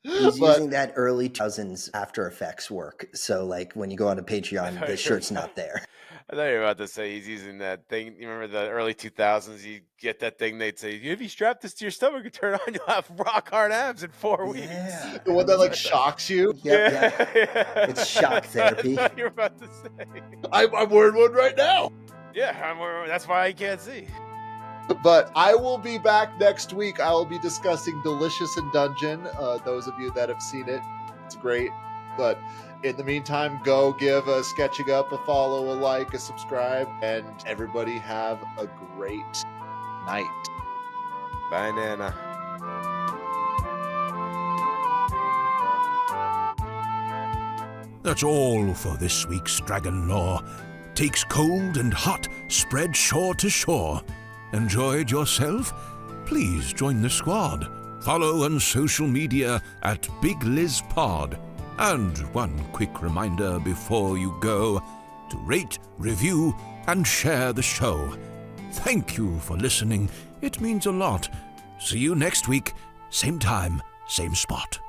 He's using that early 2000s After Effects work. So, like, when you go on to Patreon, the shirt's not there. I thought you were about to say he's using that thing. You remember the early 2000s? You get that thing, they'd say, if you strap this to your stomach and turn on, you'll have rock hard abs in 4 weeks. The one that, like, shocks you? Yep. It's shock therapy. That's what you were about to say. I'm wearing one right now. Yeah, I'm wearing, that's why I can't see. But I will be back next week. I will be discussing Delicious in Dungeon. Those of you that have seen it, it's great. But in the meantime, go give Sketching Up a follow, a like, a subscribe, and everybody have a great night. Bye, Nana. That's all for this week's Dragon Lore. Takes cold and hot, spread shore to shore. Enjoyed yourself? Please join the squad. Follow on social media at BigLizPod. And one quick reminder before you go, to rate, review, and share the show. Thank you for listening. It means a lot. See you next week, same time, same spot.